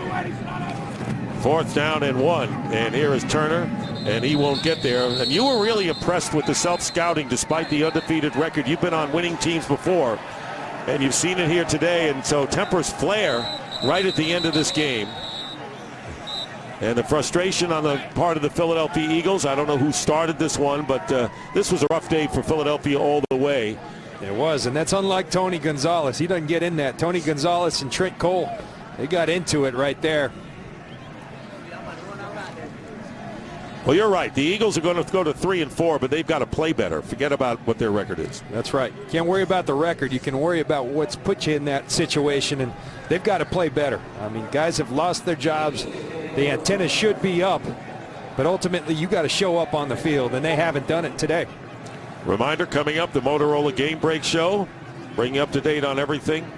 4th down and 1, and here is Turner, and he won't get there. And you were really impressed with the self-scouting despite the undefeated record. You've been on winning teams before, and you've seen it here today, and so tempers flare right at the end of this game. And the frustration on the part of the Philadelphia Eagles, I don't know who started this one, but this was a rough day for Philadelphia all the way. It was, and that's unlike Tony Gonzalez. He doesn't get in that. Tony Gonzalez and Trent Cole, they got into it right there. Well, you're right. The Eagles are going to go to 3-4, but they've got to play better. Forget about what their record is. That's right. Can't worry about the record. You can worry about what's put you in that situation, and they've got to play better. I mean, guys have lost their jobs. The antenna should be up, but ultimately you got to show up on the field, and they haven't done it today. Reminder coming up, the Motorola Game Break Show, bring you up to date on everything.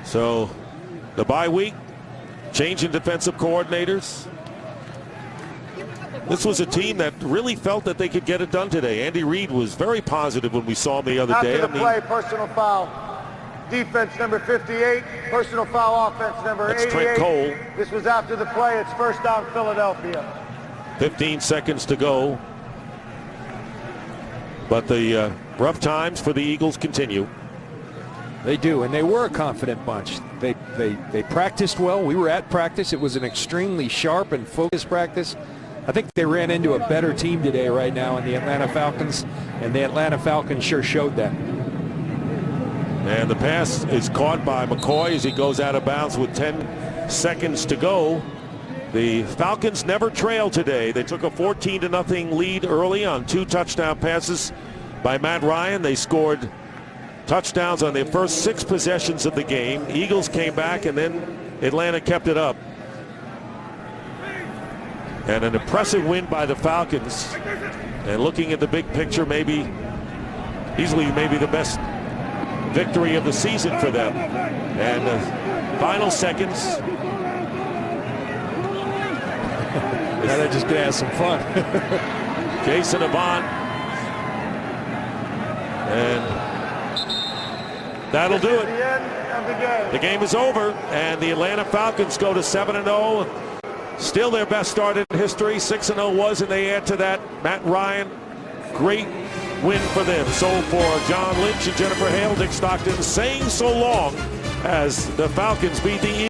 So the bye week, change in defensive coordinators. This was a team that really felt that they could get it done today. Andy Reid was very positive when we saw him the other day. After the play, personal foul. Defense number 58, personal foul offense number 88. That's Trent Cole. This was after the play. It's 1st down Philadelphia. 15 seconds to go. But the rough times for the Eagles continue. They do, and they were a confident bunch. They practiced well. We were at practice. It was an extremely sharp and focused practice. I think they ran into a better team today right now in the Atlanta Falcons, and the Atlanta Falcons sure showed that. And the pass is caught by McCoy as he goes out of bounds with 10 seconds to go. The Falcons never trailed today. They took a 14-0 lead early on 2 touchdown passes by Matt Ryan. They scored touchdowns on their first 6 possessions of the game. Eagles came back, and then Atlanta kept it up. And an impressive win by the Falcons. And looking at the big picture, easily the best victory of the season for them. And final seconds. Now they're just going to have some fun. Jason Avant. And that'll do it. The end of the game. The game is over, and the Atlanta Falcons go to 7-0. Still their best start in history. 6-0 was, and they add to that Matt Ryan. Great win for them. So for John Lynch and Jennifer Hale, Dick Stockton saying so long as the Falcons beat the Eagles.